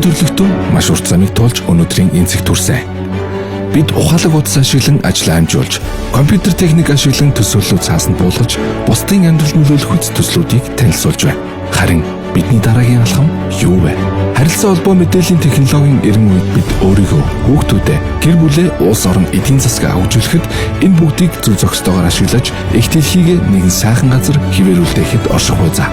өдөрлөгтөө маш урт замыг туулж өнөөдрийн энцэг төрсөн. Бид ухаалаг утас ашиглан ажлаа амжуулж, компьютер техник ашиглан төсөөллөө цаасанд буулгаж, бусдын амьдралд нөлөөлөх үс төслүүдийг танилцуулж байна. Харин бидний дараагийн алхам юу вэ? Харилцаа холбоо мэдээллийн технологийн эрен үед бид өөрийгөө, хүүхдүүдээ, гэр бүлээ, улс орон эдийн засгаа хөгжүүлэхэд энэ бүгдийг зөв зохистойгоор ашиглаж, их дэлхийг нэгэн сайхан газар хിവэрүүлдэхэд орших буйзаа.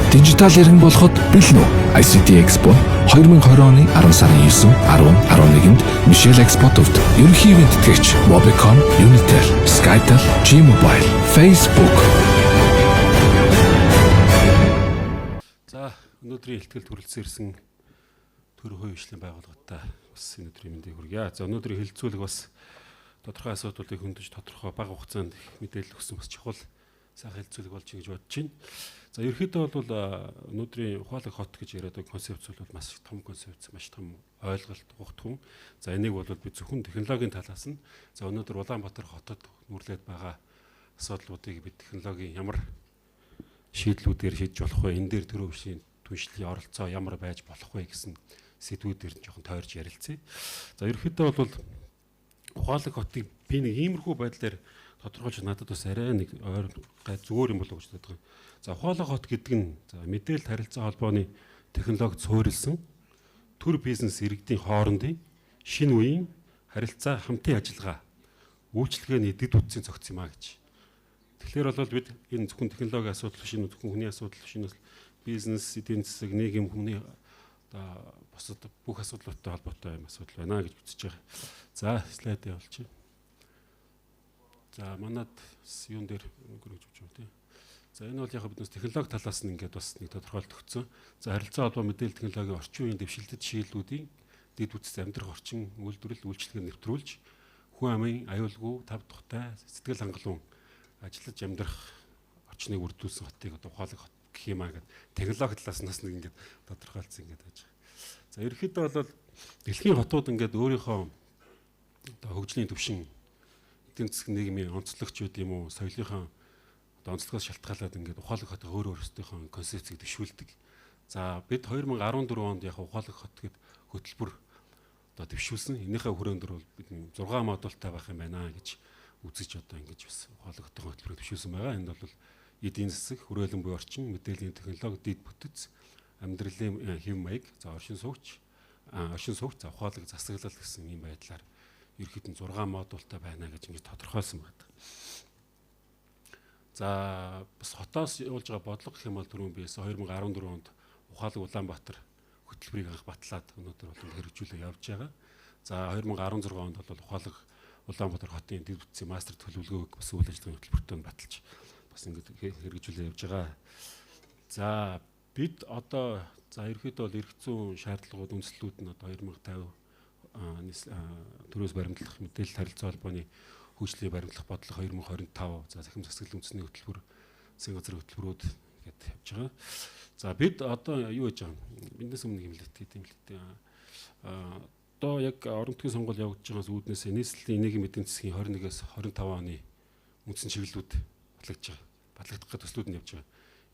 Дижитал иргэн болоход бэлэн үү? ICT Expo 2020 оны 10 сарын 9, 10, 11-нд Michelle Expo-т ерөнхий ивент тэтгэгч Mobicon, Unitel, Skytel, G-Mobile, Facebook. За, өнөөдрийн ихтгэл төрөлцсөн ирсэн төр хувийн хөгжлийн байгууллагатай бас өнөөдрийн мэндийг хүргье. За, өнөөдрийн хэлэлцүүлэг бас тодорхой асуудлуудыг хөндөж тодорхой бага хугацаанд мэдээлэл өгсөн бас чухал сайхан хэлэлцүүлэг болж гэж бодож байна. За ерөнхийдөө бол өнөөдрийн ухаалаг хот гэж яриад байгаа концепц бол маш том концепц, маш том ойлголт ухтхан. За энийг бол би зөвхөн технологийн талаас нь за өнөөдөр Улаанбаатар хотод нүрлээд байгаа асуудлуудыг бид технологийн ямар шийдлүүдээр шийдэж болох вэ? Энэ дээр төрөө хөгжлийн түншлэлийн оролцоо ямар байж болох вэ гэсэн сэдвүүдээр жоохон тойрч ярилцъя. За ерөнхийдөө бол ухаалаг хотыг би нэг иймэрхүү байдлаар тодорхойлж надад бас арай нэг зүгээр юм болов уу гэж боддог. За ухаалаг хот гэдэг нь мэдээлэл харилцаа холбооны технологид суурилсан төр бизнес иргэдийн хоорондын шинэ үеийн харилцаа хамтын ажиллагаа үйлчлэгээний дэд үтсийн цогц юм а гэж. Тэгэхээр бол бид энэ зөвхөн технологийн асуудал биш, энэ зөвхөн хүний асуудал биш, энэ бизнес, эдийн засаг, нийгэм, хүний бусад бүх асуудлуудтай холбоотой юм асуудал байна гэж үзэж байгаа. За слайд явуулчих. За манад юун дээр өнгөрөж өгч байна тийм. За энэ бол яг биднээс технологи талаас нь ингээд бас нэг тодорхойлт өгсөн. За харилцаа холбоо мэдээлэл технологийн орчин үеийн дэвшилтэт шийдлүүдийн дэд үтс амьдрах орчин үйлдвэрлэл үйлчлэгээ нэвтрүүлж хүн амын аюулгүй тав тухтай сэтгэл хангалуун ажиллаж амьдрах орчныг үрдүүлсэн хотыг одоо ухаалаг хот гэх юм аа гэдэг технологи талаас нас нэг ингээд тодорхойлцсон ингээд байж байгаа. За ерөнхийдөө бол дэлхийн хотууд ингээд өөрийнхөө одоо хөгжлийн түвшин эдийн засаг нийгмийн онцлогч үед юм уу соёлынхаа онцлогоос шалтгаалаад ингээд ухаалаг хот өөр өөрсдийнхөө концепцийг дэвшүүлдэг. За бид 2014 онд яг ухаалаг хот гэд хөтөлбөр одоо дэвшүүлсэн. Энийхээ хүрээнд бол бид 6 модультай байх юм байна гэж үзэж одоо ингэж бас ухаалаг хотын хөтөлбөрийг дэвшүүлсэн байгаа. Энд бол эдийн засаг, хүрээлэн буй орчин, мэдээллийн технологи, дэд бүтэц, амьдралын хэв маяг, за оршин суугч, за ухаалаг засаглал гэсэн ийм байдлаар ерөнхийдөө 6 модультай байна гэж ингэж тодорхойлсон байна. За бас хотоос явуулж байгаа бодлого гэх юм бол түрүүн биес 2014 онд ухаалаг Улаанбаатар хөтөлбөрийг анх батлаад өнөөдөр бол хэрэгжүүлээ явж байгаа. За 2016 онд бол ухаалаг Улаанбаатар хотын дэд бүтцийн мастер төлөвлөгөөг бас үйл ажиллагааны хөтөлбөртөө баталж бас ингэж хэрэгжүүлээ явж байгаа. За бид одоо за ерөөхдөө бол эрх зүйн шаардлагууд үндэслэлүүд нь одоо 2050 төрөөс баримтлах мэдээлэл харилцаа холбооны хөгжлийн баримтлах бодлого 2025 за захим засаглалын үндэсний хөтөлбөр засгийн газрын хөтөлбөрүүд гэдээ явж байгаа. За бид одоо юу хийж байгаа? Биднээс өмнө хэмлэлт гэдэг юм л дээ. Одоо яг орон нутгийн сонгуул явагдаж байгаас үүднээс нийслэлийн нийгмийн эдийн засгийн 21-с 25 оны үндсэн чиглэлүүд батлагдах гэх төслүүд нь явж байгаа.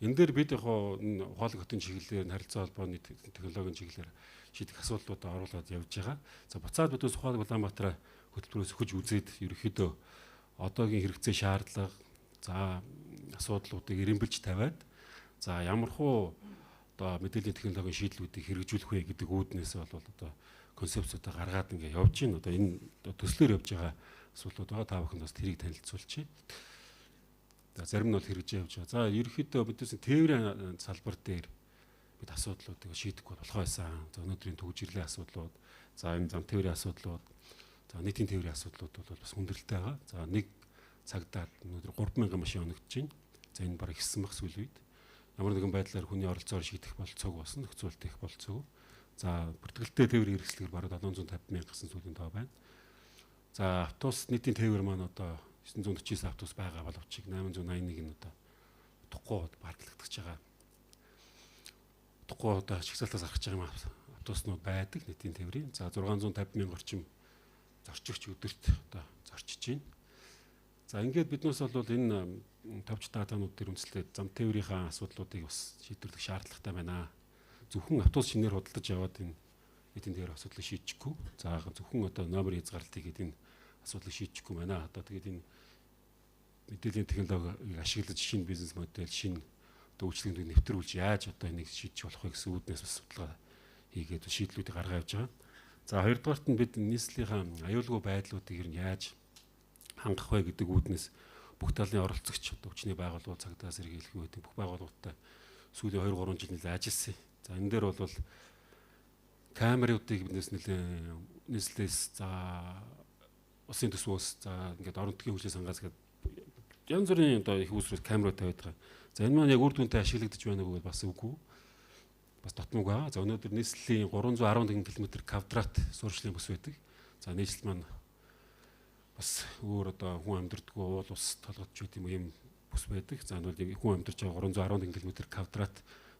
Энэ дээр бид яг ухаалаг хотын чиглэлээр харилцаа холбооны технологийн чиглэлээр шийдэх асуудлуудаа оруулаад явж байгаа. За буцаад бид ухаалаг Улаанбаатар хөтөлбөрөөс өгч үзээд ерөнхийдөө одоогийн хэрэгцээ шаардлага за асуудлуудыг эренбэлж тавиад за ямархуу одоо мэдээллийн технологийн шийдлүүдийг хэрэгжүүлэх вэ гэдэг үүднээс бол одоо концепцуудаа гаргаад ингээ явж байна. Одоо энэ төслөөр явж байгаа асуудлууд байгаа. Та бүхэнд бас тэрийг танилцуулчих. За зарим нь бол хэрэгжиж явж байгаа. За ерөнхийдөө бидээс тээврийн салбар дээр бид асуудлуудыг шийдэхгүй болох байсан. За өнөөдрийн төгжрлийн асуудлууд, за энэ зам тээврийн асуудлууд, за нийтийн тээврийн асуудлууд бол бас хүндрэлтэй байгаа. За нэг цагдаад өнөөдөр 3000 машин оногдож байна. За энэ бараг ихсэн бах сүүл үед. Ямар нэгэн байдлаар хүний оролцоогоор шийдэх болцоог болсон, нөхцөлт их болцоог. За бүртгэлтэй тээврийн хэрэгслээр бараг 750 мянга гэсэн сүүлийн тоо байна. За автобус нийтийн тээвэр маань одоо 949 автобус байгаа боловч 881 нь одоо утгагүй парклагдчихж байгаа. Утгагүй одоо чигсалтаас аргаж байгаа юм автобуснууд байдаг нийтийн тээврийн. За 650 мянга орчим зорчигч өдөрт одоо зорчиж байна. За ингээд биднээс бол энэ товч датанууд дээр үндэслээд зам тээврийн асуудлуудыг бас шийдвэрлэх шаардлагатай байна. Зөвхөн автобус шинээр худалдаж яваад энэ эдийн дээр асуудлыг шийдэхгүй. За зөвхөн одоо номер хязгаарлалтыг гэдэг энэ асуудлыг шийдэхгүй байна. Одоо тэгээд энэ мэдээллийн технологиг ашиглаж шинэ бизнес модель, шинэ үйлчлэгийг нэвтрүүлж яаж одоо энийг шийдэж болох вэ гэсэн үүднээс бас судалгаа хийгээд шийдлүүдийг гаргаж явж байгаа. За хоёрдугаарт нь бид нийслэлийн аюулгүй байдлуудыг ер нь яаж хангах вэ гэдэг үүднээс бүх талын оролцогч одоо хүчний байгууллагууд цагдаас сэргийлэх үү гэдэг бүх байгууллагуудтай сүүлийн 2 3 жил нэлээд ажилласан. За энэ дээр бол камеруудыг биднээс нийслэлээс за усын төсвөөс за ингээд орон нутгийн хүчний сангаас гээд янз бүрийн одоо их усрууд камерууд тавиад байгаа. За энэ маань яг үр дүнтэй ашиглагдаж байна уу гэвэл бас үгүй. Бас дотмог байгаа. За өнөөдөр нийслэлийн 311 км квадрат суурьшлийн бүс байдаг. За нийслэл маань бас өөр одоо хүн амьдардгүй уул ус толгодч байт юм бүс байдаг. За энэ хүн амьдарч байгаа 311 км квадрат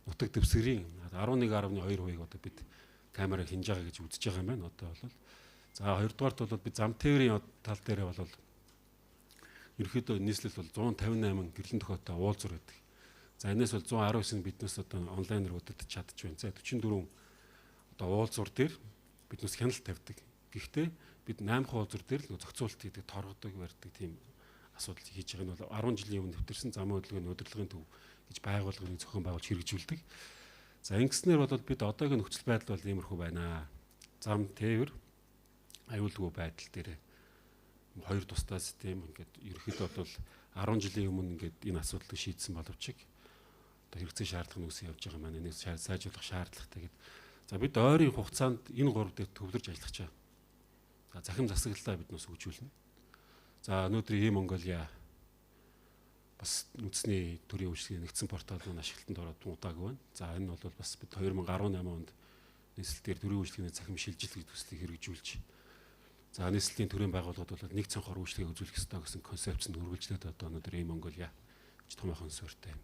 нутаг дэвсгэрийн 11.2%-ийг одоо бид камераар хинж байгаа гэж үзэж байгаа юм байна. Одоо бол за хоёрдугаарт бол бид зам тээврийн тал дээр бол ерөнхийдөө нийслэл бол 158 гэрлэн тохиолтой уулзуур байдаг. За энэс бол 119 биднээс одоо онлайнаар удирдах чадчих байна. За 44 одоо уулзуур дээр биднээс хяналт тавьдаг. Гэхдээ бид 8 уулзуур дээр л зохицуулт хийдэг, торгодог, барьдаг тийм асуудал хийж байгаа нь бол 10 жилийн өмнө нэвтэрсэн зам хөдөлгөөний удирдлагын төв гэж байгууллагыг зохион байгуулж хэрэгжүүлдэг. За ингэснээр бол бид одоогийн нөхцөл байдал бол иймэрхүү байна. Зам тээвэр аюулгүй байдал дээр хоёр тусдаа систем ингээд ерөөхдөө бол 10 жилийн өмнө ингээд энэ асуудлыг шийдсэн боловч одоо хэрэгцээ шаардлага нь үсэн явж байгаа маань энийг сайжруулах шаардлагатай гэдэг. За бид ойрын хугацаанд энэ 3 дээр төвлөрж ажиллах чаа. За захим засаглалаа бид нус хөгжүүлнэ. За өнөөдөр E-Mongolia бас үндэсний төрийн үйлчлэгийн нэгдсэн портал маань ашиглалтанд ороод удаагүй байна. За энэ бол бас бид 2018 онд нийслэлээр төрийн үйлчлэгийн захим шилжилт гэдэг төслийг хэрэгжүүлж за нийслэлийн төрийн байгууллагууд бол нэг цонхоор үйлчлэгээ үзүүлэх ёстой гэсэн концепцэнд үргэлжлээд одоо өнөөдөр E-Mongolia ч томоохон суурьтай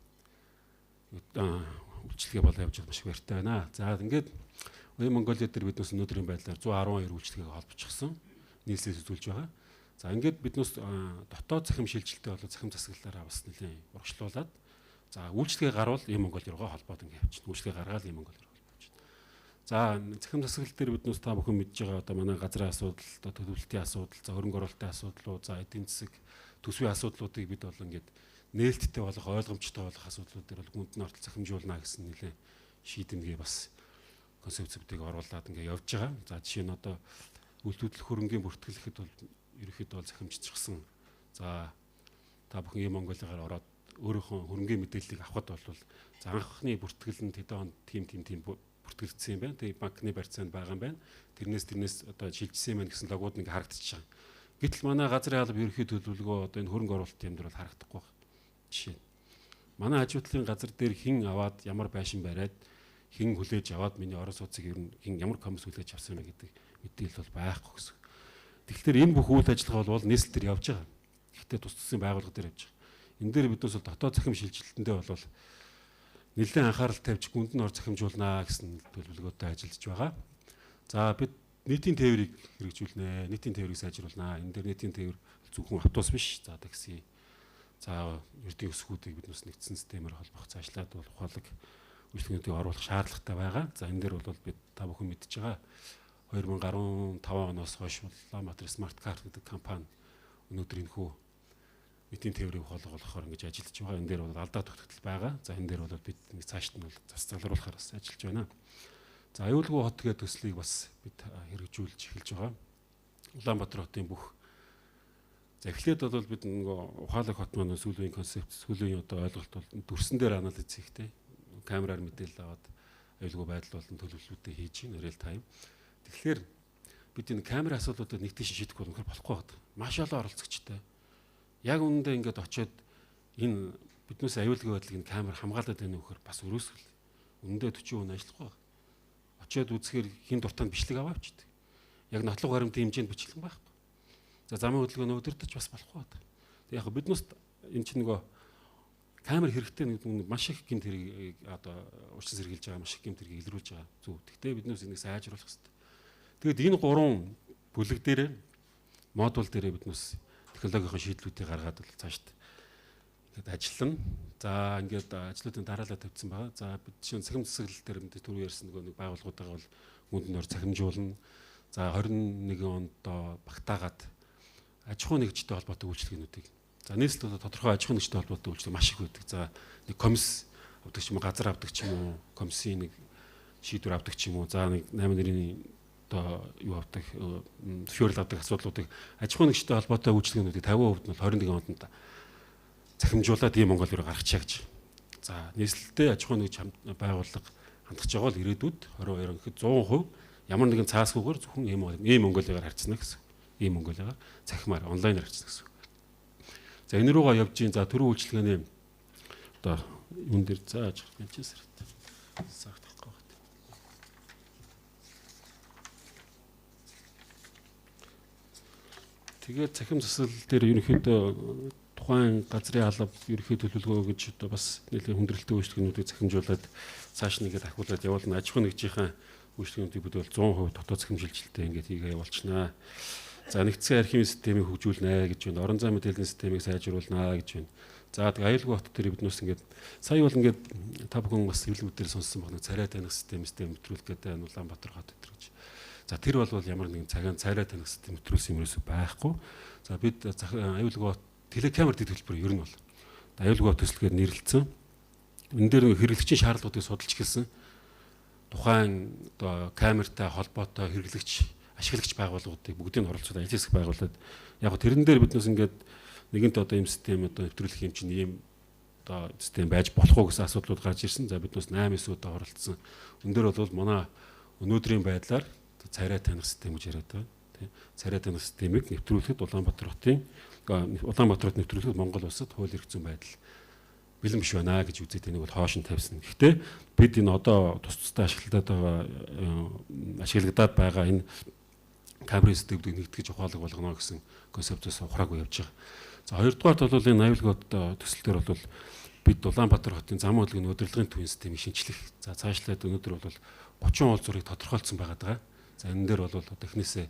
үйлчлэгээ болоо явж байгаа маш баяртай байна. За ингээд E-Mongolia дээр биднээс өнөөдрийн байдлаар 112 үйлчлэгийг холбочихсон нийслэлээс үзүүлж байгаа. За ингээд биднээс дотоод захим шилжилттэй болоод захим засаглалаараа бас нэлийн урагшлуулад за үйлчлэгээ гарвал E-Mongolia руугаа холбоод ингээд явчихна. Үйлчлэгээ гаргаад E-Mongolia руу холбож байна. За захим засаглал дээр биднээс та бүхэн мэдж байгаа одоо манай газрын асуудал, одоо төлөвлөлтийн асуудал, за хөрөнгө оруулалтын асуудлууд, за эдийн засаг, төсвийн асуудлуудыг бид бол ингээд нээлттэй болох, ойлгомжтой болох асуудлууд дээр бол гүнд нь ортол захимжуулна гэсэн нэлээд шийдэмгээ бас концепцүүдийг оруулаад ингээд явж байгаа. За жишээ нь одоо үйлдвэрлэх хөрөнгийн бүртгэлэхэд бол ерөөхдөө бол захимжчихсан. За та бүхэн E-Mongolia-гаар ороод өөрийнхөө хөрөнгийн мэдээллийг авахд бол за анхны бүртгэл нь тэдэн тийм бүртгэлцсэн юм байна. Тэгээ банкны барьцаанд байгаа юм байна. Тэрнээс одоо шилжсэн юм байна гэсэн логууд нэг харагдчихж байгаа. Гэтэл манай газрын алба ерөнхий төлөвлөгөө одоо энэ хөрөнгө оруулалт юм дээр бол харагдахгүй байна. Жишээ нь манай хажуудлын газар дээр хэн аваад ямар байшин бариад хэн хүлээж аваад миний орон сууцыг ер нь хэн ямар комисс хүлээж авсан юм гэдэг мэдээлэл бол байхгүй гэсэн. Тэгэхээр энэ бүх үйл ажиллагаа бол нийслэл төр явж байгаа. Гэхдээ тус тусын байгууллага дээр явж байгаа. Энэ дээр биднээс бол дотоод захим шилжилтэндээ бол нэлээд анхаарал тавьж гүнд нь ор захимжуулнаа гэсэн төлөвлөгөөтэй ажиллаж байгаа. За бид нийтийн тээврийг хэрэгжүүлнэ, нийтийн тээврийг сайжруулнаа. Энэ дээр нийтийн тээвэр зөвхөн автобус биш. За такси, за ердийн өсгүүдийг биднээс нэгдсэн системээр холбох цаашлаад бол ухаалаг үйлчлэгүүдийг оруулах шаардлагатай байгаа. За энэ дээр бол бид та бүхэн мэдж байгаа 2015 оноос хойш Улаанбаатар Smart Card гэдэг компани өнөөдөр энэ хүү нийтийн тээврийг болгохоор ингэж ажиллаж байгаа. Энэ дээр бол алдаа тогтогдол байгаа. За энэ дээр бол бид нэг цаашд нь бол зас залруулахаар бас ажиллаж байна. За аюулгүй хот гэдэг төслийг бас бид хэрэгжүүлж эхэлж байгаа. Улаанбаатар хотын бүх за эхлээд бол бид нөгөө ухаалаг хот маань сүүлийн концепт, сүүлийн одоо ойлголт бол дүрсэн дээр анализ хийхтэй. Камераар мэдээлэл аваад аюулгүй байдал болон төлөвлөлтүүдээ хийж ийн real time. Тэгэхээр бид энэ камерын асуудлуудыг нэг тийш шийдэх бол үнэхээр болохгүй байна. Маш олон оролцогчтой. Яг үүндээ ингээд очиод энэ биднээс аюулгүй байдлыг энэ камер хамгаалаад байна вөхөр бас өрөөсгөл. Үндэ 40% ажиллахгүй байна. Очиод үзэхээр хин дуртанд бичлэг аваавчдаг. Яг нотлох баримтын хэмжээнд бичлэг байхгүй. За замын хөдөлгөөний удирдах бас болохгүй байна. Тэг яг биднээс энэ чинь нөгөө камер хэрэгтэй нэг маш их гэмт хэрэг одоо урьдчилан сэргийлж байгаа маш их гэмт хэрэг илрүүлж байгаа зүг. Гэхдээ биднээс энийг сайжруулах хэрэгтэй. Тэгэд энэ гурван бүлэг дээр модуль дээр биднээс технологийн шийдлүүдийг гаргаад цаашд ингээд ажиллана. За ингээд ажлуудын дараалал тавьсан байгаа. За бид чинь цахим засаглал дээр мэдээ түрүү ярьсан нэг байгууллагуудаа бол мөндөнд ор цахимжуулна. За 21 онд багтаагаад аж ахуй нэгжтэй холбоотой үйлчлэгнүүдийг. За нийслэл тодорхой аж ахуй нэгжтэй холбоотой үйлчлэг маш их байдаг. За нэг комисс авдаг ч юм уу, газар авдаг ч юм уу, комиссийн нэг шийдвэр авдаг ч юм уу. За нэг 8 нэрийн юу авдаг, фьюрл авдаг асуудлуудыг аж ахуй нэгжтэй холбоотой үйлчлэгнүүдийг 50% нь бол 21 онд захимжуулаад ийм Монгол руу гаргачихъя гэж. За нийслэлтэй аж ахуй нэгж байгууллага хандж байгаа бол ирээдүйд 22 гэхэд 100% ямар нэгэн цаасгүйгээр зөвхөн ийм Монголигаар харьцна гэсэн. Ийм Монголигаар цахимаар онлайнаар харьцна гэсэн. За энэ руугаа явж гин. За төрийн үйлчлэгээний одоо юун дээр зааж гэлжээс хэрэгтэй. Сагтахгүй байна. Тэгээд цахим засал дээр ерөнхийдөө тухайн газрын алба ерөнхий төлөвлөгөө гэж одоо бас нэлээд хүндрэлтэй үйлчлэгнүүдийг захимжуулаад цааш нэгээд ахиулаад явуулна. Аж ахуй нэгжийн үйлчлэгнүүдийг бид бол 100% дотоод захимжилттэй ингээд хийгээ явуулчихнаа. За нэгдсэн архивын системийг хөгжүүлнэ гэж байна. Орон зай мэдээллийн системийг сайжруулнаа гэж байна. За тэгээ аюулгүй хот дээр биднээс ингээд сая бол ингээд та бүхэн бас хэвлэлүүд дээр сонссон байна. Царай таних систем нэвтрүүлэх гэдэг нь Улаанбаатар хот өдр гэж. За тэр бол ямар нэгэн цагаан царай таних систем нэвтрүүлсэн юм ерөөсөй байхгүй. За бид аюулгүй хот телекамер дэд төлбөр ер нь бол аюулгүй хот төсөлгөөр нэрлэлсэн. Энэ дээр хэрэглэгчийн шаардлагуудыг судалж эхэлсэн. Тухайн одоо камертай холбоотой хэрэглэгч ашиглагч байгууллагуудыг бүгдийг нь оролцоод ажил хэсэг байгуулад яг тэрэн дээр биднээс ингээд нэгэнт одоо ийм систем одоо нэвтрүүлэх юм чинь ийм одоо систем байж болох уу гэсэн асуудлууд гарч ирсэн. За биднээс 8-9 удаа оролцсон. Энд дээр бол манай өнөөдрийн байдлаар царай таних систем гэж яриад байгаа. Тэ царай таних системийг нэвтрүүлэхэд Улаанбаатар хотын Улаанбаатарт нэвтрүүлэхэд Монгол улсад хууль эрх зүйн байдал бэлэн биш байна гэж үзээд энийг бол хоош нь тавьсан. Гэхдээ бид энэ одоо тус тустай ашиглагдаад байгаа энэ камерын системийг нэгтгэж ухаалаг болгоно гэсэн концепцоос ухраагүй явж байгаа. За хоёрдугаарт бол энэ аюулгүй төсөл дээр бол бид Улаанбаатар хотын зам хөдөлгөөний удирдлагын төвийн системийг шинчлэх. За цаашлаад өнөөдөр бол 30 уулзуурыг тодорхойлцсон байгаа даа. За энэ дээр бол технээсээ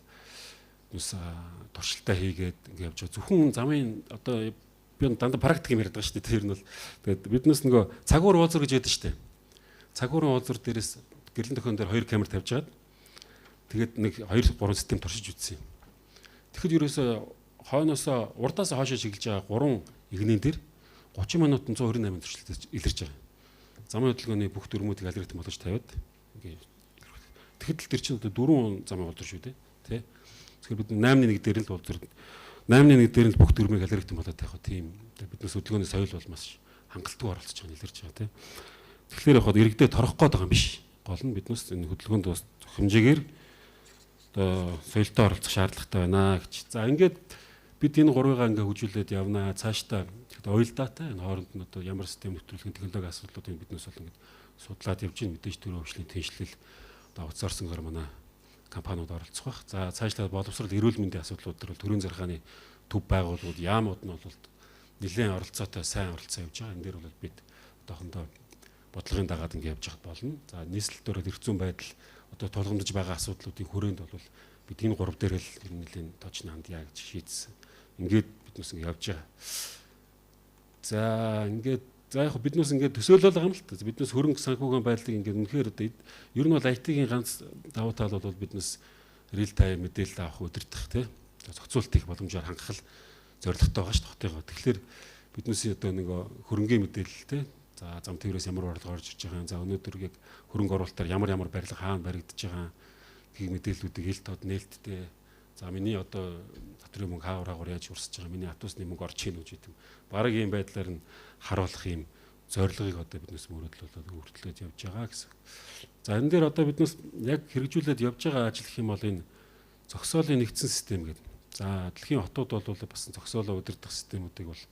туршилтаа хийгээд ингэ явж байгаа. Зөвхөн замын одоо би дандаа практик юм яриад байгаа шүү дээ. Тэр нь бол тэгээд биднээс нөгөө цагуур уулзуур гэж яддаг шүү дээ. Цагуурын уулзуур дээрээс гэрлэн төхөн дээр 2 камер тавьж хагаад тэгээд нэг 2-3 систем туршиж үзсэн юм. Тэгэхэд ерөөсөө хойноосоо урдаас хоошоо чиглэж байгаа 3 игнэн дээр 30 минутанд 128 туршилт илэрч байгаа. Замын хөдөлгөөний бүх дүрмүүдийг алгоритм болгож тавиад ингээ. Тэгэхэд л тэр чинь одоо 4 замын уулзуур шүү дээ. Тэ. Тэгэхээр бид 8-1 дээр л уулзуур 8-1 дээр л бүх дүрмийг алгоритм болоод байх уу тийм. Биднээс хөдөлгөөний соёл бол маш хангалттай оролцож байгаа нэлэрч байгаа тийм. Тэгэхээр яг хоо иргэдээ торох гээд байгаа юм биш. Гол нь биднээс энэ хөдөлгөөнд бас хэмжээгээр одоо соёлтой оролцох шаардлагатай байна гэж. За ингээд бид энэ гурвыгаа ингээ хөгжүүлээд явнаа. Цаашдаа уялдаатай энэ хооронд нь одоо ямар систем нэвтрүүлэх технологи асуудлуудыг биднээс бол ингээд судлаад явж байна. Мэдээж төрийн хөгжлийн тэнцлэл одоо утсаарсангаар манай компаниуд оролцох бах. За цаашлаад боловсрол эрүүл мэндийн асуудлууд төр бол төрийн зархааны төв байгууллагууд яамууд нь бол нэлээд оролцоотой сайн оролцоо явж байгаа. Энэ дээр бол бид одоохондоо бодлогын дагаад ингэ явж хад болно. За нийслэлдээ эрх зүйн байдал одоо тулгамдж байгаа асуудлуудын хүрээнд бол бид энэ гурав дээр л нэлээд тоочны хандъя гэж шийдсэн. Ингээд биднээс ингэ явж байгаа. За ингээд за яг биднээс ингээд төсөөлөл байгаа юм л та. Биднээс хөрөнгө санхүүгийн байдлыг ингээд үнэхээр одоо ер нь бол IT-ийн ганц давуу тал бол биднээс real time мэдээлэл авах удирдах тий зохицуулт их боломжоор хангах зорилготой байгаа шүү дээ хотыгоо. Тэгэхээр биднээс одоо нэг хөрөнгөний мэдээлэл тий за зам тээврээс ямар орлого орж ирж байгаа. За өнөөдөр яг хөрөнгө оруулалтаар ямар барилга хаана баригдаж байгаа гэх мэдээллүүдийг хэл тод нээлттэй. За миний одоо татрын мөнгө хаагаараа яаж урсж байгаа, миний атусны мөнгө орж ийн үгүй гэдэг. Бараг ийм байдлаар нь харуулах юм зорилгыг одоо биднээс мөрөдлөлөд хүртлээд явж байгаа гэсэн. За энэ дээр одоо биднээс яг хэрэгжүүлээд явж байгаа ажил гэх юм бол энэ зогсоолын нэгдсэн систем гэдэг. За дэлхийн хотууд бол бас зогсоолоо удирдах системүүдийг бол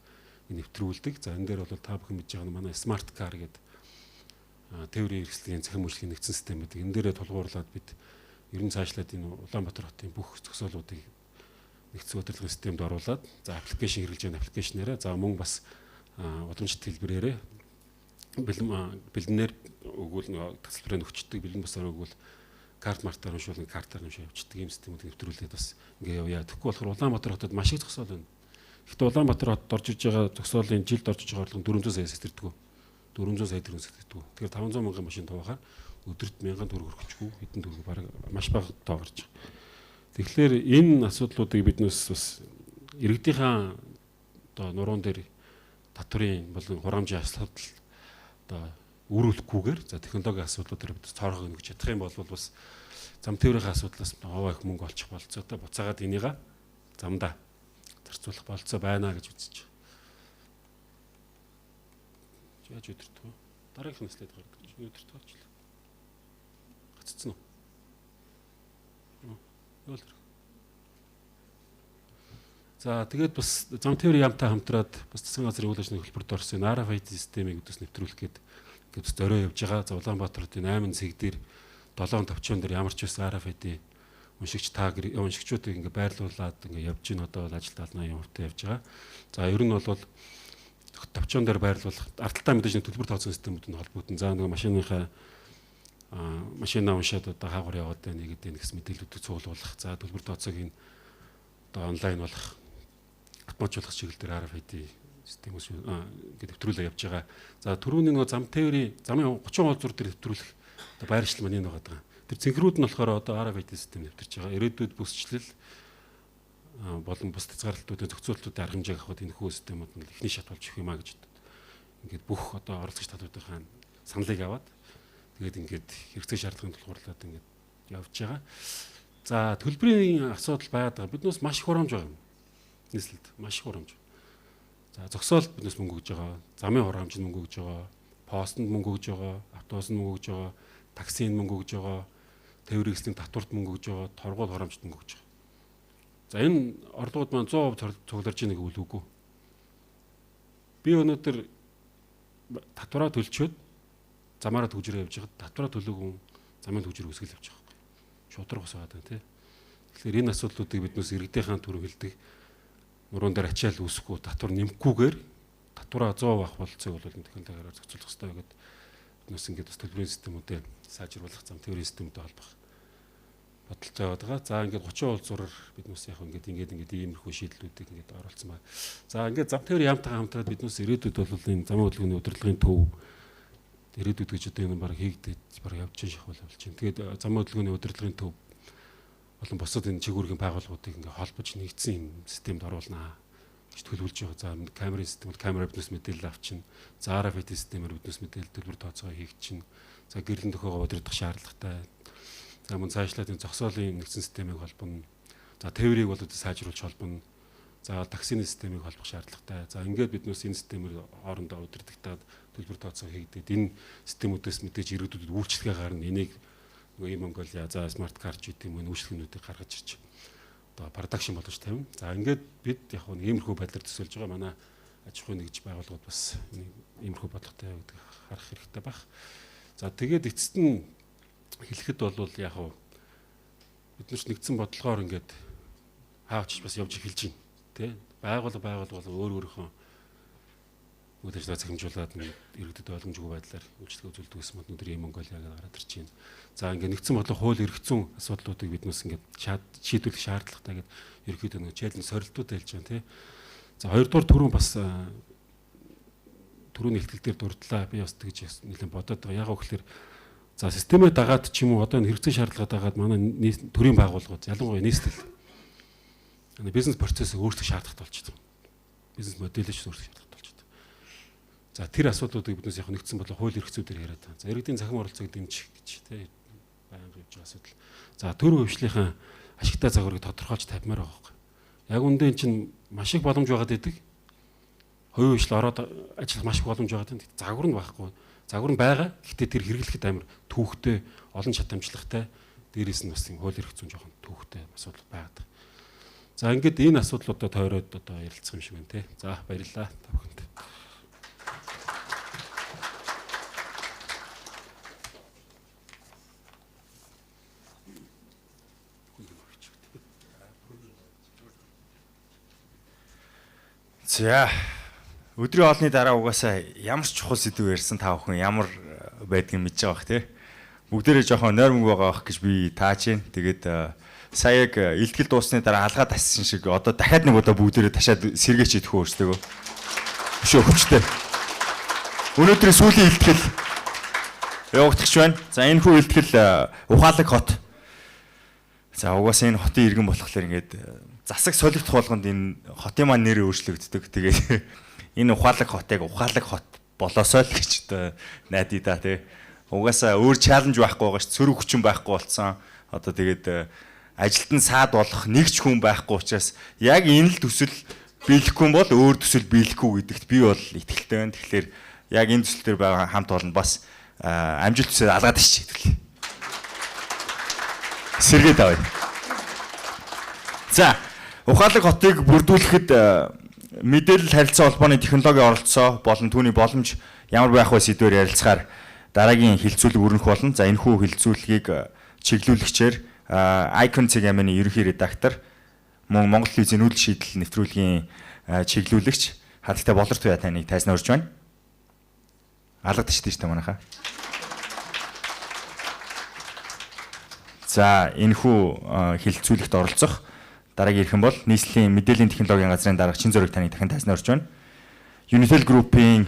нэвтрүүлдэг. За энэ дээр бол та бүхэн мэдж байгаа нь манай смарт кар гэдэг тээврийн хэрэгслийн цахим үйлчлэгийн нэгдсэн систем гэдэг. Энэ дээрээ тулгуурлаад бид ер нь цаашлаад энэ Улаанбаатар хотын бүх зогсоолуудыг нэгдсэн удирдлагын системд оруулаад за аппликейшн хэрэглэж байгаа аппликейшнээрээ за мөн бас уламжлалт хэлбэрээрээ бэлэнээр өгвөл тасалбарыг өгчдөг бэлэн басаар өгвөл карт мартаар уншуулна картаар уншаа явчихдаг юм системүүд нэвтрүүлээд бас ингээ явъя. Тэгэхгүй болохоор Улаанбаатар хотод маш их зогсоол байна. Гэхдээ Улаанбаатар хотод орж иж байгаа зогсоолын жилд орж иж байгаа орлого 400 саяас сэтэрдэг. 400 сая төгрөг сэтэрдэг. Тэгэхээр 500 мянган машин тоохоор өдөрт 1000 төгрөг хөрчихгүй хэдэн төгрөг бараг маш бага тоо гарч байгаа. Тэгэхээр энэ асуудлуудыг биднээс бас иргэдийнхаа одоо нуруунд дээр татврын болон хураамжийн асуудал одоо үүрүүлэхгүйгээр за технологийн асуудлуудаар бид цоорхог нэгж чадах юм бол бас зам тээврийн асуудлаас овоо их мөнгө олчих болцоотой буцаагаад энийга замдаа зарцуулах болцоо байна гэж үзэж байгаа. Яаж өдөртөө дараагийн слайд гаргаж өдөртөө очлаа. Гаццсан уу? Юу л. За тэгээд бас зам тээврийн яамтай хамтраад бас засгийн газрын үйл ажиллагааны хөтөлбөрт орсон RFID системийг өдөөс нэвтрүүлэх гээд зорио явж байгаа. За Улаанбаатарын 8 цэг дээр 7 товчон дээр ямар ч байсан RFID уншигчдыг ингээ байрлуулад ингээ явж гин одоо бол ажил 70-80% явж байгаа. За ер нь бол товчон дээр байрлуулах ардталтай мэдээж төлбөр тооцсон системүүд нь холбогдсон. За нэг машиныхаа машина уншаад одоо хаагур яваад байна гэдэг нэгс мэдээллүүдийг цуглуулах. За төлбөр тооцоог энэ одоо онлайн болох автоматжуулах чиглэлээр RFID системээс ингээд нэвтрүүлээ явж байгаа. За түрүүний нөгөө зам тээврийн замын 30 зур дээр нэвтрүүлэх одоо байршил маань энэ байгаа. Тэр цэнхрүүд нь болохоор одоо RFID систем нэвтэрч байгаа. Ирээдүйд бүсчлэл болон бус хязгаарлалтуудын зохицуулалтуудын арга хэмжээг авахд энэ хүү системүүд нь эхний шат болж өгөх юм а гэж ингээд бүх одоо оролцогч талуудынхаа саналыг аваад тэгээд ингээд хэрэгцээ шаардлагын тулгуурлаад ингээд явж байгаа. За төлбөрийн асуудал байгаад байгаа. Биднээс маш их хурамж байгаа юм. Нийслэлд маш их хурамж. За зогсоолд биднээс мөнгө өгж байгаа. Замын хурамжид мөнгө өгж байгаа. Постод мөнгө өгж байгаа. Автобусд мөнгө өгж байгаа. Таксинд мөнгө өгж байгаа. Тээврийн татварт мөнгө өгж байгаа. Торгуул хурамжид мөнгө өгж байгаа. За энэ орлогууд маань 100% цугларж байгааг үл үгүй. Би өнөөдөр татвараа төлчөөд замаараа төгжрөө явж байгаа. Татвараа төлөөгүй замын төгжрөө үсгэл явж байгаа. Шудраг ус байгаа тийм. Тэгэхээр энэ асуудлуудыг биднээс иргэдийнхэн түрүү хэлдэг нуруунд дээр ачаал үүсэхгүй татвар нэмэхгүйгээр татвараа 100% авах болцоог бол энэ технологиороор зохицуулах хэрэгтэй гэдэг биднээс ингээд бас төлбөрийн системүүдэд сайжруулах зам тээврийн системтэй холбох бодолтой байгаа. За ингээд 30% зураар биднээс яг ингээд иймэрхүү шийдлүүдийг ингээд оруулсан байна. За ингээд зам тээврийн яамтайгаа хамтраад биднээс ирээдүйд бол энэ замын хөдөлгөөний удирдлагын төв ирээдүйд гэж одоо энэ баг хийгдэж баг явж шахвал болж байна. Тэгээд замын хөдөлгөөний удирдлагын төв болон бусад энэ чигүүргийн байгууллагуудыг ингээ холбож нэгдсэн юм системд оруулнаа гэж төлөвлөж байгаа. За камерын системд камера биднээс мэдээлэл авчин, за RFID системээр биднээс мэдээлэл төлбөр тооцоогоо хийгчин, за гэрлэн төхөөгөө удирдах шаардлагатай. За мөн цаашлаад энэ зогсоолын нэгдсэн системийг холбоно. За тээврийг бол сайжруулж холбоно. За таксины системийг холбох шаардлагатай. За ингээд биднээс энэ системээр хоорондоо удирдагтаад төлбөр тооцоо хийгдээд энэ системүүдээс мэдээж иргэдүүдэд үйлчлэгээ гарна. Энийг ийм Монголиа за смарт карт гэдэг юм уу үйлчлэгнүүдийг гаргаж ирж одоо продакшн болгож тавина. За ингээд бид яг нэг иймэрхүү байдлаар төсөөлж байгаа. Манай аж ахуйн нэгж байгууллагууд бас иймэрхүү бодлоготой гэдэг харах хэрэгтэй баг. За тэгээд эцэст нь хэлэхэд бол яг бид нар нэгдсэн бодлогоор ингээд хаавч бас явж эхэлж байна. Тэ байгууллага бол өөрийнхөө үйл ажиллагаа захимжуулаад иргэдэд ойлгомжгүй байдлаар үйлчлэг үзүүлдэг гэсэн мэт өндөр Монголиаг гараад ирж байна. За ингээд нэгдсэн бодлого хууль эрх зүйн асуудлуудыг биднээс ингээд шийдвэрлэх шаардлагатай гэдэг ерөөхдөө нэг чийлэн сорилтууд хэлж байна тий. За хоёрдугаар түрүүн бас түрүүний ихтгэл дээр дурдлаа би бас тэгж нэлээд бодоод байгаа. Яг гэхээр за системээ дагаад ч юм уу одоо хэрэгцээ шаардлагаа дагаад манай төрийн байгууллагууд ялангуяа нийслэл бизнес процессыг өөрчлөх шаардлагатай болчихсон. Бизнес моделийг өөрчлөх шаардлагатай болчихсон. За тэр асуудлуудыг биднээс яг нэгдсэн бодлого хууль эрх зүйдээр яриад байна. За иргэдийн захин оролцоог дэмжих гэж тий байнга явж байгаа асуудал. За төр хөвшлийн ашигтай загварыг тодорхойлж тавьмаар байгаа байхгүй. Яг үндэ эн чинь маш их боломж байгаад идэг. Хувийн хөвшил ороод ажиллах маш их боломж байгаад байна. Загвар нь байхгүй. Загвар нь байгаа. Гэхдээ тэр хэрэглэхэд амар түүхтэй, олон чадамжлагтай, дээрээс нь бас юм хууль эрх зүйн жоохон түүхтэй асуудал байгаад. За ингээд энэ асуудлуудаа тойроод одоо ярилцах юм шиг байна те. За баярлалаа та бүхэнд. За өдрийн хоолны дараа угаасаа ямар ч чухал сэдв ярьсан та бүхэн ямар байдгийг мэдж байгаа бах тий. Бүгдээрээ жоохон нойрмог байгаа бах гэж би тааж байна. Тэгээд сая яг илтгэл дуусны дараа алгаа тассан шиг одоо дахиад нэг удаа бүгдээрээ ташаад сэргээч идэх үү өөртөө. Биш үү хүчтэй. Өнөөдрийн сүүлийн илтгэл явагдах байна. За энэ хүү илтгэл Ухаалаг хот. За угаасаа энэ хотын иргэн болохоор ингээд засаг солигдох болгонд энэ хотын маань нэр өөрчлөгддөг. Тэгээд энэ Ухаалаг хотыг Ухаалаг хот болоосоо л гэж одоо найдаа да тий. Угаасаа өөр чаленж байхгүй байгаа ш, цөрөг хүчин байхгүй болсон. Одоо тэгээд ажилд нь саад болох нэг ч хүн байхгүй учраас яг энэ л төсөл биелэхгүй бол өөр төсөл биелэхгүй гэдэгт би бол итгэлтэй байна. Тэгэхээр яг энэ төсөл төр байгаа хамт олон бас амжилт төсөл алгаад ичээ хэвлээ. Сэргээд авъя. За, Ухаалаг хотыг бүрдүүлэхэд мэдээлэл харилцаа холбооны технологи оролцоо болон түүний боломж ямар байх вэ сэдвээр ярилцахаар дараагийн хилцүүлэг өрнөх болно. За энэ хүү хилцүүлгийг чиглүүлэгчээр Icon CGM-ийн ерөнхий редактор мөн Монгол телевизийн нүүдэл шийдэл нэвтрүүлгийн чиглүүлэгч хатагтай Болорт Туяа таныг тайзнаа урьж байна. Алгадчих тийш та манайхаа. За энэ хүү хилцүүлэгт оролцох дараагийн ирэх юм бол нийслэлийн мэдээллийн технологийн газрын дарга Чин зөрөг таныг дахин тайзнаа урьж байна. Unitel Group-ийн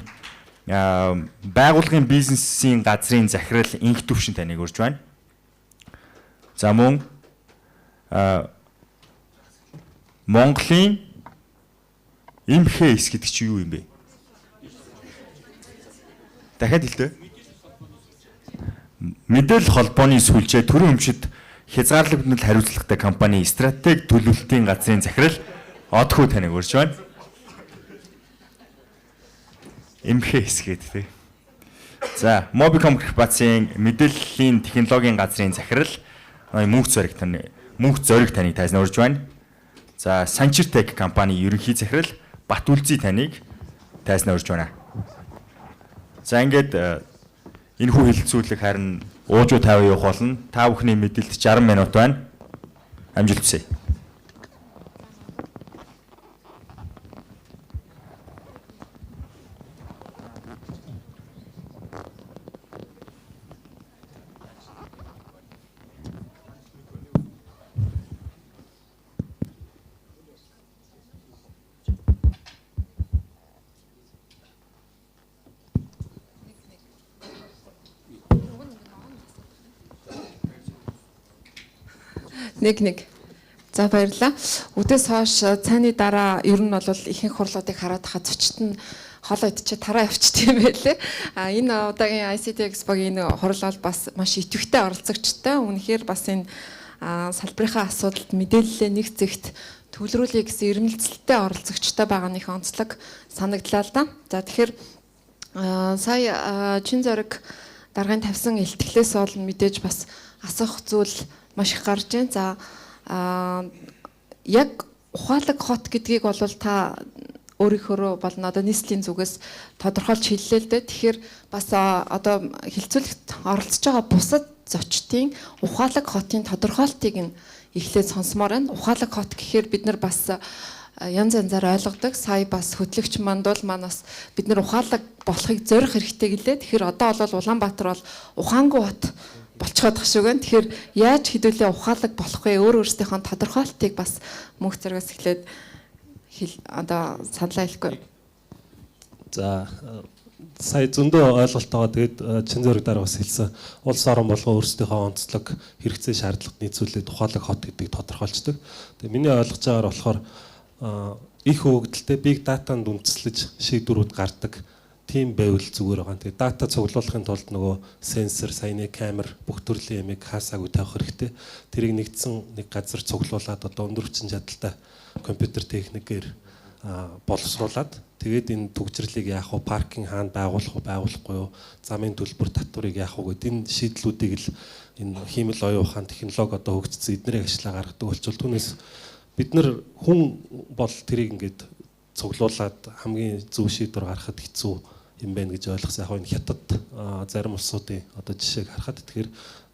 байгууллагын бизнесийн газрын захирал инх төвшин таныг урьж байна. За мөн Монголын МХС гэдэг чи юу юм бэ? Дахиад хэлдэг. Мэдээлэл холбооны сүлжээ төрийн өмчөд хязгаарлагдмал хариуцлагатай компани стратеги төлөвлөлтийн газрын захирал Одхүү таныг урьж байна. МХС гэдэг тий. За, Mobicom корпорацийн мэдээллийн технологийн газрын захирал Мөнх зориг таныг тайзнаа урьж байна. За, Санчиртек компани ерөнхий захирал Батүлзий таныг тайзнаа урьж байна. За, ингээд энэ хүү хилцүүлэг харин уужуу тавь явах болно. Та бүхний мэдээлэлд 60 минут байна. Амжилт хүсье. Нэг. За баярлалаа. Үдээс хойш цайны дараа ер нь бол ихэнх хурлуудыг хараад хаа зочд нь хоолоо идчихээ тараа явчихсан юм байлээ. Энэ удаагийн ICT Expo-гийн хурал бол бас маш идэвхтэй оролцогчтой. Үнэхээр бас энэ салбарынхаа асуудалд мэдээлэлээ нэг зэгт төвлөрүүлээ гэсэн эрмэлзэлтэй оролцогчтой байгаа нэг онцлог санагдлаа л да. За тэгэхээр сая Чин зөрөг даргын тавьсан илтгэлээс бол мэдээж бас асуух зүйл маш их гарч байна. За яг Ухаалаг хот гэдгийг бол та өөрийнхөө болон одоо нийслэлийн зүгээс тодорхойлж хэллээ л дээ. Тэгэхээр бас одоо хилцүүлэгт оролцож байгаа бусад зочдын Ухаалаг хотын тодорхойлтыг нь эхлээд сонсомоор байна. Ухаалаг хот гэхээр бид нар бас янз янзаар ойлгодог. Сая бас хөтлөгч мандуул манаас бид нар Ухаалаг болохыг зорих хэрэгтэй гэлээ. Тэгэхээр одоо бол Улаанбаатар бол Ухаангүй хот болцоход тах шиг байна. Тэгэхээр яаж хэдүүлээ Ухаалаг болох вэ? Өөрөөсийнхөө тодорхойлтыг бас мөнх зэрэгс эхлээд одоо саналаа хэлэхгүй. За сая зөндөө ойлголтоогоо тэгээд Чин зөрөг дараа бас хэлсэн. Улс орон болго өөрсдийнхөө онцлог хэрэгцээ шаардлага нийцүүлээд Ухаалаг хот гэдгийг тодорхойлцдог. Тэгээд миний ойлгож байгаагаар болохоор их хөвгөлтэй big data-нд үндэслэж шийдвэрүүд гардаг. Тийм байвал зүгээр байгаа. Тэгээ дата цуглуулахын тулд нөгөө сенсор, саяны камер, бүх төрлийн ямиг хаасаагүй тавих хэрэгтэй. Тэрийг нэгдсэн нэг газар цуглуулад одоо өндөр хүчин чадалтай компьютер техникээр боловсруулад тэгээд энэ түгжрлийг яах вэ? Паркинг хаана байгуулах вэ? Байгуулахгүй юу? Замын төлбөр татварыг яах вэ гэдэг энэ шийдлүүдийг л энэ хиймэл оюун ухаан технологи одоо хөгжсөн эднэрийг ажиллаа гаргадаг болчвол түүнээс бид нар хүн бол тэрийг ингээд цуглуулад хамгийн зөв шийдвэр гаргахад хэцүү юм байна гэж ойлгосон. Яг энэ хятад зарим улсуудын одоо жишээг харахад тэгэхээр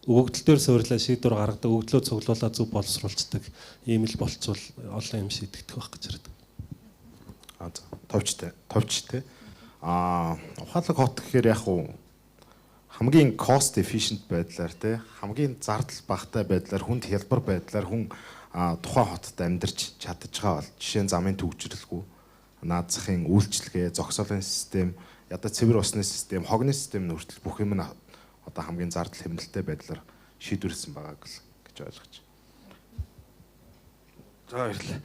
өгөгдөл дээр суурилаа шийдвэр гаргадаг, өгөгдлөө цуглуулаад зөв боловсруулцдаг ийм л болцвол олон юм шийдэгдэх байх гэж ярьдаг. Товчтой. Ухаалаг хот гэхээр яг уу хамгийн cost efficient байдлаар те хамгийн зардал багатай байдлаар хүнд хялбар байдлаар хүн тухайн хотод амьдарч чадж байгаа бол жишээ нь замын төвчрэлгүй наад захын үйлчлэгээ, зогсоолын систем, ядаа цэвэр усны систем, хогны систем нүртэл бүх юм нь одоо хамгийн зардал хэмнэлттэй байдлаар шийдвэрлсэн байгааг л гэж ойлгож байна. За баярлалаа.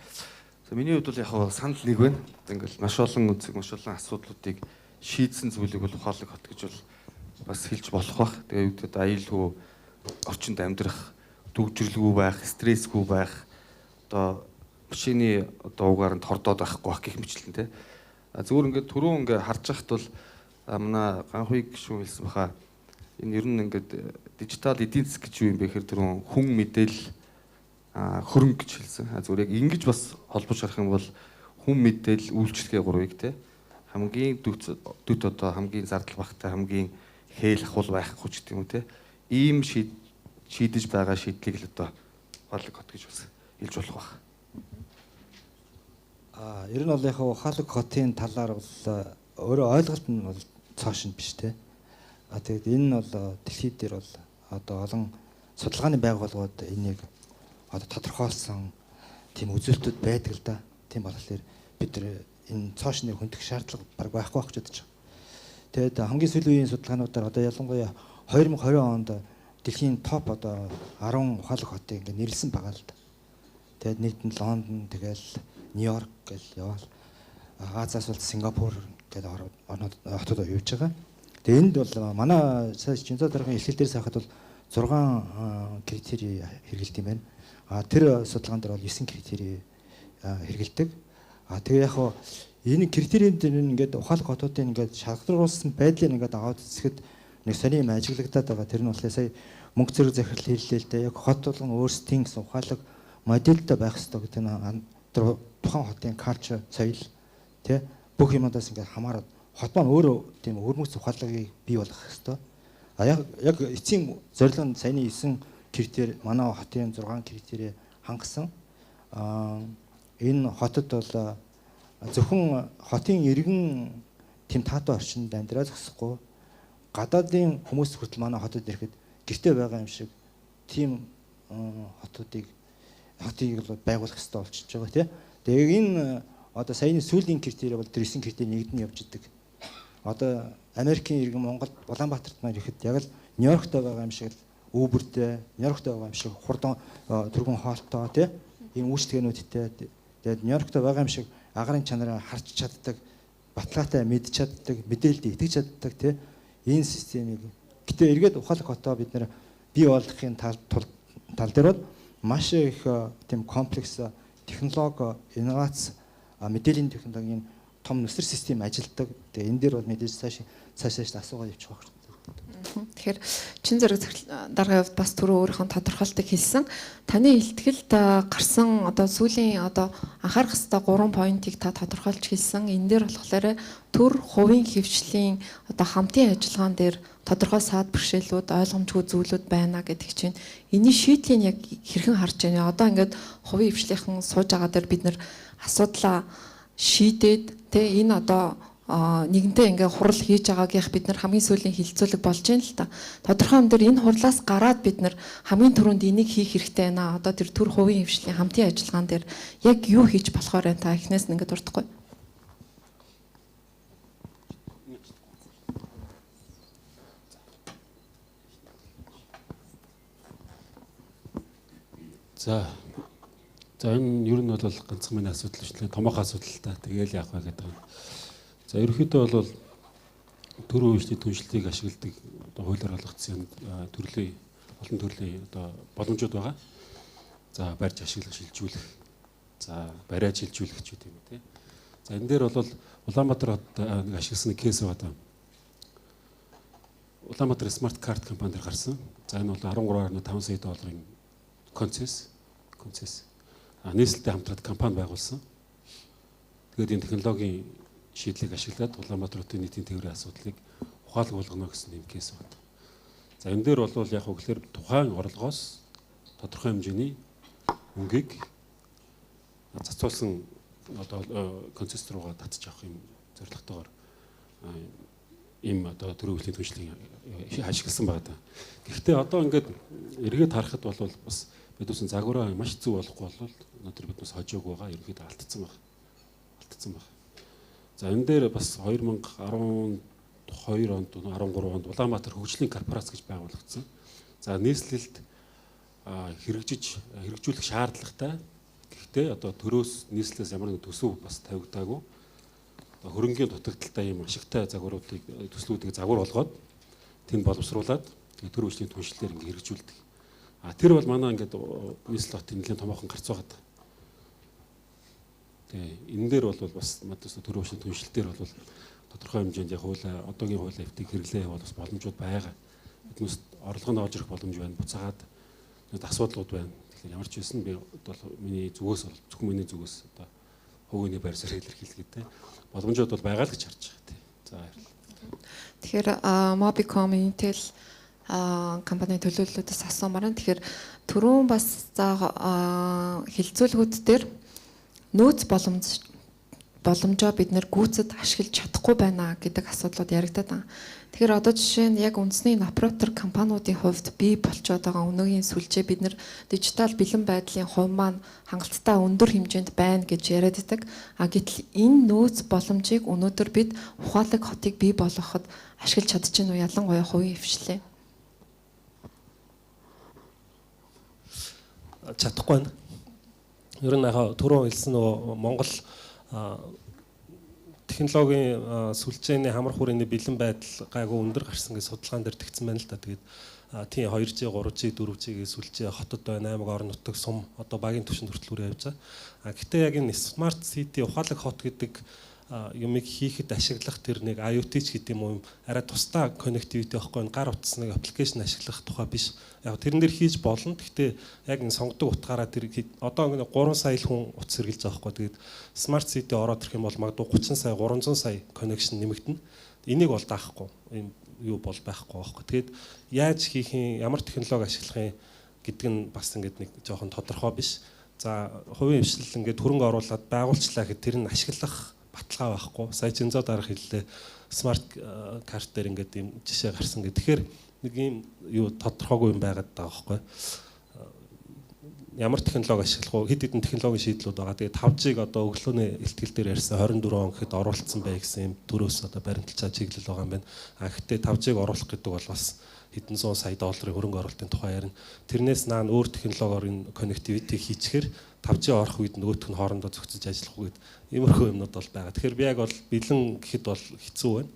За миний хувьд бол яг санал нэг байна. Ингээл маш олон үзэг, маш олон асуудлуудыг шийдсэн зүйлийг бол ухаалаг хот гэж бол бас хэлж болох бах. Тэгээ юу гэдэг аюулгүй орчинд амьдрах, дүгжрэлгүй байх, стрессгүй байх, одоо машины одоо угаар нь тордоод байхгүй байх гэх мэтлэн те. Зүгээр ингээд түрүүн ингээд харж байхад бол манай ганхуйг шүү хэлсэн баха. Энэ ер нь ингээд дижитал эдийн засаг гэж юу юм бэ гэхээр түрүүн хүн мэдээлэл хөрөнгө гэж хэлсэн. Зүгээр яг ингэж бас холбож харах юм бол хүн мэдээлэл үйлчлэгээ гурвыг те хамгийн дөд одоо хамгийн зардал багтай хамгийн хээл ахуул байхгүй ч гэдэг юм те. Ийм шийдэж байгаа шийдлийг л одоо ухаалаг хот гэж бас хэлж болох байна. Ер нь бол яг ухаалаг хотын талаар бол өөрөө ойлголт нь бол цааш нь биш те. Тэгээд энэ нь бол дэлхийд дээр бол одоо олон судалгааны байгууллагууд энийг одоо тодорхойлсон тийм үзүүлэлтүүд байдаг л да. Тийм болохоор бид энэ цаашны хөндөх шаардлага баг байхгүй байх гэж бодож байгаа. Тэгээд хамгийн сүүлийн үеийн судалгаануудаар одоо ялангуяа 2020 онд дэлхийн топ одоо 10 ухаалаг хотыг ингээд нэрлсэн байгаа л да. Тэгээд нийтэн Лондон, тэгэл Нью-Йорк гэл яваал. Азиас бол Сингапур гэдэг хотод явж байгаа. Тэгээд энд бол манай сая Чинзо даргын эхлэл дээр сайхад бол 6 критерий хэрэгэлт юм байна. Тэр судалгаан дээр бол 9 критерий хэрэгэлдэг. Тэгээ яг энэ критерийн дээр ингээд ухаалаг хотуудын ингээд шалгаруулсан байдлыг ингээд аваад үзэхэд нэг сони юм ажиглагдаад байгаа. Тэр нь болохоор сая мөнгө зэрэг захирал хэллээ л дээ. Яг хот болгон өөрсдийн гэсэн ухаалаг модельтэй байх хэрэгтэй гэдэг нь тухайн хотын culture, соёл тий бүх юмудаас ингээд хамаарат хот маань өөрөө тийм өрмөц ухаалагыг бий болгох хэрэгтэй. Яг эцсийн зорилго нь саяны 9 критерий манай хотын 6 критерий хангасан. Энэ хотод бол зөвхөн хотын иргэн тийм таатай орчинд амьдраа зогсохгүй гадаадын хүмүүс хүртэл манай хотод ирэхэд гэртээ байгаа юм шиг тийм хотыг бол байгуулах хэрэгтэй болчихж байгаа тийм. Тэгээ энэ одоо саяны сүүлийн критерий бол тэр 9 критерий нэгдэн явж идэг. Одоо Америкийн иргэн Монголд Улаанбаатарт маань ирэхэд яг л Нью-Йоркт байгаа юм шиг Uber-тэй, Нью-Йоркт байгаа юм шиг хурдан түргэн хоолтой тийм ийм үйлчлэгээнүүдтэй тэгээд Нью-Йоркт байгаа юм шиг агарын чанараа харж чаддаг, баталгаатай мэдж чаддаг, мэдээлэлд итгэж чаддаг тийм энэ системийг гэтээ эргээд ухаалаг хотоо бид нэр бий болгохын тал дээр бол маш их тийм комплекс технологи, инновац, мэдээллийн технологийн том нүсэр систем ажилтдаг. Тэгээ энэ дээр бол мэдээж цаашаа асуугаад явчих واخ. Тэгэхээр чин зэрэг дараагийн хувьд бас түрүү өөрийнхөө тодорхойлтыг хэлсэн. Таны илтгэлд гарсан одоо сүүлийн одоо анхаарах хэвээр 3 поинтыг та тодорхойлж хэлсэн. Энэ дээр болохоор төр хувийн хөвчлийн одоо хамтын ажиллагаан дээр тодорхой саад бэрхшээлүүд, ойлгомжгүй зүйлүүд байна гэдэг чинь энэний шийдлийг яг хэрхэн харж байна. Одоо ингээд хувийн хөвчлийнхэн сууж байгаа дээр бид нэр асуудлаа шийдээд тэ энэ одоо нэгэнтээ ингээ хурал хийж байгаагийнх бид нар хамгийн сүүлийн хилцүүлэг болж байна л та. Тодорхой юм дээр энэ хурлаас гараад бид нар хамгийн түрүүнд энийг хийх хэрэгтэй байна. Одоо тэр төр хувийн хвшлийн хамтын ажиллагаан дээр яг юу хийж болохоор байна та эхнээс нь ингээ дурдахгүй. За энэ ер нь бол ганцхан миний асуудал шүү дээ. Томоохон асуудал та. Тэгээл яах вэ гэдэг. За ерөнхийдөө бол төр үеийн түншлэлийг ашигладаг одоо хуулиар олгогдсон төрлийн олон төрлийн одоо боломжууд байгаа. За барьж ашиглах, шилжүүлэх, за бариад шилжүүлэх ч гэдэг юм тий. За энэ дээр бол Улаанбаатар хот нэг ашигласан кейс байгаа. Улаанбаатар смарт карт компанид гарсан. За энэ бол 13.5 сая долларын концесс. Нийслэлтэй хамтраад компани байгуулсан. Тэгээд энэ технологийн шийдлийг ашиглаад Улаанбаатар хотын нийтийн тээврийн асуудлыг ухаалаг болгоно гэсэн юм кейс байна. За энэ дээр бол яг үгээр тухайн орлогоос тодорхой хэмжээний мөнгийг зацуулсан одоо концессор руугаа татчих авах юм зорилготойгоор ийм одоо төрийн хөгжлийн түншлийг ашигласан байна. Гэхдээ одоо ингээд эргээд харахад бол бас бидүүсэн загвараа маш зөв болохгүй бол өнөөдөр биднээс хожоог байгаа ерөнхийдөө алдсан байна. За энэ дээр бас 2012 онд 13 онд Улаанбаатар хөгжлийн корпорац гэж байгуулагдсан. За нийслэлд хэрэгжүүлэх шаардлагатай. Гэхдээ одоо төрөөс нийслэлээс ямар нэг төсөв бас тавигдаагүй. Хөрөнгийн дутагдaltaй ийм ашигтай загваруудыг төслүүдийг загвар болгоод тэнд боловсруулад төр хөгжлийн түншлэлээр ингээ хэрэгжүүлдэг. Тэр бол манай ингээд нийслэл хотын нэлийн томоохон гарц байгаа. Тэгээ энэ дээр бол бас мадас төр хөгжлийн түншлэл дээр бол тодорхой хэмжээнд яг хуулиа одоогийн хуулийн эвтийг хэрэглээ бол бас боломжууд байгаа. Биднээс орлогонд орж ирэх боломж байна. Буцаагаад асуудлууд байна. Тэгэхээр ямар ч байсан би бол миний зүгээс зөвхөн миний зүгээс одоо хөвгөний байрсаар илэрхийлгээд боломжууд бол байгаа л гэж харж байгаа тийм. За баярлалаа. Тэгэхээр Mobicom Intel компани төлөөллүүдээс асуумаар. Тэгэхээр түрүүн бас хилцүүлгүүд дээр нөөц боломжоо бид нэр гүйцэд ашиглаж чадахгүй байна гэдэг асуудлууд яригдаад байна. Тэгэхээр одоо жишээ нь яг үндэсний оператор компаниудын хувьд бий болчиход байгаа өнөөгийн сүлжээ бид нэр дижитал бэлэн байдлын хувь маань хангалттай өндөр хэмжээнд байна гэж яриад байдаг. Гэтэл энэ нөөц боломжийг өнөөдөр бид ухаалаг хотыг бий болгоход ашиглаж чадчихна уу? Ялангуяа хувийн хвшлээ. Чадахгүй байна. Ер нь яг түрүү хэлсэн нөгөө Монгол технологийн сүлжээний хамар хүрээний бэлэн байдал гайгүй өндөр гарсан гэж судалгаан дээр тэгсэн байна л да. Тэгээд тийм 2G, 3G, 4G-ийн сүлжээ хотод байна, аймаг орон нутаг сум одоо багийн түвшинд хүртэл явж байгаа. Гэхдээ яг энэ smart city ухаалаг хот гэдэг юмыг хийхэд ашиглах тэр нэг IoT ч гэдэг юм уу арай тусдаа connectivity байхгүй гар утас нэг аппликейшн ашиглах тухай биш. Яг тэрэн дээр хийж болно. Гэхдээ яг энэ сонгодог утгаараа тэр одоо ингэ 3 сая хүн утас сэргэлж байгаа байхгүй. Тэгээд smart city ороод ирэх юм бол магадгүй 30 сая 300 сая connection нэмэгдэнэ. Энийг бол даахгүй. Ийм юу бол байхгүй байхгүй. Тэгээд яаж хийх юм, ямар технологи ашиглах юм гэдэг нь бас ингэ нэг жоохон тодорхой биш. За хувийн хвшил ингэ хөрөнгө оруулаад байгуулчлаа гэхэд тэр нь ашиглах баталгаа байхгүй. Сая Жинзоо дарга хэллээ. Смарт карт дээр ингээд ийм жишээ гарсан гэх. Тэгэхээр нэг ийм юу тодорхойгүй юм байгаад байгаа байхгүй. Ямар технологи ашиглах вэ? Хэд хэдэн технологийн шийдлүүд байгаа. Тэгээ 5G-г одоо өглөөний ихтгэл дээр ярьсан 24 он гэхэд оруулсан бай гэсэн юм дөрөөс одоо баримталчаа чиглэл байгаа юм байна. Гэхдээ 5G-г оруулах гэдэг бол бас хэдэн зуун сая долларын хөрөнгө оруулалтын тухай ярина. Тэрнээс наан өөр технологиор энэ connectivity хийчихэр 5G орох үед нөгөөх нь хоорондоо зохицож ажиллах үед иймэрхүү юмнууд бол байгаа. Тэгэхээр би яг бол бэлэн гэхэд бол хэцүү байна.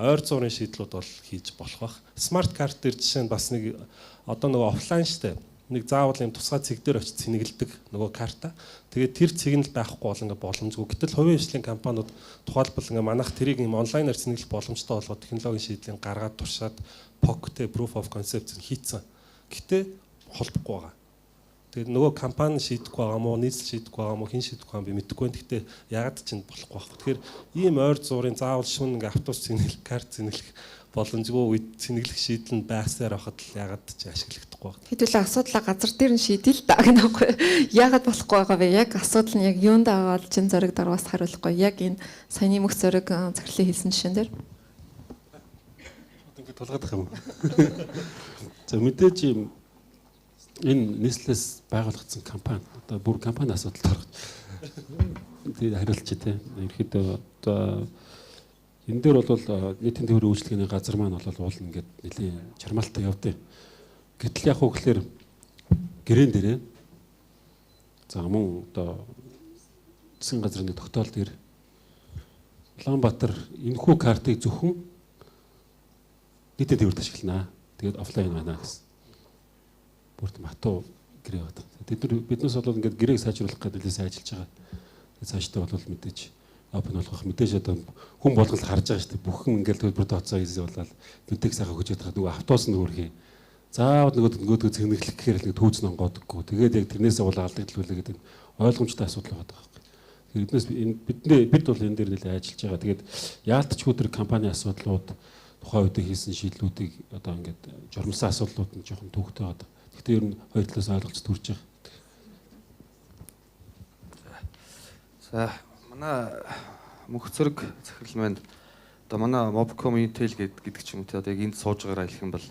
Ойр зуурын шийдлүүд бол хийж болох бах. Смарт карт дээр жишээ нь бас нэг одоо нөгөө офлайн штэ. Нэг заавал юм тусгай цэг дээр очиж цэнгэлдэг нөгөө карта. Тэгээд тэр цэг нь л байхгүй бол ингээ боломжгүй. Гэтэл хувийн хвшлийн компаниуд тухайлбал ингээ манайх тэрийг юм онлайнаар цэнгэлэх боломжтой болгоод технологийн шийдлийг гаргаад туршаад POC-тэй proof of concept хийцэн. Гэтэ холбохгүй байгаа. Тэгээд нөгөө компани шийдэхгүй байгаа мó, нийслэл шийдэхгүй байгаа мó, хэн шийдэхгүй байгаа би мэдэхгүй байна. Гэтэ ягаад ч энэ болохгүй байхгүй. Тэгэхээр ийм ойр зуурын заавал шүн ингээ автобус цэнгэлэх, карт цэнгэлэх боломжгүй үед цэнгэлэх шийдэл нь байсаар байхад л ягаад ч ашиглагдахгүй байна. Хэдүүлээ асуудлаа газар дээр нь шийдэл та гэнэхгүй. Ягаад болохгүй байгаа вэ? Яг асуудал нь яг юунд аваад чин зориг дараас хариулахгүй. Яг энэ саяны мөх зориг захирлын хэлсэн жишээн дээр. Ингээд тулгаадах юм. За мэдээж энэ нийслэлээс байгуулагдсан компани одоо бүр компани асуудалд орох. Тэгээд хариулчих тий. Ерхэд одоо энэ дээр бол нийтийн төвийн үйлчлэгээний газар маань бол уул ингээд нэлийн чармаалтаа явдیں۔ Гэтэл яг уу гэхээр гэрээн дээрээ за мөн одоо засгийн газрын тогтоол дээр Улаанбаатар энэхүү картыг зөвхөн нийтийн төвөөрт ашиглана. Тэгээд офлайн байна гэсэн. Бүрт матуу гэрээ бат. Биднээс бол ингээд гэрээг сайжруулах гэдэг нэлээд ажиллаж байгаа. Тэгээд цаашдаа бол мэдээж open болгох мэдээж одоо хүн болгол харж байгаа шүү дээ. Бүхэн ингээд төлбөр тооцоо хийсээ болоод нүдийг сайхан хөжөөд байгаа нөгөө автобус нь өөрхий. Заавал нөгөө цэгнэглэх гэхээр нэг түүц нонгоодаггүй. Тэгээд яг тэрнээсээ бол алдагдaltaулээ гэдэг ойлгомжтой асуудал байгаа байхгүй. Тэрнээс бид бол энэ дээр нэлээд ажиллаж байгаа. Тэгээд яалтчгүй тэр компани асуудлууд тухайн үед хийсэн шийдлүүдийг одоо ингээд журмсан асуудлууд нь жоохон төвөгтэй байгаа. Гэхдээ ер нь хоёр талаас ойлголц төрж байгаа. За манай мөх цэрэг захирал маань одоо манай Mobcom Intel гэдэг ч юм уу те одоо яг энд сууж байгаараа хэлэх юм бол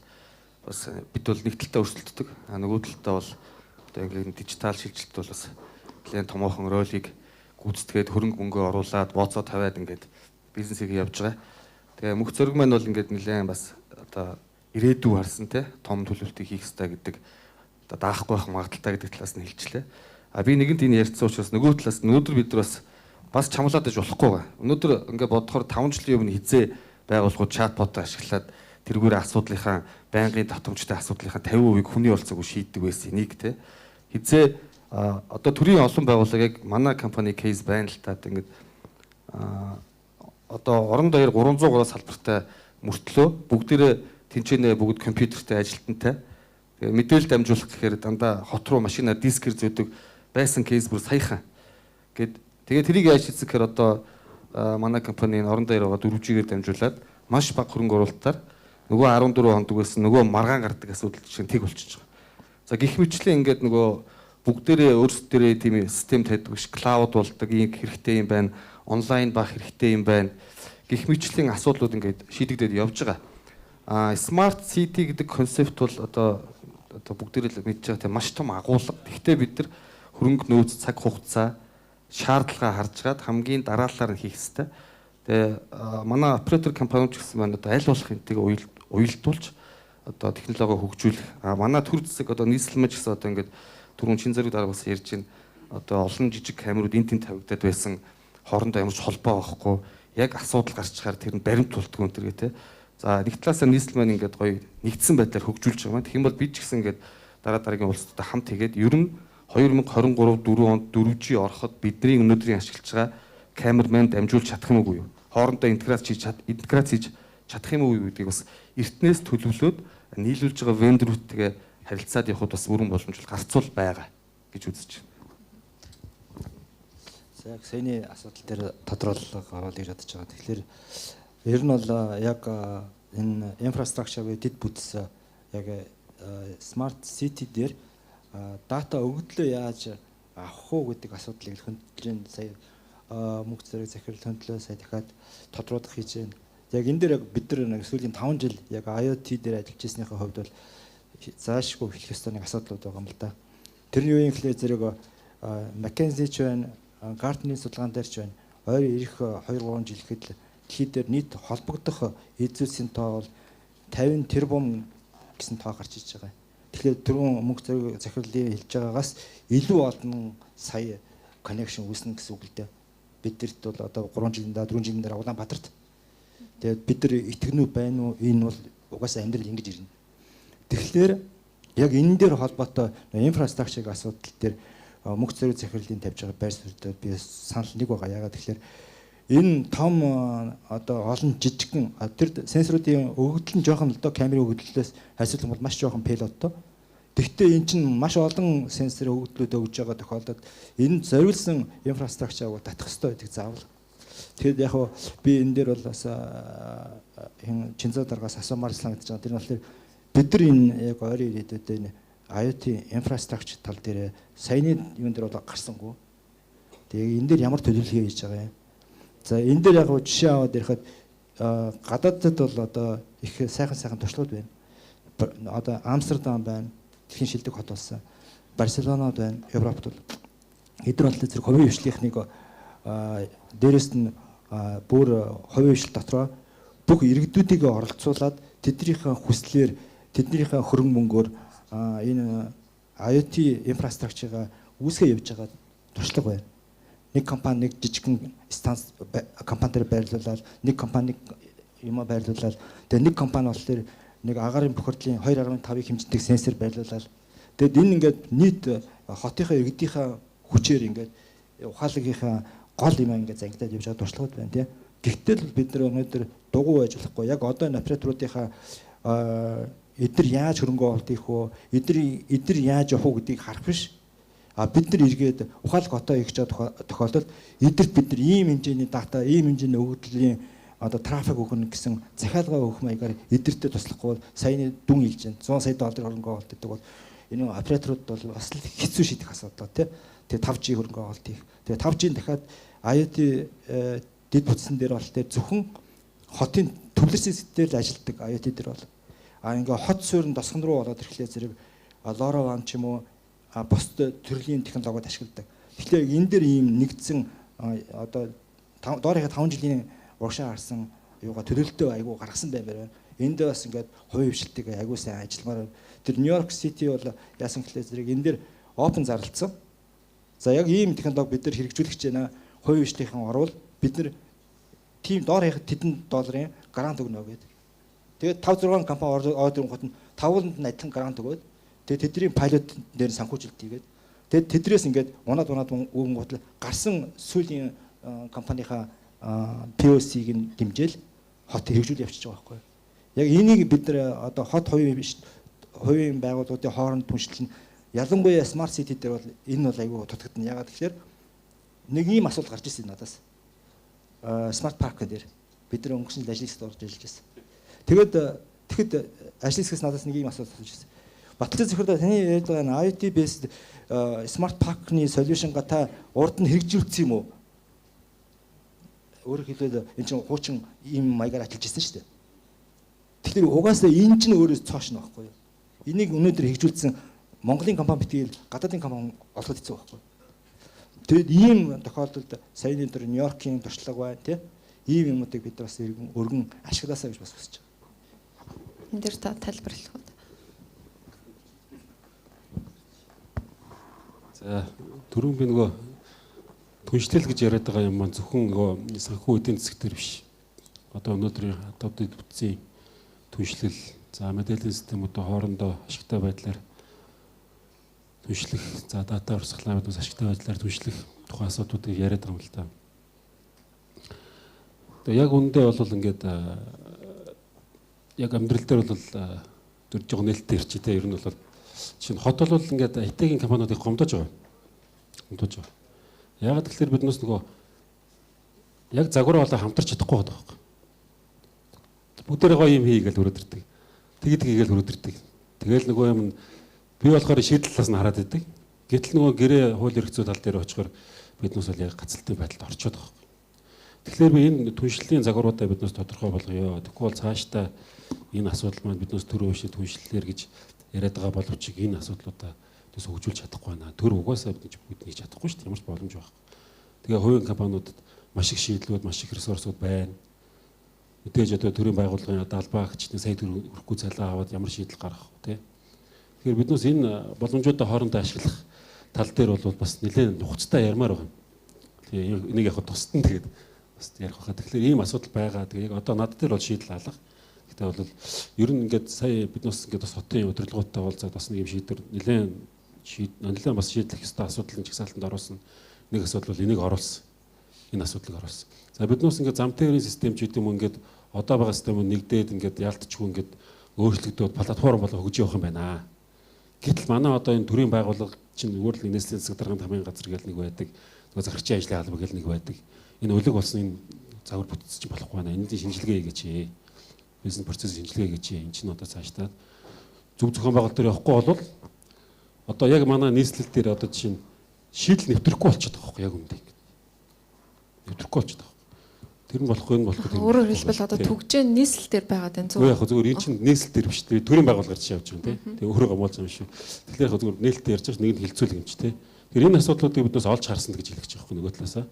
бас бид бол нэг талдаа өрсөлддөг. Нөгөө талдаа бол одоо ингээд дижитал шилжилт бол бас клиент томоохон ролийг гүйцэтгээд хөрөнгө мөнгө оруулаад бооцоо тавиад ингээд бизнесийг явж байгаа. Тэгээ мөнх зөрөг маань бол ингээд нэлээд бас одоо ирээдүй харсан те том төлөвлөлтийг хийх хэрэгтэй гэдэг одоо даахгүй байх магадaltaй гэдэг талаас нь хэлчихлээ. А би нэгэнт энэ ярьсан учраас нөгөө талаас өнөөдөр бид нар бас чамлаад иж болохгүй байгаа. Өнөөдөр ингээд бодохоор 5 жилийн өмнө хизээ байгууллагууд чатбот ашиглаад тэрүүгээр асуудлынхаа байнгын татамжтай асуудлынхаа 50%-ийг хүний оролцоог шийддэг байсан энийг те хизээ одоо төрийн олон байгууллага яг манай компани кейс байна л та ингээд одоо орон даяар 300 гаруй салбартай мөртлөө бүгдээрээ тэнцэнэ бүгд компьютертэй ажилтнтай тэгээ мэдээлэл дамжуулах гэхээр дандаа хот руу машинаар дискээр зөөдөг байсан кейс бүр саяхан гэд тэгээ тэрийг яаж хийсэн гэхээр одоо манай компанийн орон даяар байгаа 4G-гээр дамжуулаад маш бага хөрөнгө оруулалтаар нөгөө 14 хонд үгээс нөгөө маргаан гардаг асуудал чинь тэг болчихж байгаа. За гэх мэтлээ ингээд нөгөө бүгдээрээ өөрсдөө тийм систем тавьдаг ш клауд болдог ийм хэрэгтэй юм байна. Онлайн бах хэрэгтэй юм байна. Гэх мэтлийн асуудлууд ингээд шийдэгдээд явж байгаа. Smart City гэдэг концепт бол одоо бүгдээрээ л мэдж байгаа тийм маш том агуулга. Гэхдээ бид нар хөрөнгө нөөц цаг хугацаа шаардлагаа харж гад хамгийн дараалалаар нь хийх хэрэгтэй. Тэгээ манай оператор компаниуд гэсэн маань одоо аль болох энтэйг уялдуулж одоо технологи хөгжүүлэх. Манай төр зэсэг одоо нийслэмж гэсэн одоо ингээд түрүүн чин зэрэг дараа бас ярьж байна. Одоо олон жижиг камерууд энд тэнд тавигдаад байсан хоорондоо ямар ч холбоо байхгүй. Яг асуудал гарчхаар тэр нь баримт тултдаг өнтер гэ тэ. За нэг талаасаа нийслэмэн ингээд гоё нэгдсэн байдлаар хөгжүүлж байгаа юм. Тэгэх юм бол бид ч гэсэн ингээд дараагийн улсуудтай хамт хийгээд ер нь 2023 4 онд 4G ороход бидний өнөөдрийн ашиглаж байгаа камермен дамжуулж чадах юм уу юу? Хоорондоо интеграц хийж чадах юм уу гэдгийг бас эртнээс төлөвлөөд нийлүүлж байгаа вендоруудтэйгээ харилцаад явхад бас бүрэн боломжтой гарцуул байгаа гэж үзэж байна. За яг саяны асуудал дээр тодорхойлолоо аваад ирээд байгаа. Тэгэхээр ер нь бол яг энэ инфраструктурыг дэд бүтс яг Smart City дээр дата өгөгдлөө яаж авах уу гэдэг асуудлыг хөндлөн сая мөнх зэрэг захирал хөндлөө сая дахиад тодруулах хийж байна. Яг энэ дээр бид нар сүүлийн 5 жил яг IoT дээр ажиллаж ирсэнийхээ хувьд бол заашгүй хэлэх ёстой нэг асуудлууд байгаа юм л да. Тэрний үеийн хэлээ зэрэг McKinsey ч байна, Gartner-ийн судалгаан дээр ч байна. Ойр ирэх 2-3 жил гэхэд дэлхийд дээр нийт холбогдох эзүүсийн тоо бол 50 тэрбум гэсэн тоо гарч иж байгаа. Тэгэхээр түрүүн мөнх зэрэг захирлын хэлж байгаагаас илүү олон сая connection үүснэ гэсэн үг л дээ. Бидэрт бол одоо 3 жилийн дараа 4 жилийн дараа Улаанбаатарт тэгээд бид нар итгэнүү байна уу? Энэ бол угаасаа амьдрал ингэж ирнэ. Тэгэхээр яг энэ дээр холбоотой инфраструктурын асуудал дээр мөнх зэрэг захирлын тавьж байгаа байр суурьд би санал нэг байгаа. Ягаад тэгэхээр энэ том одоо олон жижигхэн тэр сенсоруудын өгөгдөл нь жоохон л доо камерын өгөгдлөөс харьцуулах бол маш жоохон пейлоттой. Тэгвэл эн чинь маш олон сенсор өгөгдлүүд өгж байгаа тохиолдолд энэ зориулсан инфраструктурыг татах хэрэгтэй гэдэг заавал. Тэгэхэд яг би энэ дээр бол бас Чинзо даргаас асуумаар санагдаж байгаа. Тэр нь болохоор бид нар энэ яг ойрын ирээдүйд энэ IoT инфраструктур тал дээр саяны юун дээр бол гарсангүй. Тэгээ энэ дээр ямар төлөвлөгөө хийж байгаа юм. За энэ дээр яг жишээ аваад ирэхэд гадаадд бол одоо их сайхан туршлагууд байна. Одоо Амстердам байна. Дэлхийн шилдэг хот болсон. Барселонод байна. Европт бол эдгээр бол зэрэг хувийн хвшлийнхнийг дээрэс нь бүр хувийн хвшил дотроо бүх иргэдүүдийг оролцуулаад тэднийхээ хүслээр тэднийхээ хөрөнгө мөнгөөр энэ IoT инфраструктурыг үүсгэж явж байгаа туршлага байна. Нэг компани нэг жижигхэн станц компанитер байрлуулаад нэг компани юм байрлуулаад тэгээ нэг компани болохоор нэг агаарын бохирдлын 2.5-ыг хэмждэг сенсор байрлуулаад тэгээд энэ ингээд нийт хотынхаа иргэдийнхээ хүчээр ингээд ухаалгынхаа гол юм ингээд зангидаад явж байгаа туршлагууд байна тийм. Гэхдээ бид нар өнөөдөр дугуй байж болохгүй. Яг одоо энэ операторуудынхаа эдгээр яаж хөрөнгө оруулалт хийх вэ? Эдгээр яаж явах уу гэдгийг харах биш. Бид нар эргээд ухаалаг хотоо хийж байгаа тохиолдолд эдгэрт бид нар ийм хэмжээний дата, ийм хэмжээний өгөгдлийн одоо трафик өгнө гэсэн захиалгаа өгөх маягаар эдгэртээ туслахгүй бол саяны дүн хэлж байна. 100 сая доллар хөрөнгө оруулалт гэдэг бол энэ операторууд бол бас хэцүү шийдэх асуудал тий. Тэгээ 5G хөрөнгө оруулалт хийх. Тэгээ 5G дахиад IoT дэд бүтсэн дээр бол тэр зөвхөн хотын төвлөрсөн сэтэл ажилладаг IoT дээр бол ингээ хот суурин досгон руу болоод ирэхлээр зэрэг LoRaWAN ч юм уу бус төрлийн технологиуд ашигладаг. Тэгэхээр энэ дээр ийм нэгдсэн одоо доорынхаа 5 жилийн урагшаа харсан юугаа төлөвлөлтөө айгу гаргасан баймаар байна. Энд бас ингээд хувийн хвшилтийг айгу сайн ажилламаар. Тэр Нью-Йорк Сити бол яасан гэхлээр зэрэг энэ дээр open зарлалцсан. За яг ийм технологи бид нар хэрэгжүүлэх гэж байна. Хувийн хвшлийнхэн орвол бид нар тийм доорынхаа тэдэн долларын грант өгнө гэдэг. Тэгээд 5 6 компани ороод ирэнгүүт нь 5-нд нь адилхан грант өгөөд тэгээд тэдний пилот дээр санхүүжилт хийгээд тэгээд тэдрээс ингээд унаад өгөнгүүт л гарсан сүүлийн компанийнхаа POC-г нь дэмжээл хот хэрэгжүүл явчихж байгаа байхгүй. Яг энийг бид нар одоо хот хувийн байгууллагуудын хооронд түншлэн ялангуяа Smart City дээр бол энэ бол айгүй дутагдана. Ягаад гэхээр нэг ийм асуудал гарч ирсэн надаас. Smart Park дээр бид нар өнгөрсөн жил ажил хэсэгт орж ажиллаж байсан. Тэгэхэд ажил хэсгээс надаас нэг ийм асуудал гарч ирсэн. Батлын зөвхөн таны яриад байгаа IoT based Smart Park-ны solution-га та урд нь хэрэгжүүлсэн юм уу? Өөрөөр хэлбэл энэ чинь хуучин ийм маягаар ажиллаж ирсэн шүү дээ. Тэгэхээр угаасаа энэ чинь өөрөөс цоош нь байхгүй юу? Энийг өнөөдөр хэрэгжүүлсэн Монголын компани битгийл гадаадын компани олоход хэцүү байхгүй юу? Тэгэд ийм тохиолдолд саяны өдөр Нью-Йоркийн туршлага байна тий. Ийм юмуудыг бид бас өргөн ашигласаа гэж бас хүсэж байгаа. Энэ дээр та тайлбарлах уу? За түрүүн би нөгөө түншлэл гэж яриад байгаа юм маань зөвхөн нөгөө санхүү эдийн засаг дээр биш. Одоо өнөөдрийн хадуудад бүтсэн түншлэл, за мэдээллийн системүүдийн хоорондоо ашигтай байдлаар түншлэх, за дата урсгалын бас ашигтай байдлаар түншлэх тухайн асуудлуудыг яриад байгаа юм л та. Тэгээ яг үндэ бол ингээд яг амьдрал дээр бол зөв жоо нээлттэй ирчээ те ер нь бол чинь хот бол ингээд IT-ийн компаниудыг гомдож байгаа. Гомдож байгаа. Яагаад гэвэл биднээс нөгөө яг загвараа болоо хамтарч чадахгүй байгаа байхгүй. Бүгдээрээ гоё юм хий гэж өрөөд ирдэг. Тэгэд хийгээл өрөөд ирдэг. Тэгэл нөгөө юм би болохоор шийдэл талаас нь хараад идэг. Гэтэл нөгөө гэрээ хууль эрх зүйн тал дээр очихоор биднээс бол яг гацалтын байдалд орчод байгаа байхгүй. Тэгэхээр би энэ түншлэлийн загваруудаа биднээс тодорхой болгоё. Тэгэхгүй бол цаашдаа энэ асуудал маань биднээс төрөө биш түншлэлээр гэж яриад байгаа боловч энэ асуудлуудаа тэс хөгжүүлж чадахгүй байна. Төр угаасаа бид хийж чадахгүй шүү дээ. Ямар ч боломж байхгүй. Тэгээ хувийн компаниудад маш их шийдлүүд, маш их ресурсууд байна. Мэдээж одоо төрийн байгууллагын одоо албаа агчдын сая төгрөг өрөхгүй цалин аваад ямар шийдэл гаргах вэ? Тэгэхээр биднээс энэ боломжуудаа хоорондоо ашиглах тал дээр бол бас нэлээд нухацтай ярмаар байгаа. Тэгээ энийг яг тусдан тэгээд бас ярих байхад тэгэхээр ийм асуудал байгаа. Тэгээ яг одоо над дээр бол шийдэл алга. Гэтэ бол ер нь ингээд сая биднээс ингээд бас хотын удирдлагуудтай уулзаад бас нэг юм шийдвэр нэлээд бас шийдлэх ёстой асуудлын жагсаалтанд оруулсан нэг асуудал бол энийг оруулсан. Энэ асуудлыг оруулсан. За биднээс ингээд зам тээврийн систем ч гэдэг юм ингээд одоо байгаа систем нэгдээд ингээд ялтчгүй ингээд өөрчлөгдөд платформ болго хөгжиж явах юм байна. Гэтэл манай одоо энэ төрийн байгууллага чинь өөр л нийслэлийн засаг дарганы хамгийн газар гэл нэг байдаг. Нөгөө захирчийн ажлын алба гэл нэг байдаг. Энэ өлег болсон энэ загвар бүтц чинь болохгүй байна. Энд шинжилгээ хийгээч. Бизнес процесс шинжилгээ хийгээч. Энд чинь одоо цаашдаа зөв зохион байгуулалт дээр явахгүй бол одоо яг манай нийслэл дээр одоо жишээ нь шийдэл нэвтрэхгүй болчиход байгаа байхгүй яг үндэ. Нэвтрэхгүй болчиход байгаа. Тэр нь болохгүй нь болохгүй. Өөрөөр хэлбэл одоо төгжээ нийслэл дээр байгаад байна зөв. Яг зөвөр энэ чинь нийслэл дээр биш дээ. Төрийн байгууллагаар чинь явж байгаа юм тий. Тэгээ өөрөө гомоолж байгаа юм шүү. Тэгэхээр яг зөвөр нээлттэй ярьж байгаа нэг нь хилцүүлэг юм чи тий. Тэгэхээр энэ асуудлуудыг биднээс олж харсан гэж хэлэх гэж байгаа юм нөгөө талаасаа.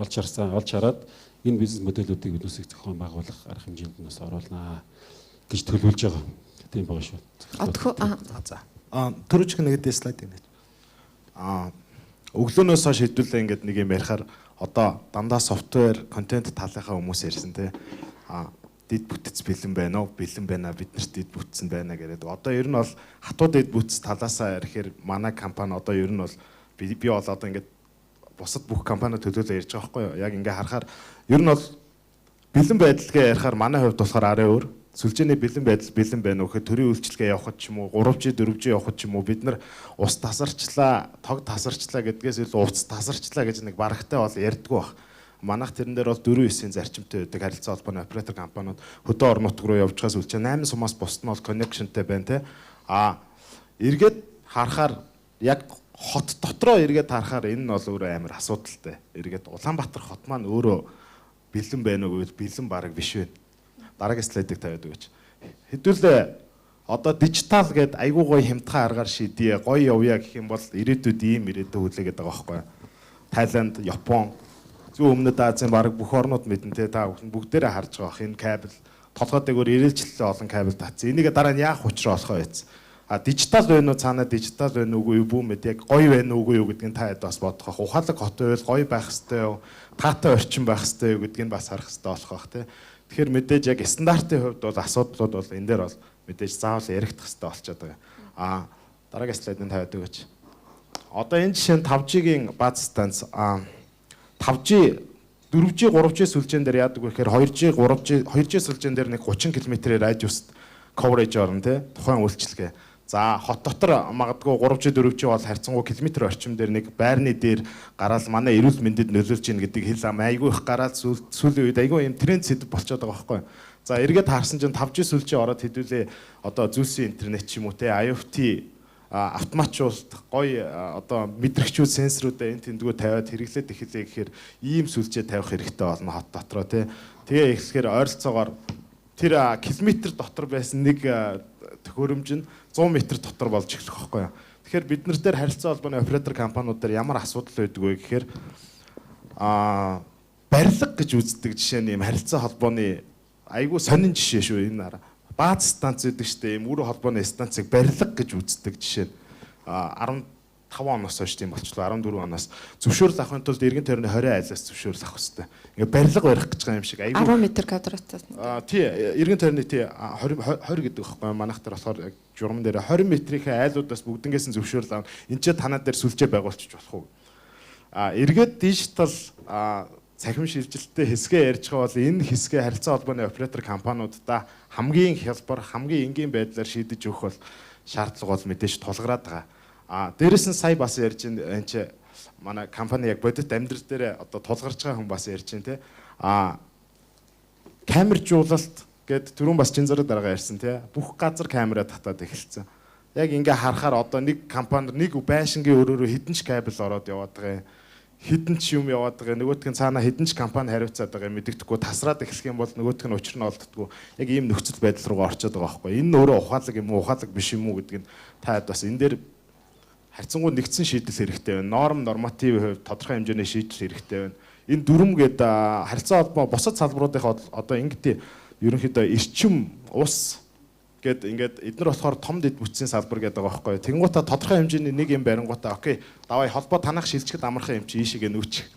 Олж харсан, олж хараад энэ бизнес модельүүдийг биднээс зохион байгуулах арга хэмжээнд нас оруулнаа гэж төлөвлөж байгаа. Тийм байгаа шүү. За. Төрөжих нэгдээ слайд гэнэ. Өглөөнөөс хойш хэдүүлээ ингээд нэг юм ярихаар одоо дандаа софтвер, контент талынхаа хүмүүс ярьсан те. Дид бүтц бэлэн байна уу? Бэлэн байна. Биднэрт дид бүтсэн байна гэдэг. Одоо ер нь бол хатуу дид бүтц талаасаа ярихээр манай компани одоо ер нь бол би бол одоо ингээд бусад бүх компаниуд төлөөлөө ярьж байгаа байхгүй юу? Яг ингээ харахаар ер нь бол бэлэн байдалгаа ярихаар манай хувьд болохоор арай өөр. Сүлжээний бэлэн байдал бэлэн байна уу гэхэд төрийн үйлчлэгээ явахад ч юм уу 3G 4G явахад ч юм уу бид нар ус тасарчлаа, тог тасарчлаа гэдгээс илүү уц тасарчлаа гэж нэг барагтай бол ярьдгүй баг. Манайх тэрэн дээр бол 4-9-ийн зарчимтай байдаг харилцаа холбооны оператор компаниуд хөдөө орон нутг руу явж байгаа сүлжээ 8 сумаас бусд нь бол коннекшнтэй байна те. Эргээд харахаар яг хот дотроо эргээд харахаар энэ нь бол өөрөө амар асуудалтай. Эргээд Улаанбаатар хот маань өөрөө бэлэн байна уу гэвэл бэлэн бараг биш байна. Дараагийн слайдыг тавиад өгөөч. Хэдүүлээ одоо дижитал гээд айгүй гоё хямдхан аргаар шийдье, гоё явъя гэх юм бол ирээдүйд ийм ирээдүй хүлээгээд байгаа байхгүй юу? Тайланд, Япон, зүүн өмнөд Азийн бараг бүх орнууд мэдэн те та бүгдээрээ харж байгаа бох энэ кабель толгой дээгүүр ирээлжлэлээ олон кабель татсан. Энийг дараа нь яах учраа болохоо яц. Дижитал байна уу цаанаа дижитал байна уугүй юу бүү мэд яг гоё байна уугүй юу гэдгийг та хэд бас бодох. Ухаалаг хот байвал гоё байх хэвээр юу, таатай орчин байх хэвээр юу гэдгийг бас харах хэвээр болох бах те. Тэгэхээр мэдээж яг стандартын хувьд бол асуудлууд бол энэ дээр бол мэдээж заавал яригдах хэвээр болчиход байгаа. Дараагийн слайдыг тавиад өгөөч. Одоо энэ жишээ нь 5G-ийн баз станц 5G 4G 3G сүлжээн дээр яадаг вэ гэхээр 2G 3G сүлжээн дээр нэг 30 км-ийн радиуст coverage орно те тухайн үйлчилгээ. За хот дотор магадгүй 3G 4G бол харьцангуй километр орчим дээр нэг байрны дээр гараал манай эрүүл мэндэд нөлөөлж ийн гэдэг хэл ам айгүй их гараад сүүлийн үед айгүй юм тренд сэдв болчиход байгаа байхгүй. За эргээд харсан чинь 5G сүлжээ ороод хэдүүлээ одоо зүйлсийн интернет ч юм уу те IoT автоматжуулалт гоё одоо мэдрэгчүүд сенсоруудаа энэ тэндгүү тавиад хэрэглээд эхэлээ гэхээр ийм сүлжээ тавих хэрэгтэй болно хот дотроо тий. Тэгээ ихлэхээр ойролцоогоор тэр километр дотор байсан нэг төхөөрөмж нь 100 м дотор болж эхлэх байхгүй юу. Тэгэхээр бид нар дээр харилцаа холбооны оператор компаниуд дээр ямар асуудал байдаг вэ гэхээр барилга гэж үздэг жишээ нь юм харилцаа холбооны айгүй сонин жишээ шүү энэ бааз станц гэдэг чинь ийм үр холбооны станцыг барилга гэж үздэг жишээ нь 15 оноос хойш тийм болчлоо 14 оноос зөвшөөрөл авахын тулд эргэн тойрны 20 айлаас зөвшөөрөл авах хэрэгтэй. Ингээ барилга барих гэж байгаа юм шиг айгүй 10 м квадратаас. Тий эргэн тойрны тий 20 гэдэг байхгүй манайх дээр болохоор яг журам дээр 20 м-ийн айлуудаас бүгднгээс нь зөвшөөрөл авна. Энд ч танаа дээр сүлжээ байгуулчих болох уу? Эргээд дижитал цахим шилжилттэй хэсгээ ярьж байгаа бол энэ хэсгээ харилцаа холбооны оператор компаниудаа хамгийн хялбар, хамгийн энгийн байдлаар шийдэж өгөх бол шаардлага бол мэдээж тулгараад байгаа. Дээрэс нь сая бас ярьж энэ ч манай компани яг бодит амьдрал дээр одоо тулгарч байгаа хүн бас ярьж байна те. Камержуулалт гэд түрүүн бас чин зэрэг дараагаа ярьсан те. Бүх газар камера татаад эхэлсэн. Яг ингээ харахаар одоо нэг компанид нэг байшингийн өрөөрөө хэдэн ч кабель ороод яваад байгаа юм. Хідэн ч юм яваад байгаа. Нөгөөдг нь цаана хідэн ч компани хариуцаад байгаа мэдэгдэхгүй тасраад эхлэх юм бол нөгөөдг нь учир нь олддоггүй. Яг ийм нөхцөл байдал руугаа орчод байгаа байхгүй. Энэ өөрөө ухаалаг юм уу, ухаалаг биш юм уу гэдгийг та бас энэ дээр харьцангуй нэгдсэн шийдэл хэрэгтэй байна. Норматив хувьд тодорхой хэмжээний шийдэл хэрэгтэй байна. Энэ дүрм гээд харилцаа холбоо бусад салбаруудынхаа одоо ингэдэй ерөнхийдөө эрчим ус гэд ингээд эдгээр болохоор том дэд бүтцийн салбар гэдэг байгаа байхгүй. Тэнгуутаа тодорхой хэмжээний нэг юм барингуудаа окей. Давай холбоо танах шилжчихэд амархан юм чи ийшээгээ нүүчих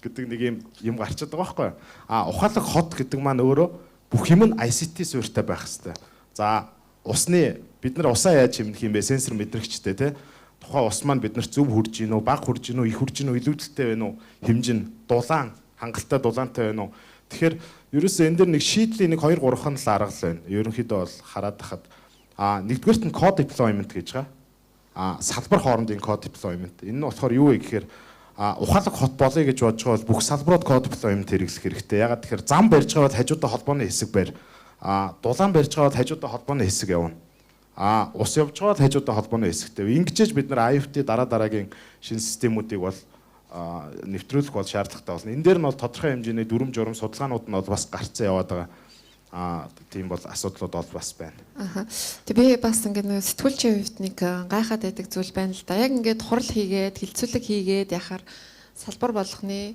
гэдэг нэг юм гарчаад байгаа байхгүй. Ухаалаг хот гэдэг маань өөрөө бүх юм нь ICT суурьтай байх хэрэгтэй. За усны бид нар усаа яаж хэмнэх юм бэ? Сенсор мэдрэгчтэй тий. Тухайн ус маань бид нар зөв хурж гинөө, бага хурж гинөө, их хурж гинөө, илүүдэлтэй байна уу? Хэмжин, дулаан, хангалттай дулаантай байна уу? Тэгэхээр ерөөсөө энэ дэр нэг шийдлийн нэг 2 3хан л арга л байна. Ерөнхийдөө бол хараад тахад нэгдүгээрт нь code deployment гэж байгаа. Салбар хоорондын code deployment. Энэ нь болохоор юу вэ гэхээр ухаалаг хот болъё гэж бодож байгаа бол бүх салбарууд code deployment хэрэглэх хэрэгтэй. Ягаад тэгэхээр зам барьж байгаа бол хажуудаа холбооны хэсэг барь. Дулаан барьж байгаа бол хажуудаа холбооны хэсэг явна. Ус явж байгаа бол хажуудаа холбооны хэсэгтэй. Ингэжээж бид нар IoT дараагийн шинэ системүүдийг бол нэвтрүүлэх бол шаардлагатай болно. Энэ дээр нь бол тодорхой хэмжээний дүрм журам судалгаанууд нь бол бас гарцсан яваад байгаа. Тийм бол асуудлууд бол бас байна. Тэг би бас ингээд нэг сэтгүүлчийн хувьд нэг гайхаад байдаг зүйл байна л да. Яг ингээд хурал хийгээд, хилцүүлэг хийгээд яхаар салбар болгоны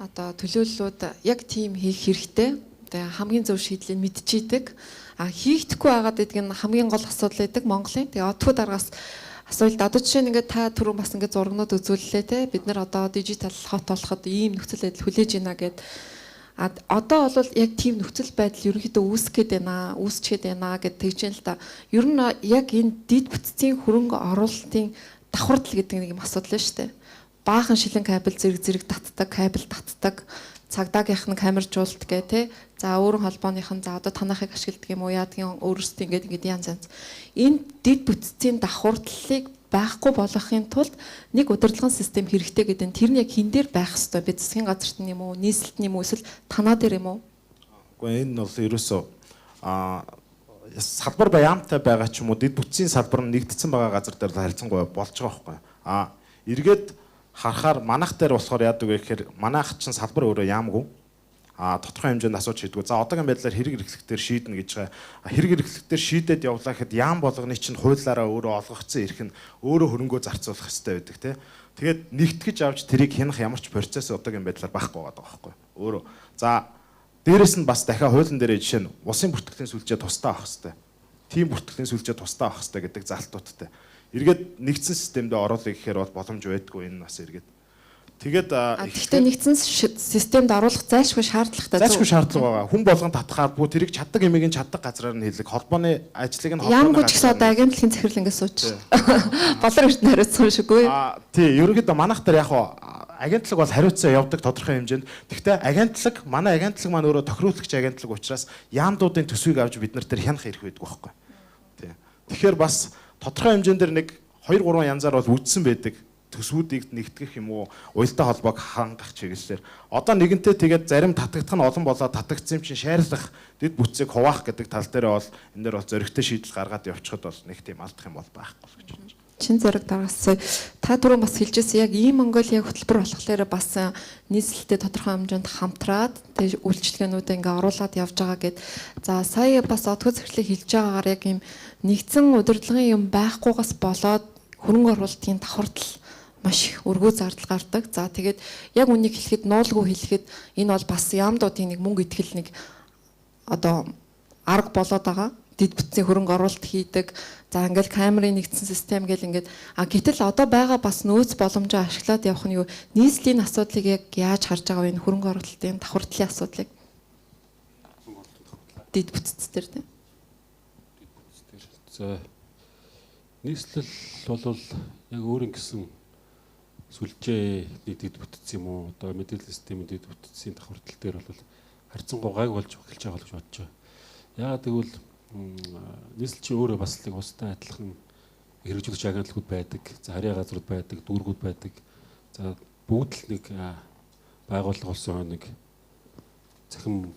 одоо төлөөллүүд яг тийм хийх хэрэгтэй. Тэгээ хамгийн зөв шийдлийг мэдчихийдэг. Хийгдэхгүй байгаад гэдэг нь хамгийн гол асуудал байдаг Монголын. Тэгээ одгүй дараагаас асуулт одоо жишээ нь ингээд та түрүүн бас ингээд зургнууд үзүүллээ те бид нар одоо дижитал хот болоход ийм нөхцөл байдал хүлээж байна гэд одоо бол яг тийм нөхцөл байдал ерөнхийдөө үүсгээд байна гэд тэгж юм л да. Ер нь яг энэ дид бүтцийн хөрөнгө оруулалтын давхардал гэдэг нэг юм асуудал нь шүү дээ. Баахан шилэн кабель зэрэг татдаг, кабель татдаг, цагдаагийнх нь камержуулалт гэ тэ. За өөрөн холбооных нь за одоо танахыг ашигладаг юм уу яадгийн өөрсдөө ингээд янз янз. Энэ дид бүтцийн давхардлыг байхгүй болгохын тулд нэг удирдлагын систем хэрэгтэй гэдэг нь тэр нь яг хин дээр байх хэвээр бид засгийн газарт нь юм уу нийслэлт нь юм уу эсвэл танаа дээр юм уу? Гэхдээ энэ бол ерөөсөө салбар баяамтай байгаа ч юм уу дид бүтцийн салбар нь нэгдсэн байгаа газар дээр харилцангуй болж байгаа байхгүй. Эргээд харахаар манайх дээр болохоор яадаг вэ гэхээр манайх чинь салбар өөрөө яамгүй. тодорхой хэмжээнд асууж шийдвэ. За одоогийн байдлаар хэрэг эрхлэлтээр шийднэ гэж байгаа. Хэрэг эрхлэлтээр шийдээд явлаа гэхэд яам болгоны чинь хуулиараа өөрөө олгогдсон эрх нь өөрөө хөрөнгөө зарцуулах хэрэгтэй байдаг тий. Тэгээд нэгтгэж авч тэрийг хянах ямар ч процесс одоогийн байдлаар байхгүй байгаа байхгүй. Өөрөө. За дээрэс нь бас дахиад хуулийн дээр жишээ нь улсын бүртгэлийн сүлжээ тусдаа авах хэрэгтэй. Тийм бүртгэлийн сүлжээ тусдаа авах хэрэгтэй гэдэг залтуудтай. Эргээд нэгдсэн системдээ оруулах гэхээр бол боломж байдгүй энэ бас эргээд. Тэгээд гэхдээ нэгдсэн системд оруулах зайлшгүй шаардлагатай. Зайлшгүй шаардлага байгаа. Хүн болгон татхаар бүү тэрийг чаддаг эмийг нь чаддаг газраар нь хийлэг. Холбооны ажлыг нь ямар ч гэсэн одоо агентлагийн захирал ингээс сууч. Болор эрт хариуцсан шиггүй. Тий, ерөнхийдөө манайх дээр яг агентлаг бол хариуцсан явдаг тодорхой хэмжээнд. Гэхдээ агентлаг манай агентлаг маань өөрөө тохируулагч агентлаг учраас яамдуудын төсвийг авч бид нар тэр хянах эрх байдаг байхгүй. Тий. Тэгэхээр бас тодорхой хэмжээнд нэг 2-3 янзаар бол үдсэн байдаг. Төсвүүдийг нэгтгэх юм уу, уялдаа холбоог хангах чиглэлээр. Одоо нэгэнтээ тэгээд зарим татагдах нь олон болоод татагдсан юм чинь шаардлах, дэд бүтцийг хуваах гэдэг тал дээр бол энэ дээр бол зөрөгтэй шийдэл гаргаад явчихад бол нэг тийм алдах юм бол байхгүй гэж байна. Чин зэрэг дараасаа та түрүүн бас хэлжсэн яг ийм Монголиа хөтөлбөр болохоор бас нийслэлтэй тодорхой хэмжээнд хамтраад тэгээд үйлчлэгээнүүдээ ингээ оруулаад явж байгаа гэд. За сая бас одгоо захирлыг хэлж байгаагаар яг ийм нэгдсэн удирдлагын юм байхгүйгаас болоод хөрөнгө оруулалтын давхардал маш их өргөө зардал гардаг. За тэгээд яг үнийг хэлэхэд нуулгүй хэлэхэд энэ бол бас яамдуудын нэг мөнгө итгэл нэг одоо арга болоод байгаа. Дэд бүтцийн хөрөнгө оруулалт хийдэг. За ингээл камерын нэгдсэн систем гэл ингээд гэтэл одоо байгаа бас нөөц боломжоо ашиглаад явах нь юу нийслэлийн асуудлыг яг яаж харж байгаа вэ? Хөрөнгө оруулалтын давхардлын асуудлыг дэд бүтц дээр тийм. За нийслэл бол яг өөрийн гэсэн сүлжээний дэд бүтц юм уу одоо мэдээлэл системийн дэд бүтцийн давхардал дээр бол харьцангуй гайг болж эхэлж байгаа гэж бодож байна. Яагаад гэвэл нийслэл чинь өөрөө бас нэг устай адилхан хэрэгжүүлэгч агентлагууд байдаг, за харьяа газрууд байдаг, дүүргүүд байдаг. За бүгд л нэг байгууллага болсон нэг цахимыг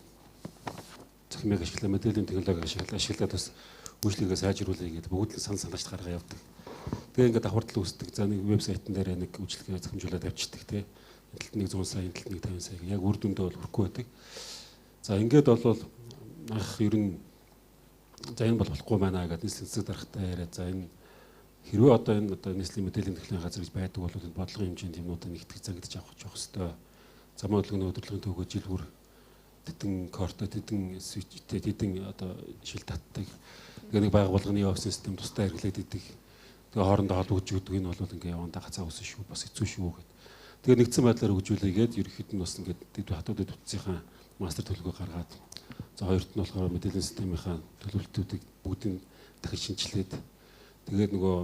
ашиглаа, мэдээллийн технологиг ашиглаад бас үйлчлэгээ сайжруулъя гэдэг бүгд л санаач гаргаа явдаг. Тэгээ ингээд давхардал үүсдэг. За нэг вебсайтн дээр нэг үйлчлэгээ захимжуулаад авчдаг тий. Энэ талд нэг 100 сая, энэ талд нэг 50 сая яг үр дүндээ бол хүрхгүй байдаг. За ингээд бол анх ер нь за энэ бол болохгүй байна гэдэг нийслэлийн цэцэг дарахтай яриад за энэ хэрвээ одоо энэ одоо нийслэлийн мэдээллийн технологийн газар гэж байдаг бол энэ бодлогын хэмжээнд юмнуудаа нэгтгэж зангидж авах хэрэгтэй. Замын хөдөлгөөний удирдлагын төвгөө жил бүр тэтэн корто тэтэн свичтэй тэтэн одоо шил татдаг. Тэгээ нэг байгууллагын офис систем тусдаа хэрэглээд идэг. Тэгээ хоорондоо холбогдож өгдөг энэ бол ингээ явандаа гацаа үсэн шүү бас хэцүү шүү гэд. Тэгээ нэгдсэн байдлаар хөгжүүлээгээд ерөнхийд нь бас ингээд дэд хатуудад бүтцийнхаа мастер төлөвлөгөө гаргаад за хоёрт нь болохоор мэдээллийн системийнхаа төлөвлөлтүүдийг бүгдийг дахиж шинжилээд тэгээд нөгөө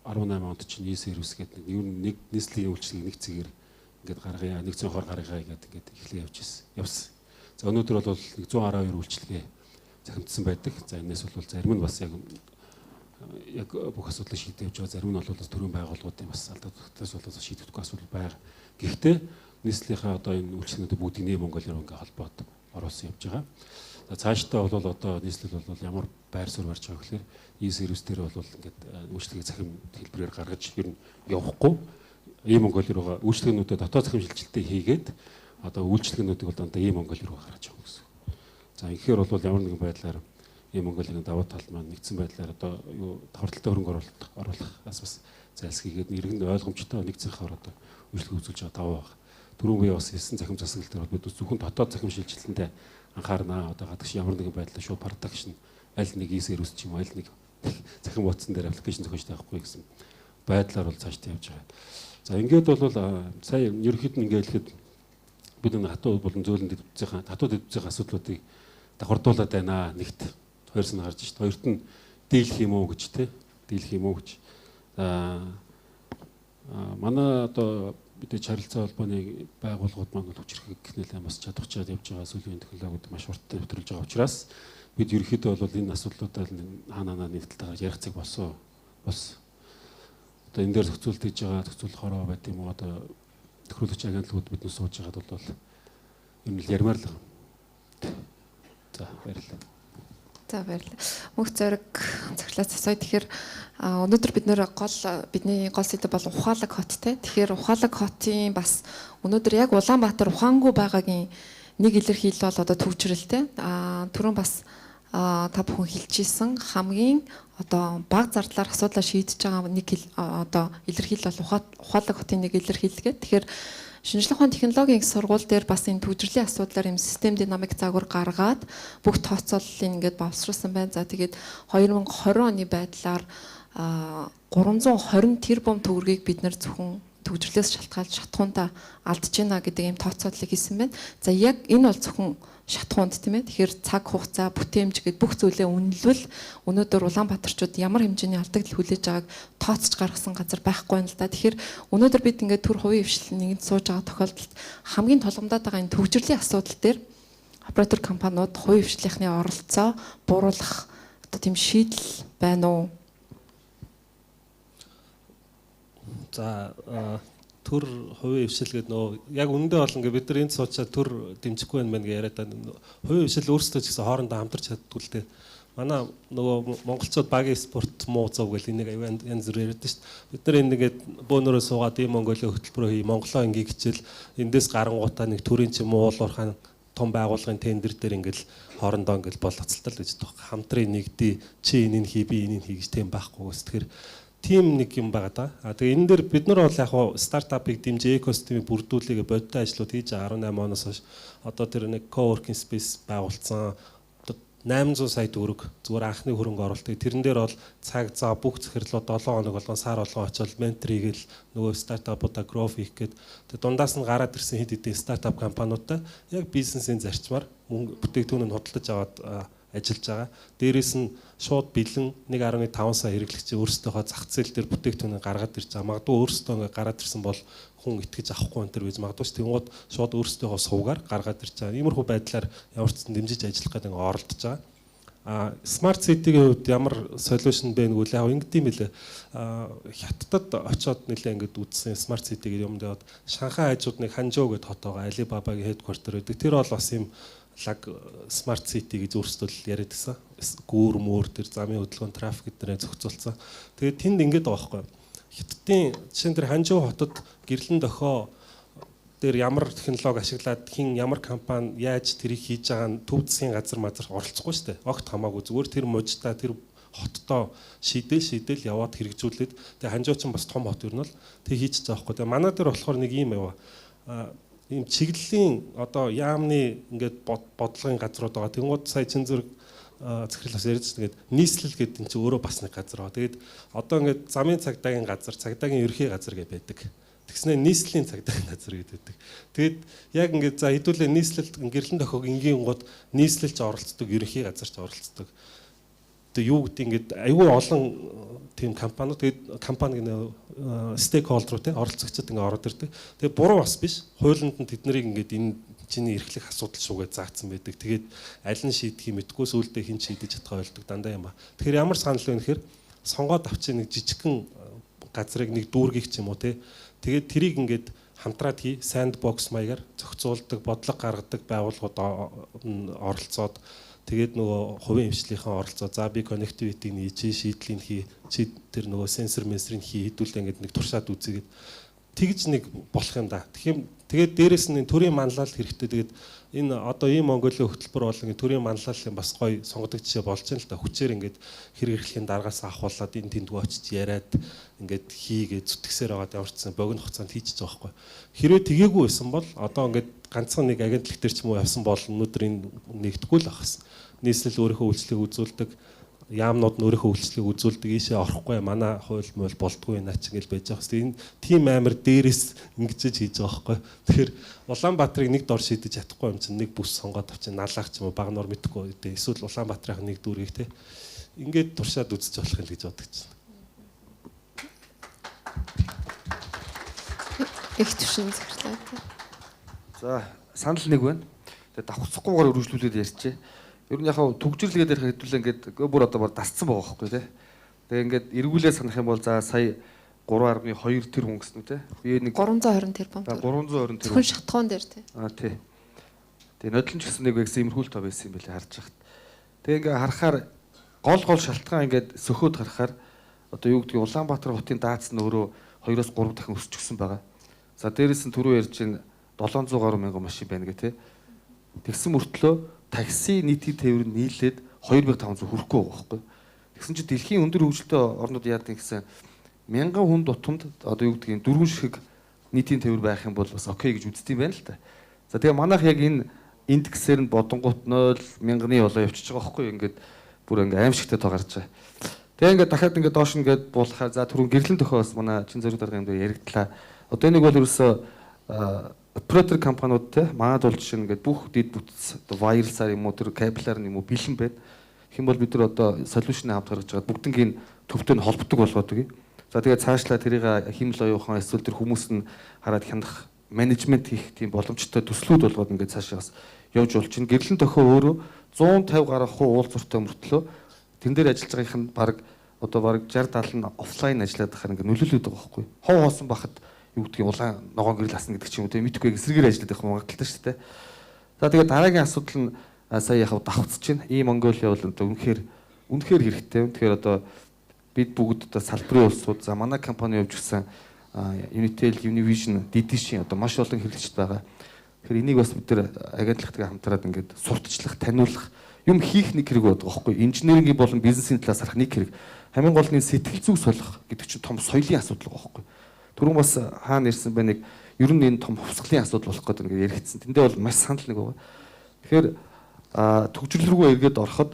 18 онд чинь e-сервис гэдэг нэг нийслэлийн үйлчлэгийг нэг цэгээр ингээд гаргая, нэг цонхоор гаргая гэдэг ингээд эхлээ явсан. За өнөөдөр бол 112 үйлчлэгээ захимдсан байдаг. За энэс бол зарим нь бас яг бүх асуудлыг шийдэж явж байгаа. Зарим нь бол төрийн байгууллагуудын бас алдагдaltaас болоод шийдэхгүй асуудал байгаа. Гэхдээ нийслэлийнхаа одоо энэ үйлчлэгнүүд бүгдийг нэг Монголоор ингээ холбоод оруулсан явж байгаа. За цаашдаа бол одоо нийслэл бол ямар байр суурь барьж байгаа гэхээр e-сервис дээр бол ингээд үйлчлэгийг захим хэлбэрээр гаргаж ер нь явахгүй. E-Монгол руугаа үйлчлэгнүүдэд дотоод захим шилжилтээ хийгээд одоо үйлчлэгнүүдийг бол дандаа e-Монгол руу гаргаж явах гэсэн. За инхээр бол ямар нэгэн байдлаар e-Монголын давуу тал маань нэгдсэн байдлаар одоо юу давхардалтай хөрөнгө оруулахаас бас зайлсхийгээд иргэн ойлгомжтой нэгдсэн хавар одоо үйлчлэг үзүүлж байгаа даваа баг. Түрүүн би бас хэлсэн захим засаглал дээр бол бид зөвхөн дотоод захим шилжилтэндээ анхаарнаа. Одоо гадагш ямар нэгэн байдлаар шууд продакшн аль нэг e-сервис ч юм аль нэг захим утсан дээр аппликейшн зохиож тавихгүй гэсэн байдлаар бол цаашдаа явж байгаа. За ингээд бол сая ерөнхийд нь ингээд хэлэхэд бид энэ хатуу болон зөөлөн дэдвцийн хатуу дэдвцийн асуудлуудыг давхардуулаад байна. Нэгт хоёр сан гарч шít. Хоёрт нь дийлэх юм уу гэж те. Дийлэх юм уу гэж. Манай одоо бид харилцаа холбооны байгууллагууд маань хүчрхэг нэлээд бас чадварчаад явж байгаа сүлийн технологиуд маш урттай нэвтрүүлж байгаа учраас бид ерөнхийдөө бол энэ асуудлуудаа хаанаа нэгдэлтэйгээр ярих цаг болсон. Одоо энэ дээр зохицуулт хийж байгаа зохицуулах хороо байт юм уу одоо тохируулагч агентлагууд биднээс сууж байгаад бол юм л ярмаар л. За баярлалаа. За баярлалаа. Мөнх зориг цаглаас асууя. Тэгэхээр өнөөдөр бид нэр бидний гол сэдэв бол Ухаалаг хот те. Тэгэхээр Ухаалаг хотын бас өнөөдөр яг Улаанбаатар ухаангүй байгаагийн нэг илэрхийлэл бол одоо төвчрэлтэй. Түрүүн бас та бүхэн хэлчихсэн хамгийн одоо бага зардлаар асуудлаа шийдэж байгаа нэг одоо илэрхийлэл бол ухаалаг хотын нэг илэрхийлэл. Тэгэхээр шинжлэх ухааны технологийн сургууль дээр бас энэ төвчрлийн асуудлаар юм систем динамик загвар гаргаад бүх тооцооллыг ингээд боловсруулсан байна. За тэгээд 2020 оны байдлаар 320 тэрбум төгрөгийг бид нэр зөвхөн төвчрлээс шалтгаалж шатхуунтаа алдж байна гэдэг ийм тооцооллыг хийсэн байна. За яг энэ бол зөвхөн шатхуунд тийм ээ. Тэгэхээр цаг хугацаа, бүтээмж гэдэг бүх зүйлээ үнэлвэл өнөөдөр Улаанбаатарчууд ямар хэмжээний алдагдал хүлээж байгааг тооцож гаргасан газар байхгүй юм л да. Тэгэхээр өнөөдөр бид ингээд төр хувийн хвшил нэгэнд сууж байгаа тохиолдолд хамгийн тулгамдаад байгаа энэ төвчрлийн асуудал дээр оператор компаниуд хувийн хвшлийнхны оролцоо бууруулах одоо тийм шийдэл байна уу? За төр хувийн хвшил гэдэг нөө яг үндэ бол ингээ бид нар энд суучаад төр дэмжихгүй байна гэж яриад байна. Хувийн хвшил өөрсдөө ч гэсэн хоорондоо хамтарч чаддгүй л дээ. Манай нөгөө монголчууд багийн спорт муу зов гэл энийг янз бүр яриад шүү дээ. Бид нар энэ ингээд бөөнөрөө суугаад ийм Монголын хөтөлбөрөө хий, Монголоо ингээ хичээл эндээс гарангуудаа нэг төрийн ч юм уу уулуурхаан том байгууллагын тендер дээр ингээл хоорондоо ингээл болоцолтол гэж байгаа. Хамтрын нэгдээ чи энийг хий би энийг хий гэж тийм байхгүйгээс тэгэхээр тим нэг юм байгаа да. Тэгээ энэ дээр бид нар бол яг хуу стартапыг дэмжиж экосистемийг бүрдүүлэх бодиттой ажлууд хийж 18 оноос хойш одоо тэр нэг coworking space байгуулсан 800 сая төгрөг зүгээр анхны хөрөнгө оруулалтыг тэрэн дээр бол цаг зав бүх захирлууд 7 хоног болгон сар болгон очиод менторийг л нөгөө стартапуудаа growth хийх гээд тэгээ дундаас нь гараад ирсэн хэд хэдэн стартап компаниудаа яг бизнесийн зарчмаар мөнгө бүтээгдэхүүн нь худалдаж аваад ажиллаж байгаа. Дээрээс нь шууд бэлэн 1.5 сая хэрэглэгчийн өөрсдийнхөө зах зээл дээр бүтээгдэхүүнийг гаргаад ирж байгаа. Магадгүй өөрсдөө ингээ гараад ирсэн бол хүн итгэж авахгүй энэ төр гэж магадгүй ч тэнгууд шууд өөрсдийнхөө сувгаар гаргаад ирж байгаа. Иймэрхүү байдлаар ямар ч зэн дэмжиж ажиллах гэдэг ингээ оролдож байгаа. Smart City-ийн хувьд ямар solution бэ нэгвэл яг ингэдэм билээ. Хятадд очиод нэлээ ингээд үзсэн Smart City гэдэг юмд яваад Шанхай хажууд нэг Ханчжоу гэдэг хот байгаа. Alibaba-гийн headquarter байдаг. Тэр бол бас юм лаг Smart City гэж өөрсдөө л яриад байсан. Гүүр мөр тэр замын хөдөлгөөн трафик гэдэрээ зохицуулсан. Тэгээд тэнд ингэж байгаа байхгүй. Хятадын жишээ нь тэр Ханчжоу хотод гэрлэн дохио дээр ямар технологи ашиглаад хин ямар компани яаж тэрийг хийж байгаа нь төв засгийн газар мазар оролцохгүй шүү дээ. Огт хамаагүй зүгээр тэр мужидаа тэр хоттоо шийдэл яваад хэрэгжүүлээд тэгээ Ханчжоу ч бас том хот юу нь л тэг хийж байгаа байхгүй. Тэгээ манай дээр болохоор нэг юм ява. Ийм чиглэлийн одоо яамны ингээд бодлогын газрууд байгаа. Тэнгууд сая Чинзүрэг захирал бас ярьж байгаа. Нийслэл гэдэг нь чи өөрөө бас нэг газар байгаа. Тэгээд одоо ингээд замын цагдаагийн газар, цагдаагийн ерхий газар гэж байдаг. Тэгснэ нийслэлийн цагдаагийн газар гэдэг байдаг. Тэгээд яг ингээд за хэдүүлээ нийслэлд гэрлэн дохиог энгийн гууд нийслэлч оролцдог, ерхий газарч оролцдог. Тэгээ юу гэдэг ингээд аюул олон тийм компаниуд тэгээд компани стейкхолдерууд те оролцогчдод ингээд ороод ирдэг. Тэгээ буруу бас биш. Хуулинд нь тэднийг ингээд энэ чиний эрхлэх асуудал шүүгээ заагдсан байдаг. Тэгээд аль нь шийдэх юм мэдгүй сүулдэ хин шийдэж чадхаа ойлдог дандаа юм ба. Тэгэхээр ямар санал вэ гэхээр сонгоод авчих нэг жижигхэн газрыг нэг дүүргийх ч юм уу те. Тэгээд тэрийг ингээд хамтраад хий sandbox маягаар зохицуулдаг, бодлого гаргадаг байгууллагууд оролцоод тэгээд нөгөө хувийн хвшлийнхэн оролцоо за би connectivity-г ний чи шийдлийг хий чи тэр нөгөө сенсор менсрийг хий хэдүүлээ ингээд нэг туршаад үзьгээд тэгж нэг болох юм да. Тэгээд дээрэс нь төрийн манлайлал хэрэгтэй. Тэгээд энэ одоо ийм Монголын хөтөлбөр бол ингээд төрийн манлайлалын бас гоё сонгодог жишээ болж байна л да. Хүчээр ингээд хэрэг эрхлэхийн дараагаас авахуулаад энэ тэндгөө очиж яриад ингээд хийгээд зүтгэсээр байгаад яварчсан богино хугацаанд хийчихэж байгаа байхгүй. Хэрвээ тгээгүү байсан бол одоо ингээд ганцхан нэг агентлаг төр ч юм уу явсан бол өнөөдөр энэ нэгдэхгүй л ахсан. Нийслэл өөрийнхөө үйлчлэгийг үзүүлдэг, яамнууд нь өөрийнхөө үйлчлэгийг үзүүлдэг, ийшээ орохгүй манай хууль мөл болдгүй наа ч ингэж байж байгаа хэвээр энэ тим амир дээрээс ингэж хийж байгаа байхгүй. Тэгэхээр Улаанбаатарыг нэг дор шийдэж чадахгүй юм чинь нэг бүс сонгоод авчин налаах ч юм уу баг нор мэдхгүй дээ. Эсвэл Улаанбаатарын нэг дүүргийг те ингээд туршаад үзэж болох юм гэж бодож байна. Их төвшин зөвлөө. За санал нэг байна. Тэгээ давхцахгүйгээр өргөжлүүлээд ярьчээ. Ер нь яг төгжрлэгээ дээр хэдүүлээ ингээд бүр одоо дасцсан байгаа байхгүй тий. Тэгээ ингээд эргүүлээ санах юм бол за сая 3.2 тэр хүн гэсэн үү тий. Би нэг 320 тэрбум. 320 тэр. Зөвхөн шатхуун дээр тий. Тий. Тэгээ нодлон ч гэсэн нэг гэсэн имерхүүл тоо байсан юм билээ харж хахад. Тэгээ ингээд харахаар гол шалтгаан ингээд сөхөөд харахаар одоо юу гэдгийг Улаанбаатар хотын даацсан өөрөө 2-3 дахин өсчихсөн байгаа. За дээрээс нь түрүү ярьж чинь 700 гаруй мянган машин байна гэх тий. Тэгсэн мөртлөө такси нийтийн тээвэр нь нийлээд 2500 хүрэхгүй байгаа байхгүй. Тэгсэн чинь дэлхийн өндөр хөгжилтэй орнууд яадаг гэсэн 1000 хүн тутамд одоо юу гэдгийг дөрвөн ширхэг нийтийн тээвэр байх юм бол бас окей гэж үздэг юм байна л та. За тэгээ манайх яг энэ индексээр нь бодонгууд 0 1000-ны болоо явчихж байгаа байхгүй. Ингээд бүр ингээ аимшигтай тоо гарч байгаа. Тэгээ ингээд дахиад ингээд доош ингээд буулахаар за түрүүн гэрлэн төхөөс манай чин зэрэг даргын дээр яригдлаа. Одоо энийг бол ерөөсөө оператор компаниуд те манад бол жишээ нь ингээд бүх дэд бүтц одоо вайрлсаар юм уу тэр кабелаар юм уу бэлэн байна. Тэгэх юм бол бид нар одоо солиушны хамт гаргаж байгаа бүгднгийн төвтэй нь холбогддог болгодог. За тэгээд цаашлаа тэрийг химэл оюухан эсвэл тэр хүмүүс нь хараад хянах менежмент хийх тийм боломжтой төслүүд болгоод ингээд цаашаас явж бол чинь гэрлэн төхөө өөрөө 150 гаруй хуу уулзуртай мөртлөө тэн дээр ажиллаж байгаагийнх нь баг 60-70 нь офлайн ажиллаад байхаар ингээд нөлөөлөд байгаа байхгүй. Хов хоосон бахад юу гэдгийг улаан ногоон гэрэл асна гэдэг ч юм уу тийм мэдхгүй эсрэгээр ажиллаад байх магадaltaй шүү дээ. За тэгээд дараагийн асуудал нь сая яхав давхцж байна. Ийм Монголиа бол одоо үнэхээр хэрэгтэй. Тэгэхээр одоо бид бүгд одоо салбарын улсууд за манай компани явж гисэн Unitel, Univision, DDC одоо маш олон хэрэглэгчд байгаа. Тэгэхээр энийг бас бид нар агентлагтай хамтраад ингээд сурталчлах, таниулах юм хийх нэг хэрэг байдаг байхгүй. Инженерингийн болон бизнесийн талаас харах нэг хэрэг. Хамгийн гол нь сэтгэл зүг солих гэдэг чинь том соёлын асуудал байгаа байхгүй. Түрүүн бас хаана ирсэн бэ нэг ер нь энэ том хувьсгалын асуудал болох гэдэг ингээд яригдсан. Тэндээ бол маш санал нэг байгаа. Тэгэхээр төгжрөл рүүгээ эргээд ороход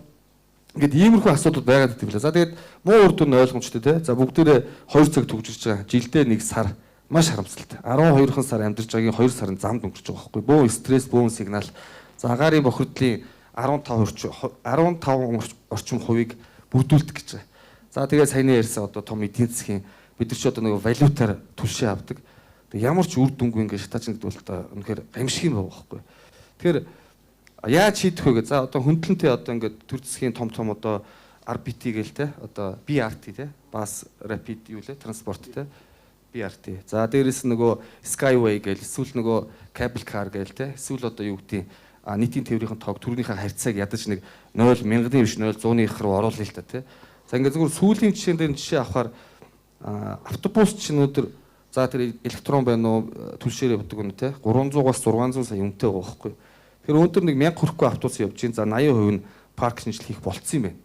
ингээд иймэрхүү асуудал байгаад идэв лээ. За тэгээд муу үр дүн ойлгомжтой те. За бүгдээрээ 2 цаг төгжирч байгаа. Жилдээ 1 сар маш харамсалтай. 12хан сар амьдарч байгаагийн 2 сарын замд өнгөрч байгаа байхгүй. Бөөн стресс, бөөн сигнал. За агаарын бохирдлын 15 орчим хувийг бүрдүүлдэг гэж байгаа. За тэгээд саяны ярьсан одоо том эдийн засгийн бид нар ч одоо нэг валютаар түлшээ авдаг. Тэг ямар ч үр дүнгүй ингээд шатаач гэдэг бол та үнэхээр гамшиг юм байгаа байхгүй. Тэгэхээр яаж хийдэх вэ гэж. За одоо хөндлөнтэй одоо ингээд төр засгийн том одоо RBT гээл те одоо BRT те бас rapid юу лээ транспорт те BRT. За дээрэс нөгөө Skyway гээл эсвэл нөгөө cable car гээл те эсвэл одоо юу гэдэг нийтийн тээврийн тоог төрнийхээ харьцааг ядаж нэг 0 1000-ын биш 0 100-ных руу оруулъя л та те. За ингээд зүгээр сүүлийн жишээн дээр жишээ авахаар автобус чинь өнөөдөр за тэр электрон байна уу түлшээр явдаг үнэ те 300-аас 600 сая үнэтэй байгаа байхгүй. Тэгэхээр өнөөдөр нэг 1000 хүрэхгүй автобус явж чинь за 80% нь парк шинжил хийх болцсон юм байна.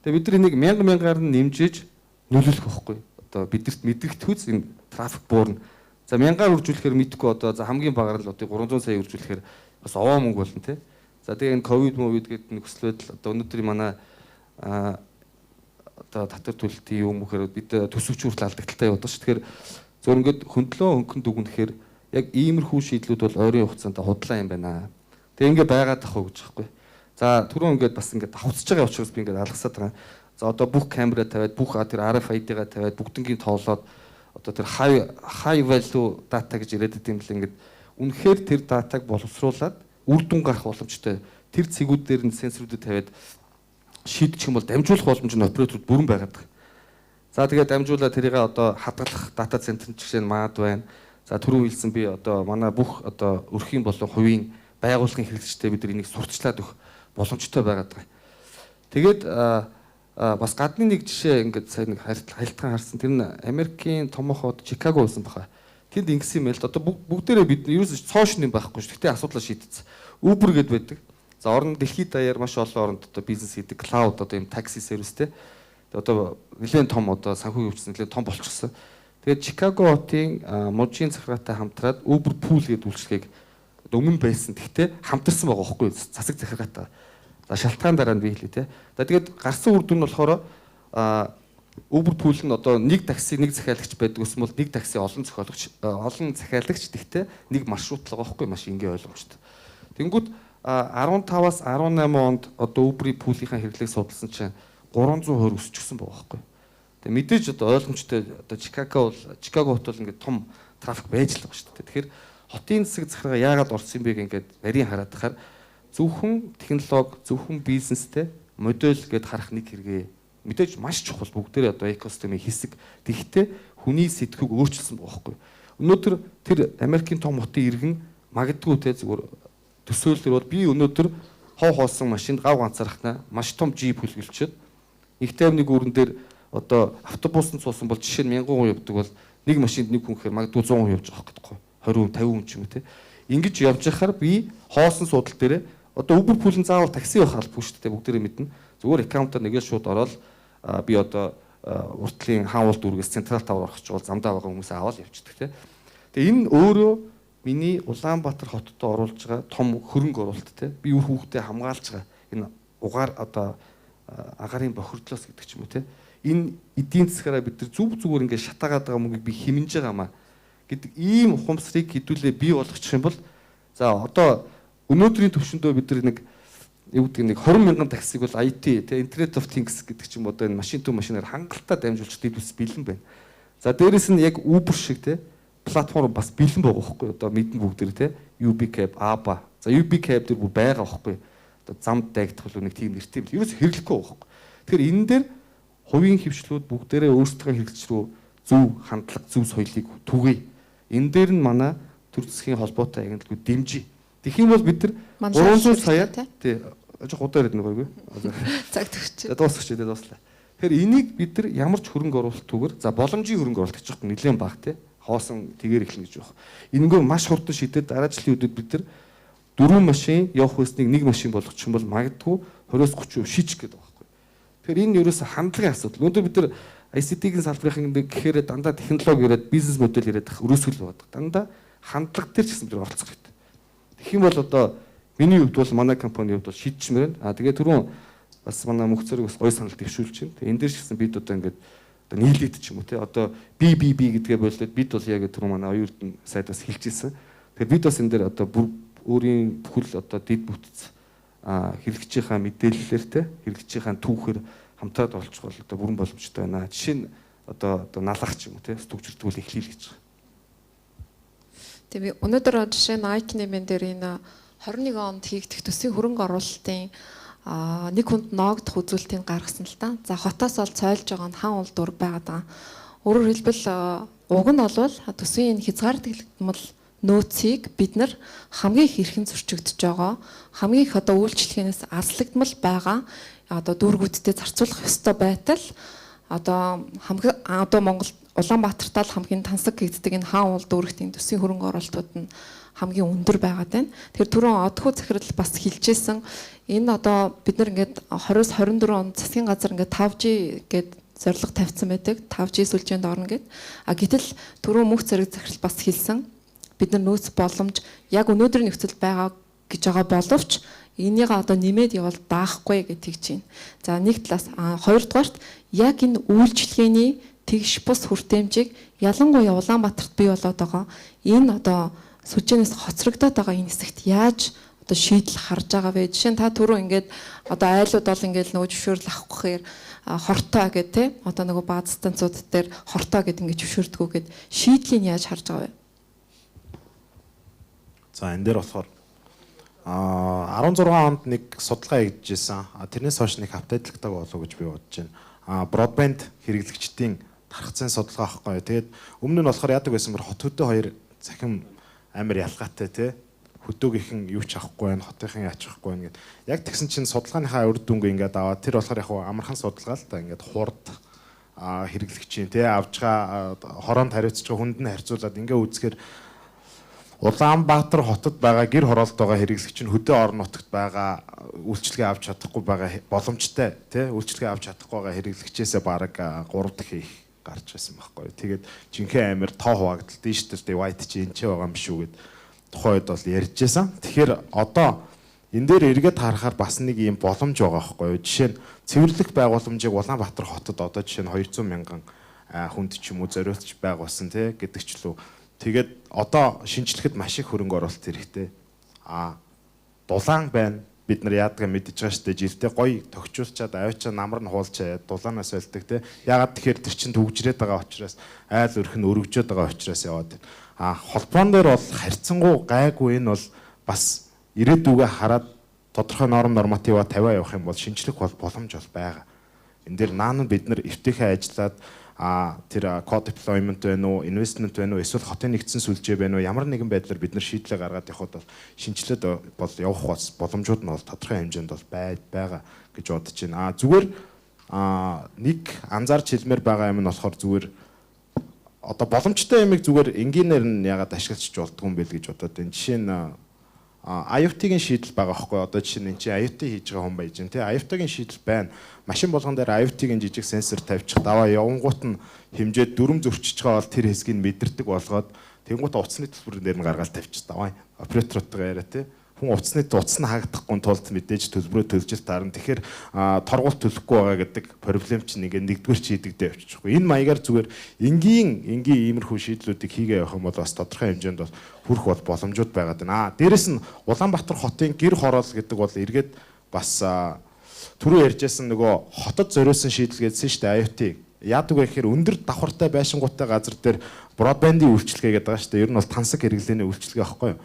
Тэгээ бид нар энийг 1000-аар нь нэмжиж нөлөөлөх байхгүй. Одоо бидэрт мэдрэгдэхүйц энэ трафик буурна. За 1000-аар үржүүлэхээр мэдхгүй одоо за хамгийн багаар л одоо 300 сая үржүүлэхээр бас овоо мөнгө болно те. За тэгээ энэ ковид гэдэг нөхцөл байдал одоо өнөөдөр манай одоо татвар төлөлтийн юм гэхээр бид төсөвч хүртэл алдагдaltaй яваад шүү. Тэгэхээр зөв ингээд хөндлөө өнгөнд дүгнэхээр яг иймэрхүү шийдлүүд бол ойрын хугацаанд худлаа юм байна. Тэгээ ингээд байгаад тахав гэж байхгүй. За түрүүн ингээд бас ингээд давхцаж байгаа учраас би ингээд алгасаад байгаа. За одоо бүх камера тавиад бүх тэр RFID-га тавиад бүгднгийн тоолоод одоо тэр high value data гэж яриад байгаа юм л ингээд үнэхээр тэр датаг боловсруулад үр дүн гарах боломжтой. Тэр цэгүүд дээр нь сенсоруудыг тавиад шийдчих юм бол дамжуулах боломж нь операторууд бүрэн байгаад байгаа. За тэгээд дамжуулаад тэрийг одоо хадгалах дата центр жишээ нь маад байна. За түрүү хэлсэн би одоо манай бүх одоо өрхийн болон хувийн байгууллагын хэрэглэгчтэй бид энийг сурталчлаад өгөх боломжтой байгаад байгаа. Тэгээд бас гадны нэг жишээ ингээд сая нэг хайлтхан харсан. Тэр нь Америкийн томоохон хот Чикаго байсан баха. Тэнд ингэсэн юм л да. Одоо бүгдээрээ бид ерөөсөж цоошин юм байхгүй шүү. Гэтэ асуудлаа шийдсэн. Uber гэд байдаг. За орон дэлхийд даяар маш олон оронд одоо бизнес хийдэг cloud одоо юм такси сервистэй. Тэгээд одоо нэлээд том одоо санхүүгийн өвчин нэлээд том болчихсон. Тэгээд Чикаго хотын мужийн захиргаатай хамтраад Uber Pool гэдэг үйлчилгээг өмнө байсан. Гэхдээ хамтарсан байгаа байхгүй засаг захиргаатай. За шалтгаан дараа нь би хэлээ те. За тэгээд гарсан үр дүн нь болохоор Uber Pool нь одоо нэг такси нэг захиалагч байдаг гэсэн бол нэг такси олон захиалагч гэхдээ нэг маршрут л байгаа байхгүй маш энгийн ойлгомжтой. Тэнгүүд 15-аас 18 онд одоо Uber-ийн пулийнхаа хэрэглээг судалсан чинь 300% өсчихсөн байгаа байхгүй. Тэгээ мэдээж одоо ойлгомжтой одоо Чикаго хот бол ингээд том трафик байж л байгаа шүү дээ. Тэгэхээр хотын засаг захиргаа яагаад орсон юм бэ ингээд нарийн хараад тахаар зөвхөн технологи, зөвхөн бизнестэй модель гэд харах нэг хэрэгээ. Мэдээж маш чухал бүгдээрээ одоо экосистемийн хэсэг. Тэгвэл хүний сэтгэхүйг өөрчилсөн байгаа байхгүй. Өнөөдөр тэр Америкийн том хотын иргэн магадгүй те зүгээр төсөөлөл бол би өнөөдөр хов хоосон машинд гав ганцаархнаа маш том жип хүлгэлчихэд их тайвныг өрөн дээр одоо автобусанд суусан бол жишээ нь 1000 хүн явдаг бол нэг машинд нэг хүн гэхээр магадгүй 100 хүн явж байгаа байхгүй 20 50 хүн ч юм уу те Ингэж явж байхаар би хоосон суудал дээрээ одоо Uber Pool-ын заавал такси байх албагүй шүү дээ. Бүгдээрээ мэднэ. Зүгээр аккаунтаар нэгээл шууд ороод би одоо уртлын хаан уул дүүргээс централ тавар орох ч бол замдаа байгаа хүмүүсээ аваад явчихдаг тийм. Тэгээ энэ өөрөө миний Улаанбаатар хотод оруулж байгаа том хөрөнгө оруулалт тийм. Би үр хүүхдээ хамгаалж байгаа энэ угаар одоо агарын бохирдлоос гэдэг ч юм уу тийм. Энэ эдийн засгаараа бид нар зүгээр ингээд шатаагаад байгаа мөнгөийг би хэмнэж байгаамаа гэдэг ийм ухамсарыг хэдүүлээ бий болгочих юм бол за одоо өнөөдрийн төвшөндөө бид нар юу гэдэг нэг 20 мянган таксиг бол IT тий Internet of Things гэдэг ч юм одоо энэ машин төв машинаар хангалттай дамжуулж дэлгүүс бэлэн байна. За дээрэс нь яг Uber шиг тий платформ бас бэлэн байгаа байхгүй одоо мэдэн бүгдэр тий UBCab, ABA. За UBCab дээр бүр байгаа байхгүй. Одоо замд дайгдах бол нэг тийм нэртэй бил. Ерөөс хэрэглэхгүй байхгүй. Тэгэхээр энэ дээр хувийн хөвчлүүд бүгдээрээ өөрсдөө хэрэглэж рүү зөв хандлага, зөв соёлыг түгээе. Энэ дээр нь манай төр засгийн холбоотой агентлагууд дэмжиж. Тэгэх юм бол бид нар 300 сая тий жоо удаа яриад нэг гоё. Цаг төгч. Дуусчих дээ дууслаа. Тэгэхээр энийг бид нар ямар ч хөрөнгө оруулалтгүйгээр за боломжийн хөрөнгө оруулалт гэж байгаа нэлээд бага тий хоосон тэгээр эхлэн гэж байна. Энэнгөө маш хурдан шийдээд дараа жилийн үеэд бид нар 4 машин явах байсныг 1 машин болгочих юм бол магадгүй 20-30% шийдэх гэдэг байгаа байхгүй. Тэгэхээр энэ ерөөсө хандлагын асуудал. Өнөөдөр бид нар ICT-ийн салбарын гэхээр дандаа технологи яриад бизнес модель яриад өрөөсгөл байдаг. Дандаа хандлага дээр ч гэсэн бид оролцох хэрэгтэй. Тэгэх юм бол одоо миний хувьд бол манай компанийн хувьд бол шийдчихмээр байна. Тэгээ түрүүн бас манай мөнх цэрэг бас гой санал дэвшүүлж байна. Тэгээ энэ дээр ч гэсэн бид одоо ингээд одоо нийлээд ч юм уу те одоо би гэдгээ болоод бид бол яг түрүүн манай оюутан сайдаас хэлж ирсэн. Тэгээ бид бас энэ дээр одоо бүр өөрийн бүхэл одоо дид бүтц хэрэгжийнхаа мэдээллээр те хэрэгжийнхаа түүхээр хамтраад олчих бол одоо бүрэн боломжтой байна. Жишээ нь одоо налах ч юм уу те структуртгүүл эхлэе гэж байна. Тэгээ би өнөөдөр жишээ нь IT нэмэн дээр энэ 21 онд хийгдэх төсвийн хөрөнгө оруулалтын нэг хүнд ноогдох үзүүлэлтийг гаргасан л да. За хотоос ол цойлж байгаа нь хаан уул дург байгаад байгаа. Өөрөөр хэлбэл уг нь бол төсвийн хязгаарлагдмал нөөцийг бид нар хамгийн их эрхэн зөрчигдөж байгаа. Хамгийн их одоо үйлчлэгээнээс аслагдмал байгаа. Одоо дүүргүүдтэй зарцуулах ёстой байтал одоо Монгол Улаанбаатартаа л хамгийн тансаг гэгддэг энэ хаан уул дүүрэгтийн төсвийн хөрөнгө оруулалтууд нь хамгийн өндөр байгаад байна. Тэгэхээр түрүүн одхоо захирал бас хэлжсэн энэ одоо бид нар ингээд 20-24 онд засгийн газар ингээд 5G гээд зорилго тавьсан байдаг. 5G сүлжээнд орно гэд. Гэтэл түрүүн мөнх цэрэг захирал бас хэлсэн бид нар нөөц боломж яг өнөөдрийн нөхцөлд байгаа гэж байгаа боловч энийг одоо нэмээд явал даахгүй гэж тэгж байна. За нэг талаас хоёрдугаарт яг энэ үйлчлэгээний тэгш бус хүртээмжийг ялангуяа Улаанбаатарт бий болоод байгаа энэ одоо сүлжээнээс хоцрогдоод байгаа энэ хэсэгт яаж одоо шийдэл харж байгаа вэ? Жишээ нь та түрүү ингээд одоо айлууд бол ингээд нөгөө зөвшөөрөл авахгүй хортой гэдэг те одоо нөгөө бааз станцууд дээр хортой гэдэг ингээд зөвшөөрдгөө гэд шийдлийг яаж харж байгаа вэ? За энэ дээр болохоор 16 онд нэг судалгаа хийжсэн. Тэрнээс хойш нэг апдейтлагддаг болов гэж би бодож байна. Бродбенд хэрэглэгчдийн тархацын судалгаа аахгүй. Тэгээд өмнө нь болохоор яадаг байсан бэр хот хөдөө хоёр захим амар ялгаатай тий. Хөдөөгийнхэн юу ч авахгүй байна, хотынхан яач авахгүй байна гэд. Яг тэгсэн чинь судалгааныхаа үр дүнг ингээд аваад тэр болохоор яг амархан судалгаа л та ингээд хурд хэрэглэгчийн тий авж байгаа хороонд хариуцж байгаа хүнд нь харьцуулаад ингээд үзэхээр Улаанбаатар хотод байгаа гэр хороолт байгаа хэрэглэгч нь хөдөө орон нутагт байгаа үйлчлэгээ авч чадахгүй байгаа боломжтой тий үйлчлэгээ авч чадахгүй байгаа хэрэглэгчээсээ бараг 3 дахин их гарч байсан байхгүй. Тэгээд жинхэнэ амир тоо хуваагдал дижитал white чи энэ ч байгаа юм шүү гэд тухайн үед бол ярьж байсан. Тэгэхээр одоо энэ дээр эргээд харахаар бас нэг юм боломж байгаа байхгүй. Жишээ нь цэвэрлэх байгууламжийг Улаанбаатар хотод одоо жишээ нь 200 мянган хүнд ч юм уу зориулж байгуулсан тий гэдэг ч лүү. Тэгээд одоо шинжлэхэд маш их хөрөнгө оруулалт хэрэгтэй. Дулаан байна. Бид нар яадгаа мэдж байгаа шүү дээ. Жилдээ гоё төгчүүлчаад авчаа намар нь хуулчаа дулаанаас байлдаг тий. Ягаад тэгэхээр тэр чинь төгжрээд байгаа учраас айл өрх нь өргөжөөд байгаа учраас яваад байна. Холбоон дээр бол харьцангуй гайгүй энэ бол бас ирээдүгээ хараад тодорхой норматива тавиа явах юм бол шинжлэх боломж бол байгаа. Энэ дээр наан бид нар эвтэйхээ ажиллаад тэр код deployment байна уу, investment байна уу, эсвэл хотын нэгдсэн сүлжээ байна уу, ямар нэгэн байдлаар бид нар шийдлээ гаргаад явхад бол шинжилээд бол явах боломжууд нь бол тодорхой хэмжээнд бол байгаа гэж бодож байна. Зүгээр нэг анзаарч хэлмээр байгаа юм нь болохоор зүгээр одоо боломжтой ямиг зүгээр энгийнээр нь ягаад ашиглаж болдгоо юм бэ гэж бодоод байна. Жишээ нь IoT-гийн шийдэл байгаа байхгүй одоо жишээ нь чи IoT хийж байгаа хүн байж гэн тий IoT-гийн шийдэл байна. Машин болгон дээр IoT-гийн жижиг сенсор тавьчих даваа явангуут нь хэмжээд дүрм зөрчиж байгаа бол тэр хэсгийг мэдэрдэг болгоод тэнгуут утасны төлбөр дээр нь гаргаад тавьчих даваа оператороотойгоо яриа тий хүн утасны хаагдахгүй тулд мэдээж төлбөрөө төлж таарна. Тэгэхээр торгуулт төлөхгүй байгаа гэдэг проблем чинь нэгдүгээр чийдэгдээ явчихгүй. Энэ маягаар зүгээр энгийн иймэрхүү шийдлүүдийг хийгээ явах юм бол бас тодорхой хэмжээнд бол хүрэх бол боломжууд байгаад байна. Дээрэс нь Улаанбаатар хотын гэр хороол гэдэг бол эргээд бас түрүү ярьжсэн нөгөө хотод зориулсан шийдэл гэдсэн шүү дээ IoT. Яадаг вэ гэхээр өндөр давхартай байшингуудтай газар дээр бродбандын үйлчилгээ гэдэг байгаа шүү дээ. Ер нь бол тансаг хэрэглээний үйлчилгээ байхгүй юу?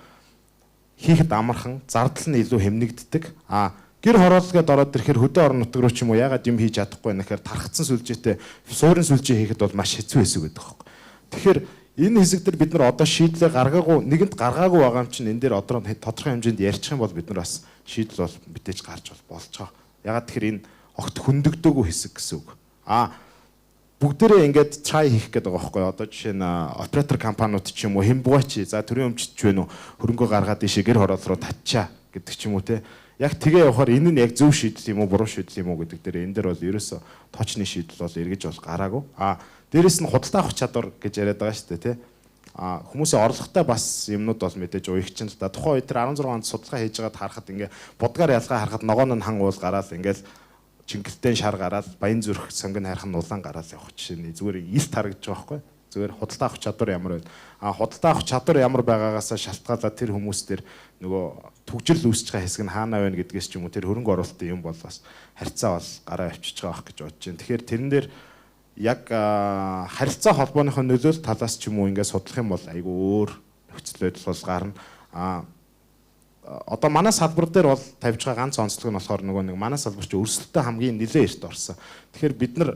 Хийхэд амархан, зардал нь илүү хэмнэгддэг. Гэр хороолгээд ороод ирэхээр хөдөө орон нутаг руу ч юм уу ягаад юм хийж чадахгүй нэхээр тархацсан сүлжээтэй суурин сүлжээ хийхэд бол маш хэцүү хэсэг байдаг байхгүй. Тэгэхээр энэ хэсэг дээр бид нар одоо шийдлээ гаргаагүй нэгэнд гаргаагүй байгаа юм чинь энэ дээр одоо тодорхой хэмжээнд ярьчих юм бол бид нар бас шийдэл бол мэдээж гарч болж байгаа. Ягаад тэгэхээр энэ огт хөндөгдөөгүй хэсэг гэсэн үг. Бүгдээрээ ингээд try хийх гэдэг байгаа байхгүй. Одоо жишээ нь оператор компаниуд ч юм уу хэн бугаач за төрийн өмчт ч вэ нүү хөрөнгөө гаргаад ишээ гэр хороол руу татчаа гэдэг ч юм уу те. Яг тэгээ явахаар энэ нь яг зөв шийдэл юм уу буруу шийдэл юм уу гэдэг дээр энэ дээр бол ерөөсө тоочны шийдэл бол эргэж бол гараагүй. Дээрэс нь худалдаа авах чадвар гэж яриад байгаа шүү дээ те. Хүмүүсийн орлоготой бас юмнууд бол мэдээж уягчин л да. Тухайн үед тэр 16 онд судалгаа хийж байгаад харахад ингээ бодгаар ялгаа харахад ногоон нь хан уул гараад ингээл Чингэлтэй шар гараад Баян зүрх сонгон хайрхан улаан гараад явах жишээ зүгээр илт харагдаж байгаа байхгүй. Зүгээр худалдаа авах чадвар ямар байна. Худалдаа авах чадвар ямар байгаагаас шалтгаалаад тэр хүмүүс дээр нөгөө төгжрөл үүсэж байгаа хэсэг нь хаана байна гэдгээс ч юм уу тэр хөрөнгө оруулалтын юм бол бас харьцаа бол гараа авчиж байгаа гэж бодож байна. Тэгэхээр тэрэн дээр яг харилцаа холбооныхоо нөлөөлөл талаас ч юм уу ингээд судлах юм бол айгүй өөр нөхцөл байдал бол гарна. Одоо манай салбар дээр бол тавьж байгаа ганц онцлог нь болохоор нөгөө нэг манай салбар чи өрсөлдөлтөд хамгийн нэлээд эрт орсон. Тэгэхээр бид нар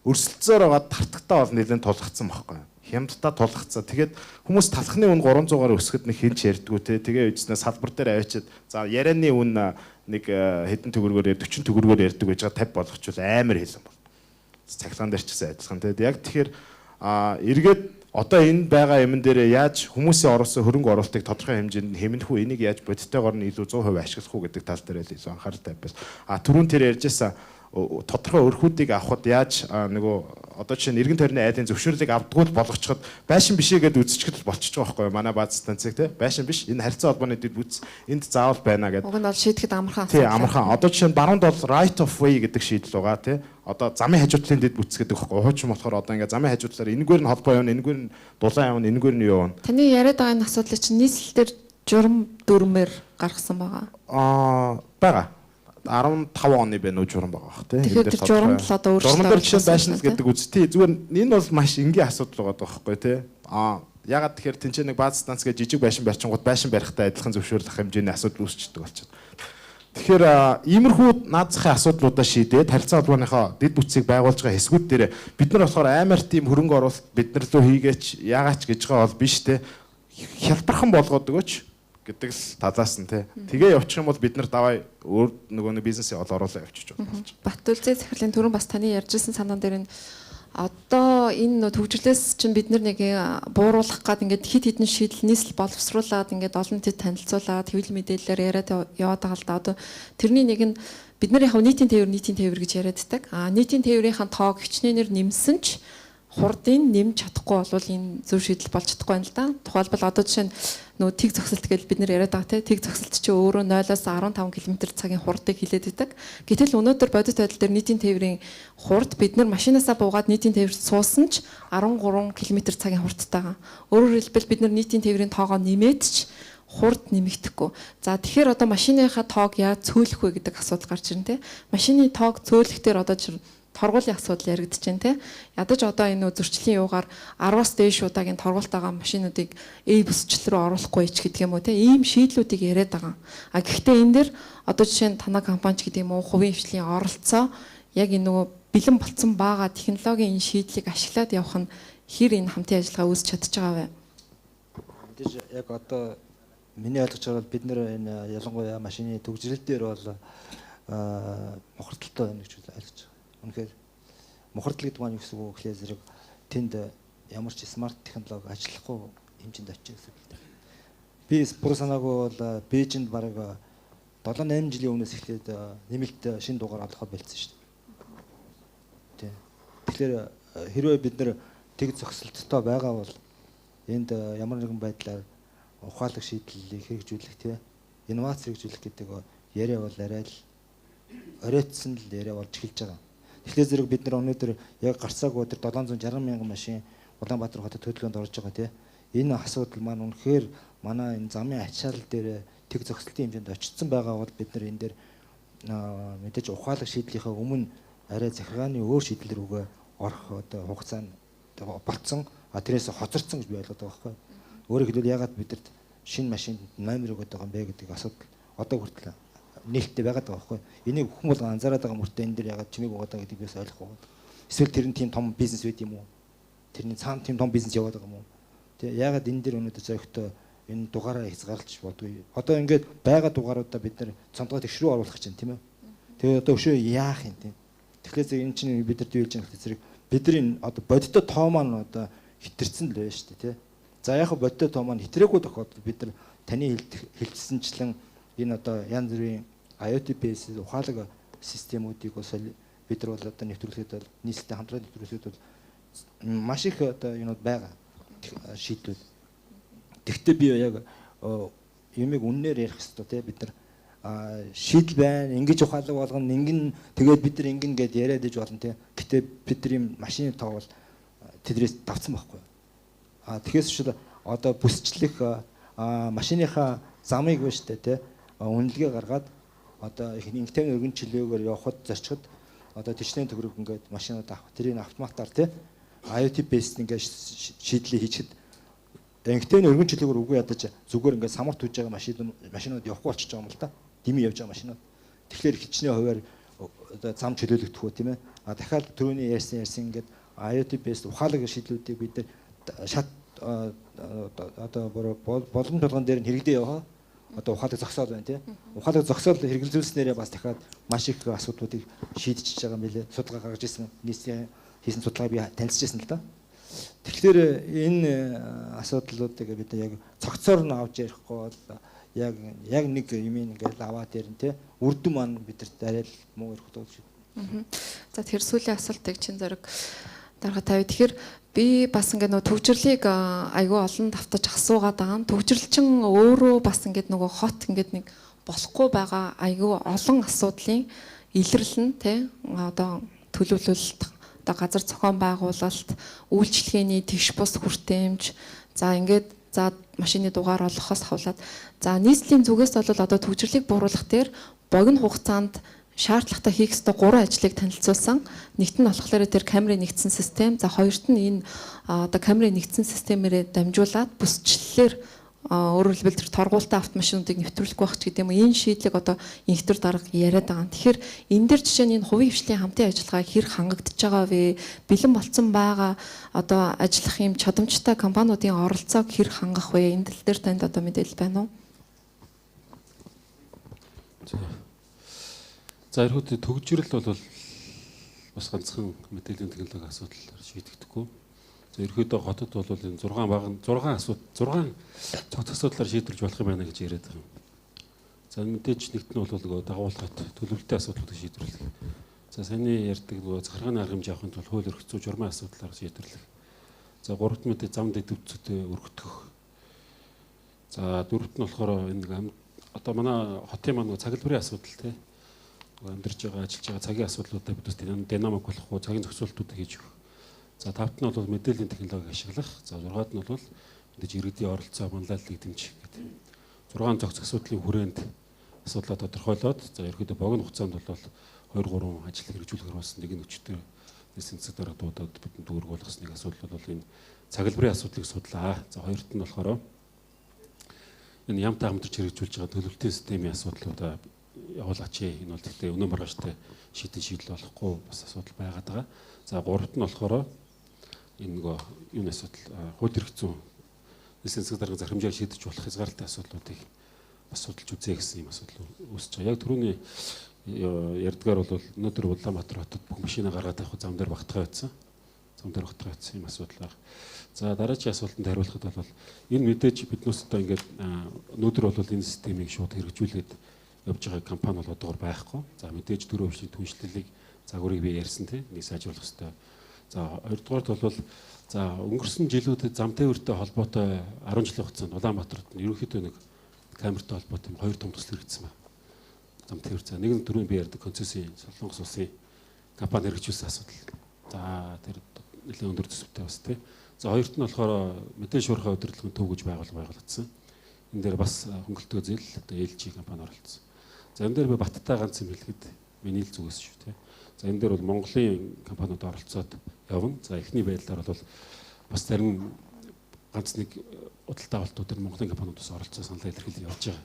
өрсөлдсөөр байгаа тартагтаа бол нэлээд тулгацсан байхгүй юу? Хямдтаа тулгацсан. Тэгээд хүмүүс талхны үн 300-аар өсгөхөд нэг хинч ярьдгүү те. Тэгээ үзнэ салбар дээр авчиад за ярианы үн нэг хэдэн төгрөгөөр 40 төгрөгөөр ярьдаг байж байгаа 50 болгочвол амар хэлэн бол. Цахилгаан дээр ч гэсэн адилхан те. Яг тэгэхээр эргээд одоо энэ байгаа юмн дээр яаж хүмүүсийн оруулсан хөрөнгө оруулалтыг тодорхой хэмжээнд хэмнэх үү энийг яаж бодиттойгоор нь илүү 100% ашиглах уу гэдэг тал дээр л илүү анхаарал тавьбас. Түрүүн тэр ярьжсэн тодорхой өрхүүдийг авахд яаж нөгөө одоо жишээ нь эргэн тойрны айлын зөвшөөрлийг авдгуул болгочиход байшин бишээ гэдээ үзчихэл болчихж байгаа байхгүй юу? Манай бааз станцыг те байшин биш энэ харилцаа холбооны дэд үз энд заавал байна гэдэг. Уг нь бол шийдэхэд амархан. Тий амархан. Одоо жишээ нь баруун бол right of way гэдэг шийдэл байгаа те. Одоо замын хажуудлын дэд бүтц гэдэг байхгүй юу? Хуучин болохоор одоо ингээ замын хажуудлаар энэгээр нь холбоо явна, энэгээр нь дулаан явна, энэгээр нь юу явна. Таны яриад байгаа энэ асуудлыг чинь нийслэлээр журам дүрмээр гаргасан байгаа. Бага. 15 оны байна уу журам байгаа бах тий. Тэгэхээр тэр журам л одоо өөрчлөлт жишээ байшин гэдэг үз тий. Зүгээр энэ бол маш энгийн асуудал байгаа байхгүй тий. Ягаад тэгэхээр тэнцээ нэг бааз станц гэж жижиг байшин барьчингууд байшин барихтай адилхан зөвшөөрлөх хэмжээний асуудал үүсчихдээ болчиход. Тэгэхээр иймэрхүү наадзахын асуудлуудаа шийдээд харилцаа холбооныхоо дэд бүтцийг байгуулж байгаа хэсгүүд дээр бид нар болохоор амар тийм хөрөнгө оруулалт бид нар лөө хийгээч яагаач гэж байгаа бол биш те. Хялбархан болгоод өгөөч гэдэг л талаас нь те. Тэгээ явчих юм бол бид нар давай өөр нөгөө нэг бизнесээ оруулаа явчих болж байна. Баттулзээ захирлын түрүүн бас таны ярьжсэн санаан дээр нь одоо энэ төвжрлээс чинь бид нэг бууруулах гад ингээд хит хитэн шийдэл нийслэл боловсруулад ингээд олон нийтэд танилцуулаад хэвлэл мэдээлэлээр яриад яваад байгаа л да. Одоо тэрний нэг нь бид нар яг нийтийн тээвэр гэж яриаддаг. Нийтийн тээврийн тоог хичнээнээр нэмсэн ч хурдын нэмж чадахгүй бол энэ зөв шийдэл болж чадахгүй байна л да. Тухайлбал одоо жишээ нь нөгөө тэг зогсолт гэж бид нэр яриад байгаа тийм тэг зогсолт чинь өөрөө 0-аас 15 км/цагийн хурдыг хилээд байдаг. Гэтэл өнөөдөр бодит байдал дээр нийтийн тээврийн хурд бид нар машинаасаа буугаад нийтийн тээвэрт суусан ч 13 км/цагийн хурдтайгаа. Өөрөөр хэлбэл бид нар нийтийн тээврийн тоогоо нэмээд ч хурд нэмэгдэхгүй. За тэгэхээр одоо машиныхаа тоог яаж цөөлөх вэ гэдэг асуудал гарч ирнэ тийм. Машины тоог цөөлөхдөө одоо торгуулийн асуудал яригдж байна те. Ядаж одоо энэ зөрчлийн юугаар 10-аас дээш удаагийн торгуулт байгаа машинуудыг e-бүсчил рүү оруулахгүй ч гэдэг юм уу те. Ийм шийдлүүдийг яриад байгаа. Гэхдээ энэ дэр одоо жишээ нь танай компани ч гэдэг юм уу хувийн хвшлийн оролцоо яг энэ нөгөө бэлэн болцсон байгаа технологийн энэ шийдлийг ашиглаад явах нь хэр энэ хамтын ажиллагаа үүсч чадж байгаа вэ? Мэдээж яг одоо миний ойлгож байгаа бид нэр энэ ялангуяа машины төгжрөл дээр бол мохордолтой байна гэж ойлгож байгаа. Үнэхээр мохордол гэдэг маань юу гэсэн үг гэхээр зэрэг тэнд ямар ч смарт технологи ажиллахгүй хэмжээнд очиж гэсэн үг. Би бүр санаагүй бол Бээжинд бараг 7-8 жилийн өмнөөс эхлээд нэмэлт шинэ дугаар олоход болцсон шүү дээ. Тий. Тэгэхээр хэрвээ бид нэр тэг зогсолттой байгаа бол энд ямар нэгэн байдлаар ухаалаг шийдлийг хэрэгжүүлэх тий инновац хэрэгжүүлэх гэдэг яриа бол арай л оройтсон л яриа болж эхэлж байгаа. Тэгэхээр зэрэг бид нар өнөөдөр яг гарцаагүй өдөр 760 мянган машин Улаанбаатар хотод төлөвлөнд орж байгаа тий. Энэ асуудал маань үнэхээр манай энэ замын ачаал дээр тэг зогсолтын хэмжээнд очсон байгаа бол бид нар энэ дээр мэдээж ухаалаг шийдлийнхээ өмнө арай захиргааны өөр шийдэл рүүгээ орох хугацаанд болцсон. Тэрээс хоцорсон гэж би ойлгоод байгаа байхгүй. Өөрөөр хэлбэл ягаад бидэрт шинэ машинд номер өгöd байгаа юм бэ гэдэг асуудал одоо хүртэл нээлттэй байгаад байгаа байхгүй. Энийг хүн бол анзаараад байгаа мөртөө энэ дээр ягаад чимээг угаад байгаа гэдгийг бас ойлгохгүй. Эсвэл тэр нь тийм том бизнес байд юм уу? Тэрний цаана тийм том бизнес яваад байгаа юм уу? Тэгээ ягаад энэ дээр өнөөдөр зөрөгтэй энэ дугаараа хязгаарлаж бодгүй. Одоо ингээд байгаа дугааруудаа бид нар цонтгой тэгшрүү оруулах гэж байна тийм ээ. Тэгээ одоо өшөө яах юм тийм. Тэгэхээр энэ чинь бид нар дийлж байгаа зэрэг бидний одоо бодиттой тоо маань одоо хитэрсэн л байна шүү дээ тий. За яг бодиттой тоо маань хитрээгүй тохиолдолд бид нар таны хэлжсэнчлэн энэ одоо янз бүрийн IoT based ухаалаг системүүдийг бас бид нар бол одоо нэвтрүүлэхэд бол нийслэлтэй хамтран нэвтрүүлэхэд бол маш их одоо юунууд байгаа шийдлүүд. Тэгвэл би яг юмыг үннээр ярих хэрэгтэй тий бид нар шийдэл байна ингэж ухаалаг болгоно ингэн тэгээд бид нар ингэн гэд яриад иж болно тий. Гэтэ бидний машины тоо бол тэдрээс давцсан байхгүй. Тэгэхээс шүү одоо бүсчлэх машиныхаа замыг байна штэ тий. Үнэлгээ гаргаад одоо их интегрийн өргөн чөлөөгөөр явхад зорчход одоо тичнээн төгрөг ингээд машинууд авах тэрийг автоматар тий IoT based ингээд шийдлийг хийчихэд интегрийн өргөн чөлөөгөөр үгүй ядаж зүгээр ингээд самарт хүж байгаа машинууд явахгүй болчихж байгаа юм л да. Дими явж байгаа машинууд. Тэгэхээр хичнээн хуваар одоо зам чөлөөлөгдөх үү тийм ээ. Дахиад түрүүний ярьсан ингээд IoT based ухаалаг шийдлүүдийг бид нар шат одоо боломж толгон дээр нь хэрэгдээ яваа. Одоо ухаалаг зогсоол байна тий. Ухаалаг зогсоол хэрэгжүүлснээрээ бас дахиад маш их асуудлуудыг шийдчихэж байгаа юм билээ. Судалгаа гаргаж ирсэн нийслэлийн хийсэн судалгааг би танилцчихсан л да. Тэгэхээр энэ асуудлуудыг бид яг цогцоор нь авч ярихгүй бол яг нэг юм ингээд аваад ярина тий. Үрдэн маань бидэрт арай л муу ярих дуу шүү. За тэр сүүлийн асуултыг чин зэрэг дарга тавь. Тэгэхээр би бас ингээд нөгөө төвчрлийг айгүй олон давтаж асуугаад байгаа. Төвчрлчин өөрөө бас ингээд нөгөө хот ингээд нэг болохгүй байгаа айгүй олон асуудлын илэрлэл нь тий одоо төлөвлөлт одоо газар зохион байгуулалт үйлчлэгээний тэгш бус хүртээмж за ингээд за машины дугаар олохоос хавлаад за нийслэлийн зүгээс бол одоо төвчрлийг бууруулах дээр богино хугацаанд шаардлагатай хийх ёстой 3 ажлыг танилцуулсан. Нэгт нь болохоор тэр камерын нэгдсэн систем, за хоёрт нь энэ одоо камерын нэгдсэн системээр дамжуулаад бүсчлэлээр өөрөөр хэлбэл тэр торгуултай автомашинуудыг нэвтрүүлэх байх ч гэдэг юм. Энэ шийдлийг одоо инхтер дарга яриад байгаа. Тэгэхээр энэ дэр жишээ нь энэ хувийн хвшлийн хамтын ажиллагаа хэр хангагдж байгаа вэ? Бэлэн болцсон байгаа одоо ажиллах юм чадамжтай компаниудын оролцоог хэр хангах вэ? Энэ тал дээр танд одоо мэдээлэл байна уу? За ерөөдөө төгжрөл бол бас ганцхан мэдээллийн технологи асуудал шийдэгдэхгүй. За ерөөдөө хотод бол энэ 6 цогц асуудлаар шийдвэрлэж болох юм байна гэж яриад байгаа. За мэдээж нэгт нь бол нөгөө дагуулгад төлөвлөлтийн асуудлуудыг шийдвэрлэх. За саяны ярьдаг нөгөө захиргааны арга хэмжээ авахын тулд хууль эрх зүй журмын асуудлаар шийдвэрлэх. За гуравт мэдээ зам дэдвцүүдэд өргөдөх. За дөрөвт нь болохоор энэ одоо манай хотын маань цаглбарын асуудал тийм амьдарч байгаа ажиллаж байгаа цагийн асуудлуудаа бид бас динамик болохгүй цагийн зохицуултуудыг хийж өгөх. За тавт нь бол мэдээллийн технологиг ашиглах. За зургаад нь бол мэдээж иргэдийн оролцоо манлайллыг дэмжих гэдэг. 6 зохиц асуудлын хүрээнд асуудлаа тодорхойлоод за ерөөдөө богино хугацаанд бол 2-3 ажил хэрэгжүүлэхээр бас нэг нь өчтөр нийслэлийн засаг дарга дуудаад бидэнд дүүрэг болгосныг асуудал бол энэ цаглбарын асуудлыг судлаа. За хоёрт нь болохоор энэ ямтай хамтарч хэрэгжүүлж байгаа төлөвлөлтийн системийн асуудлуудаа явуулаач. Энэ бол гэхдээ өнөө маргааштай шийдэл болохгүй бас асуудал байгаад байгаа. За гуравт нь болохоор энэ нөгөө юуны асуудал хууль эрх зүйн нийслэлийн засаг даргын зархимжааг шийдэж болох хязгаарлалтай асуудлуудыг бас судалж үзье гэсэн юм асуудал үүсэж байгаа. Яг түрүүний ярьдгаар бол өнөөдөр Улаанбаатар хотод бүх машина гаргаад авах зам дээр багтгаа байсан. зам дээр утгацсан юм асуудал байна. За дараагийн асуултанд хариулахад бол энэ мэдээж биднээс одоо ингээд өнөөдөр бол энэ системийг шууд хэрэгжүүлээд явж байгаа компани бол одоогор байхгүй. За мэдээж дөрөв өвчний түншлэлийг загварыг би ярьсан тийм нэг сайжруулах хэрэгтэй. За хоёрдугаард бол за өнгөрсөн жилүүдэд зам тээвэртэй холбоотой 10 жилийн хугацаанд Улаанбаатарт нь ерөнхийдөө нэг камертай холбоотой хоёр том төсөл хэрэгжсэн байна. Зам тээвэр за нэг нь дөрөв би ярьдаг концессийн Солонгос улсын компани хэрэгжүүлсэн асуудал. За тэр нэлээд өндөр төсөвтэй бас тийм. За хоёрт нь болохоор мэдээж шуурхай удирдлагын төв гэж байгуулагдсан. Энэ дээр бас хөнгөлтөө зээл одоо LG компани оролцсон. За энэ дээр би Баттай ганц юм хэлэхэд миний л зүгээс шүү тийм. За энэ дээр бол Монголын компаниуд оролцоод явна. За эхний байдлаар бол бас зарим ганц нэг удалтай авалтууд дээр Монголын компаниудаас оролцоо санал илэрхийлж явж байгаа.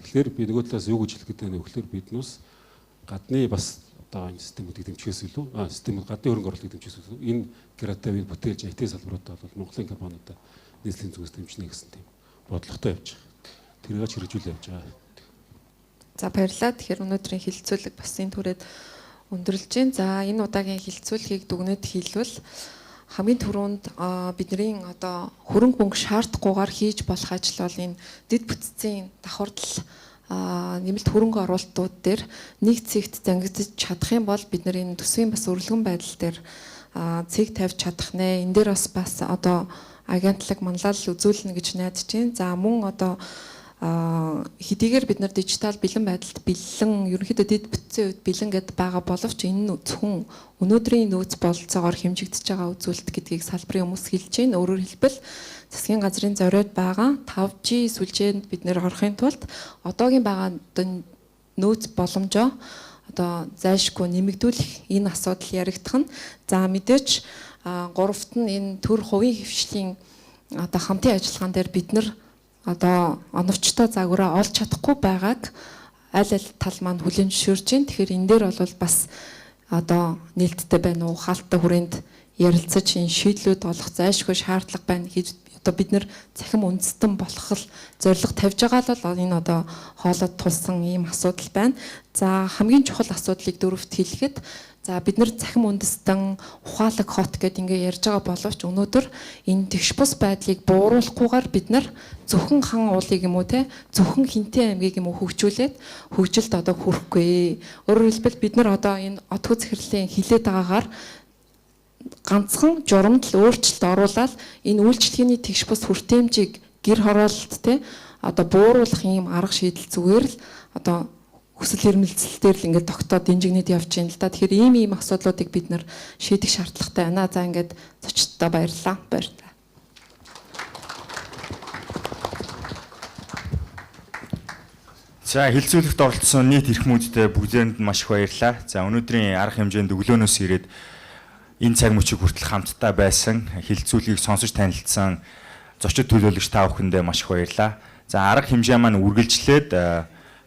Тэгэхээр би нөгөө талаас юу гэж хэлэх гээд байна вэ гэхээр биднээс гадны бас одоо энэ системүүдийг дэмжихээс илүү системүүд гадны хөрөнгө оруулалтыг дэмжихээс илүү энэ креативыг бүтээж IT салбаруудаа бол Монголын компаниудаа нийслэлийн зүгээс дэмжинэ гэсэн тийм бодлоготой явж байгаа. Тэргээж хэрэгжүүлээ явж байгаа. За баярлалаа. Тэгэхээр өнөөдрийн хилцүүлэг бас энэ түрээд өндөрлж байна. За энэ удаагийн хилцүүлгийг дүгнэж хэлвэл хамгийн түрүүнд бидний одоо хөрөнгө мөнгө шаардахгүйгээр хийж болох ажил бол энэ дэд бүтцийн давхардал нэмэлт хөрөнгө оруулалтууд дээр нэг цэгт зангидж чадах юм бол бид нар энэ төсвийн бас өргөлгөн байдал дээр цэг тавьж чадах нэ. Энэ дээр бас одоо агентлаг манлайлал үзүүлнэ гэж найдаж байна. За мөн одоо хэдийгээр бид нар дижитал бэлэн байдалд бэлэн ерөнхийдөө дэд бүтцийн үед бэлэн гэдээ байгаа боловч энэ зөвхөн өнөөдрийн нөөц бололцоогоор хэмжигдэж байгаа үзүүлэлт гэдгийг салбарын хүмүүс хэлж байна. Өөрөөр хэлбэл засгийн газрын зориуд байгаа 5G сүлжээнд бид нэр орохын тулд одоогийн байгаа нөөц боломжоо одоо зайлшгүй нэмэгдүүлэх энэ асуудал яригдах нь. За мэдээч гуравт нь энэ төр хувийн хвшлийн одоо хамтын ажиллагаан дээр бид нар одоо оновчтой загвараа олж чадахгүй байгааг аль аль тал маань хүлээн зөвшөөрж байна. Тэгэхээр энэ дээр бол бас одоо нээлттэй байна уу, хаалттай хүрээнд ярилцаж энэ шийдлүүд олох зайлшгүй шаардлага байна гэж одоо бид нэр цахим үндэстэн болох л зорилго тавьж байгаа л энэ одоо хоолойд тулсан ийм асуудал байна. За хамгийн чухал асуудлыг дөрөвт хэлэхэд за бид нар цахим үндэстэн ухаалаг хот гэдээ ингээ ярьж байгаа боловч өнөөдөр энэ тэгш бус байдлыг бууруулахгүйгээр бид нар зөвхөн хан уулыг юм уу те зөвхөн хинтээ аймгийг юм уу хөгжүүлээд хөгжилд одоо хүрэхгүй. Өөрөөр хэлбэл бид нар одоо энэ отгоо захирлын хилээд байгаагаар ганцхан журамд л өөрчлөлт оруулаад энэ үйлчлэгээний тэгш бус хүртээмжийг гэр хороолт те одоо бууруулах ийм арга шийдэл зүгээр л одоо хүсэл эрмэлзэлтээр л ингээд тогтоод дэмжигнээд явж байна л да. Тэгэхээр ийм асуудлуудыг бид нар шийдэх шаардлагатай байна. За ингээд зочдтой баярлалаа. Баярлалаа. За хилцүүлэгт оролцсон нийт эрхмүүдтэй бүгдээнд маш их баярлалаа. За өнөөдрийн арга хэмжээнд өглөөнөөс ирээд энэ цаг мөчиг хүртэл хамтдаа байсан хилцүүлгийг сонсож танилцсан зочид төлөөлөгч та бүхэндээ маш их баярлалаа. За арга хэмжээ маань үргэлжлээд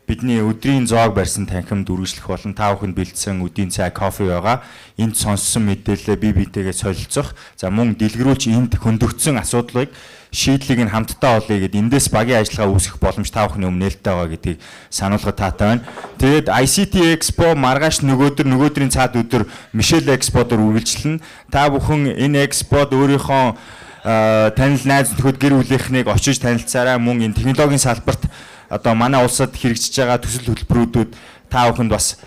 бидний өдрийн зоог барьсан танхимд үргэлжлэх болон та бүхэнд бэлдсэн өдийн цай кофе байгаа. Энд сонссон мэдээлэлээ бие биетэйгээ солилцох. За мөн дэлгэрүүлж энд хөндөгдсөн асуудлыг шийдлийг нь хамтдаа олъё гэд эндээс багийн ажиллагаа үүсгэх боломж та бүхний өмнө нээлттэй байгаа гэдгийг сануулгад таатай байна. Тэгээд ICT Expo маргааш нөгөөдрийн цаад өдөр Michelle Expo-дор үргэлжлэнэ. Та бүхэн энэ Expo-д өөрийнхөө танил найз нөхөд гэр бүлийнхнийг очиж танилцаарай. Мөн энэ технологийн салбарт одоо манай улсад хэрэгжиж байгаа төсөл хөтөлбөрүүдүүд та бүхэнд бас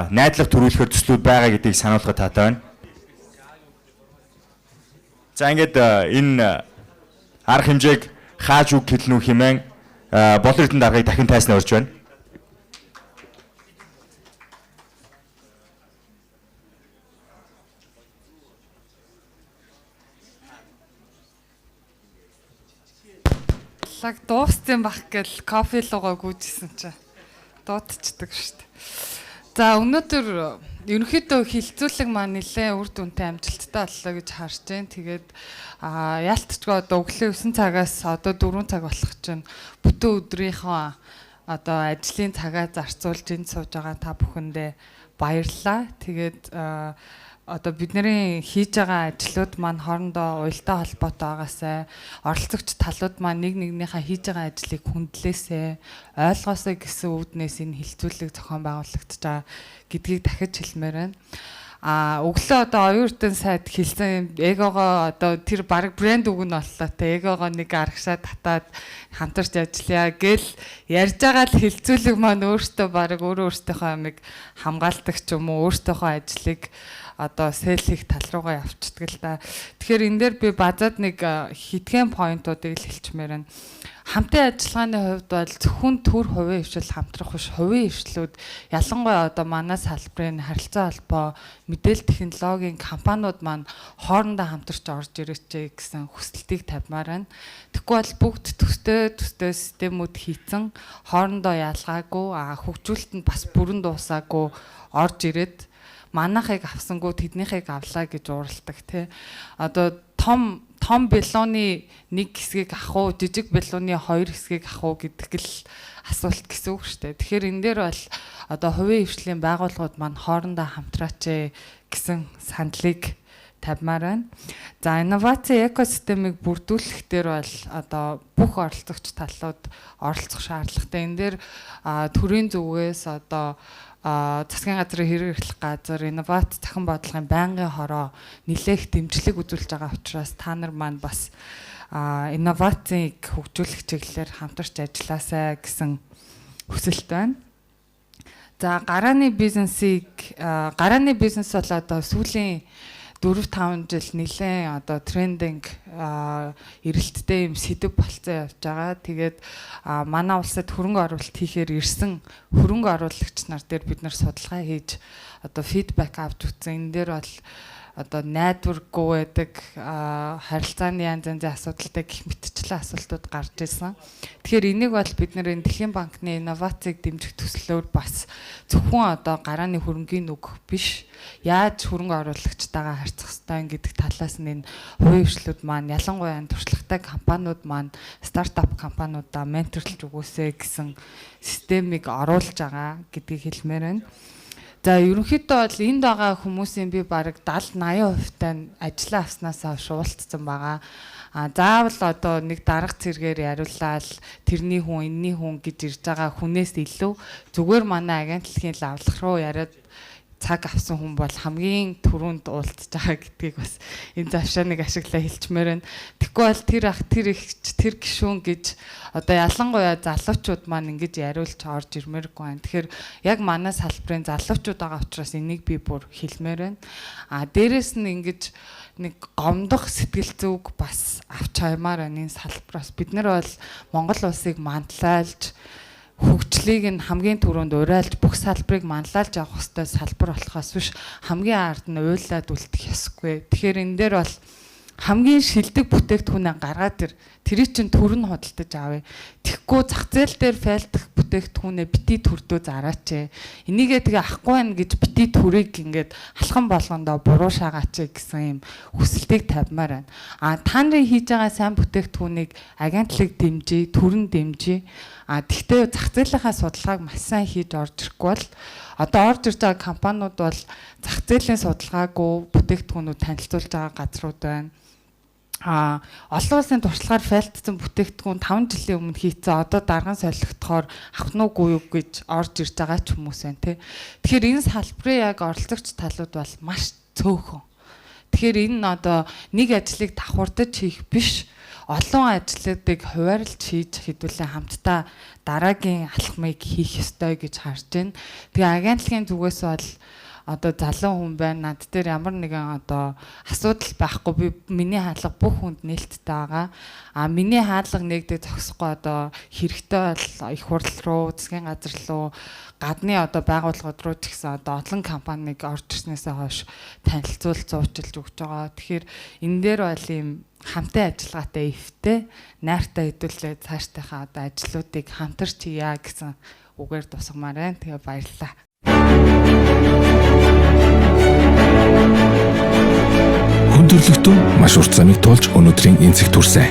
найдлага төрүүлэхээр төслүүд байгаа гэдгийг сануулгад таатай байна. За ингээд энэ арга хэмжээг хааж үг хэлнүү хэмээн болор эрдэнэ даргаыг дахин тайснаа орж байна. Дууссан бах гэл кофе лугаа гүйжсэн чинь дуутчихдаг шүү дээ. За өнөөдөр ерөнхийдөө хилцүүлэг маань нэлээд үр дүнтэй амжилттай боллоо гэж харж байна. Тэгээд яалтчгүй одоо өглөө 9 цагаас одоо 4 цаг болох чинь бүтэн өдрийнхөө одоо ажлын цагаа зарцуулж энд сууж байгаа та бүхэндээ баярлалаа. Тэгээд одоо бидний хийж байгаа ажлууд маань хоорондоо уялдаа холбоотой байгаасай оролцогч талууд маань нэг нэгнийхээ хийж байгаа ажлыг хүндлээсэй ойлгоосэй гэсэн үүднээс энэ хилцүүлэг зохион байгуулагдаж байгаа гэдгийг дахиж хэлмээр байна. Өглөө одоо оюутан сайд хэлсэн эгогоо одоо тэр баг брэнд үг нь боллоо те эгогоо нэг аргашаа татаад хамтарч ажиллая гэл ярьж байгаа л хилцүүлэг маань өөртөө баг өөртөөхөө амиг хамгаалдаг ч юм уу өөртөөхөө ажлыг одоо сэл хийх тал руугаа явчихдаг л да. Тэгэхээр энэ дээр би базад нэг хитгэн поинтуудыг л хэлчмээр байна. Хамтын ажиллагааны хувьд бол зөвхөн төр хувийн хвшил хамтрах биш хувийн хвшлүүд ялангуяа одоо манай салбарын харилцаа холбоо мэдээлэл технологийн компаниуд маань хоорондоо хамтарч орж ирээч гэсэн хүсэлтийг тавьмаар байна. Тэгэхгүй бол бүгд төстэй системүүд хийцэн хоорондоо ялгаагүй хөгжүүлэлтэнд бас бүрэн дуусаагүй орж ирээд манайхыг авсангүй тэднийхийг авлаа гэж уурладаг тий. Одоо том белоны нэг хэсгийг авах уу, жижиг белоны хоёр хэсгийг авах уу гэдэг л асуулт гэсэн үг шүү дээ. Тэгэхээр энэ дээр бол одоо хувийн хвшлийн байгууллагууд маань хоорондоо хамтраач гэсэн сандлыг тавьмаар байна. За инноваци экосистемийг бүрдүүлэх дээр бол одоо бүх оролцогч талууд оролцох шаардлагатай. Энэ дээр төрийн зүгээс одоо засгийн газрын хэрэг эрхлэх газар инновац цахим бодлогын байнгын хороо нэлээх дэмжлэг үзүүлж байгаа учраас та нар маань бас инновацийг хөгжүүлэх чиглэлээр хамтарч ажилласаа гэсэн хүсэлт байна. За гарааны бизнес бол одоо сүүлийн 4-5 жил нэлээд одоо трендинг эрэлттэй юм сэдв болцсон явж байгаа. Тэгээд манай улсад хөрөнгө оруулалт хийхээр ирсэн хөрөнгө оруулагч нар дээр бид нар судалгаа хийж одоо фидбек авч үзсэн. Энэ дээр бол одоо найдваргүй байдаг харилцааны янз янзын асуудалтай гэх мэтчлэн асуултууд гарч ирсэн. Тэгэхээр энийг бол бид нэр Дэлхийн банкны инновацийг дэмжих төслөөр бас зөвхөн одоо гарааны хөрөнгийн үг биш яаж хөрөнгө оруулагчтайгаа харьцах ёстой гэдэг талаас нь энэ хувийн хвшлүүд маань ялангуяа туршлагатай компаниуд маань стартап компаниудаа менторлж өгөөсэй гэсэн системийг оруулж байгаа гэдгийг хэлмээр байна. За ерөнхийдөө бол энд байгаа хүмүүсийн би бараг 70-80% тань ажиллаа авснаас хойш уулзсан байгаа. Заавал одоо нэг дарга цэргээр яриулаад тэрний хүн, энэний хүн гэж ирж байгаа хүнээс илүү зүгээр манай агентлагийн лавлах руу яриад цаг авсан хүн бол хамгийн түрүүнд уулзж байгаа гэдгийг бас энэ завшааныг ашиглаа хэлчмээр байна. Тэгэхгүй бол тэр гишүүн гэж одоо ялангуяа залуучууд маань ингэж яриулж орж ирмээргүй байна. Тэгэхээр яг манай салбарын залуучууд байгаа учраас энийг би бүр хэлмээр байна. Дээрэс нь ингэж нэг гомдох сэтгэл зүг бас авч хаймаар байна энэ салбараас. Бид нар бол Монгол улсыг мандлайлж хөгжлийг нь хамгийн түрүүнд урайлж бүх салбарыг манлайлж явах хэвээр салбар болохоос биш хамгийн ард нь уйлаад үлдэх ёсгүй. Тэгэхээр энэ дээр бол хамгийн шилдэг бүтээгдэхүүнээ гаргаад тэрийг чинь төр нь худалдаж авъя. Тэгэхгүй зах зээл дээр файлдах бүтээгдэхүүнээ бити төрдөө зараач. Энийгээ тэгээ авахгүй байна гэж бити төрийг ингээд алхам болгондоо буруу шаагаач гэсэн юм хүсэлтийг тавьмаар байна. Та нарын хийж байгаа сайн бүтээгдэхүүнийг агентлаг дэмжиж, төр нь дэмжиж. Тэгтээ зах зээлийнхаа судалгааг маш сайн хийж орж ирэхгүй бол одоо орж ирж байгаа компаниуд бол зах зээлийн судалгаагүй бүтээгдэхүүнүүд танилцуулж байгаа газрууд байна. Олон улсын туршлагаар файлтсан бүтээгдэхүүн 5 жилийн өмнө хийцэн одоо дарган солигдохоор авах нь үгүй юу гэж орж ирж байгаа ч хүмүүс байна тий. Тэгэхээр энэ салбарын яг оролцогч талууд бол маш цөөхөн. Тэгэхээр энэ нь одоо нэг ажлыг давхурдаж хийх биш олон ажлуудыг хуваарлж хийж хэдүүлээ хамтдаа дараагийн алхмыг хийх ёстой гэж харж байна. Тэгээ агентлагийн зүгээс бол одоо залуу хүн байна. Над дээр ямар нэгэн одоо асуудал байхгүй. Би миний хаалга бүх хүнд нээлттэй байгаа. Миний хаалга нэгдээ зогсохгүй одоо хэрэгтэй бол их хурл руу, засгийн газар руу, гадны одоо байгууллагууд руу ч гэсэн одоо олон компаниг орж ирснээсээ хойш танилцуулж зуучилж өгч байгаа. Тэгэхээр энэ дээр бол ийм хамтын ажиллагаатай эвтэй найртай хэдүүлээ цаашдынхаа одоо ажлуудыг хамтарч хийя гэсэн үгээр тусгамаар байна. Тэгээ баярлалаа. Хүндрэлтэн маш урт замыг туулж өнөөдрийн энцэг төрсөн.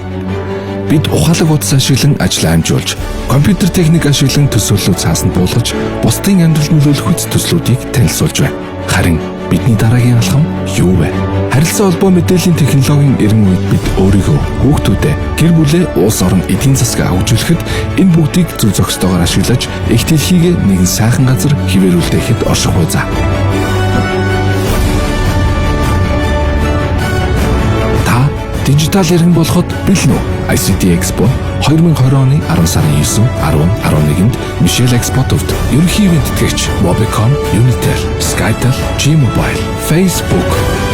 Бид ухаалаг утас ашиглан ажлаа амжуулж, компьютер техник ашиглан төсөөллөө цаасанд буулгаж, бусдын амьдрал нөлөөлөх хүч төслүүдийг танилцуулж байна. Харин бидний дараагийн алхам юу вэ? Харилцаа холбоо мэдээллийн технологийн эрен үед бид өөрийгөө, хүүхдүүдэд, гэр бүлээ, улс орон эдийн засгаа хөгжүүлэхэд энэ бүгдийг зөв зохистойгоор ашиглаж, их дэлхийг нэгэн сайхан газар хിവэрүүлдэхэд орших буй за. Дижитал иргэн болоход бэлэн үү? ICT Expo 2020 оны 10 сарын 9, 10, 11-нд Michelle Expo төвд ерөнхий ивент тэтгэгч Mobicon, Unitel, Skytel, G-Mobile, Facebook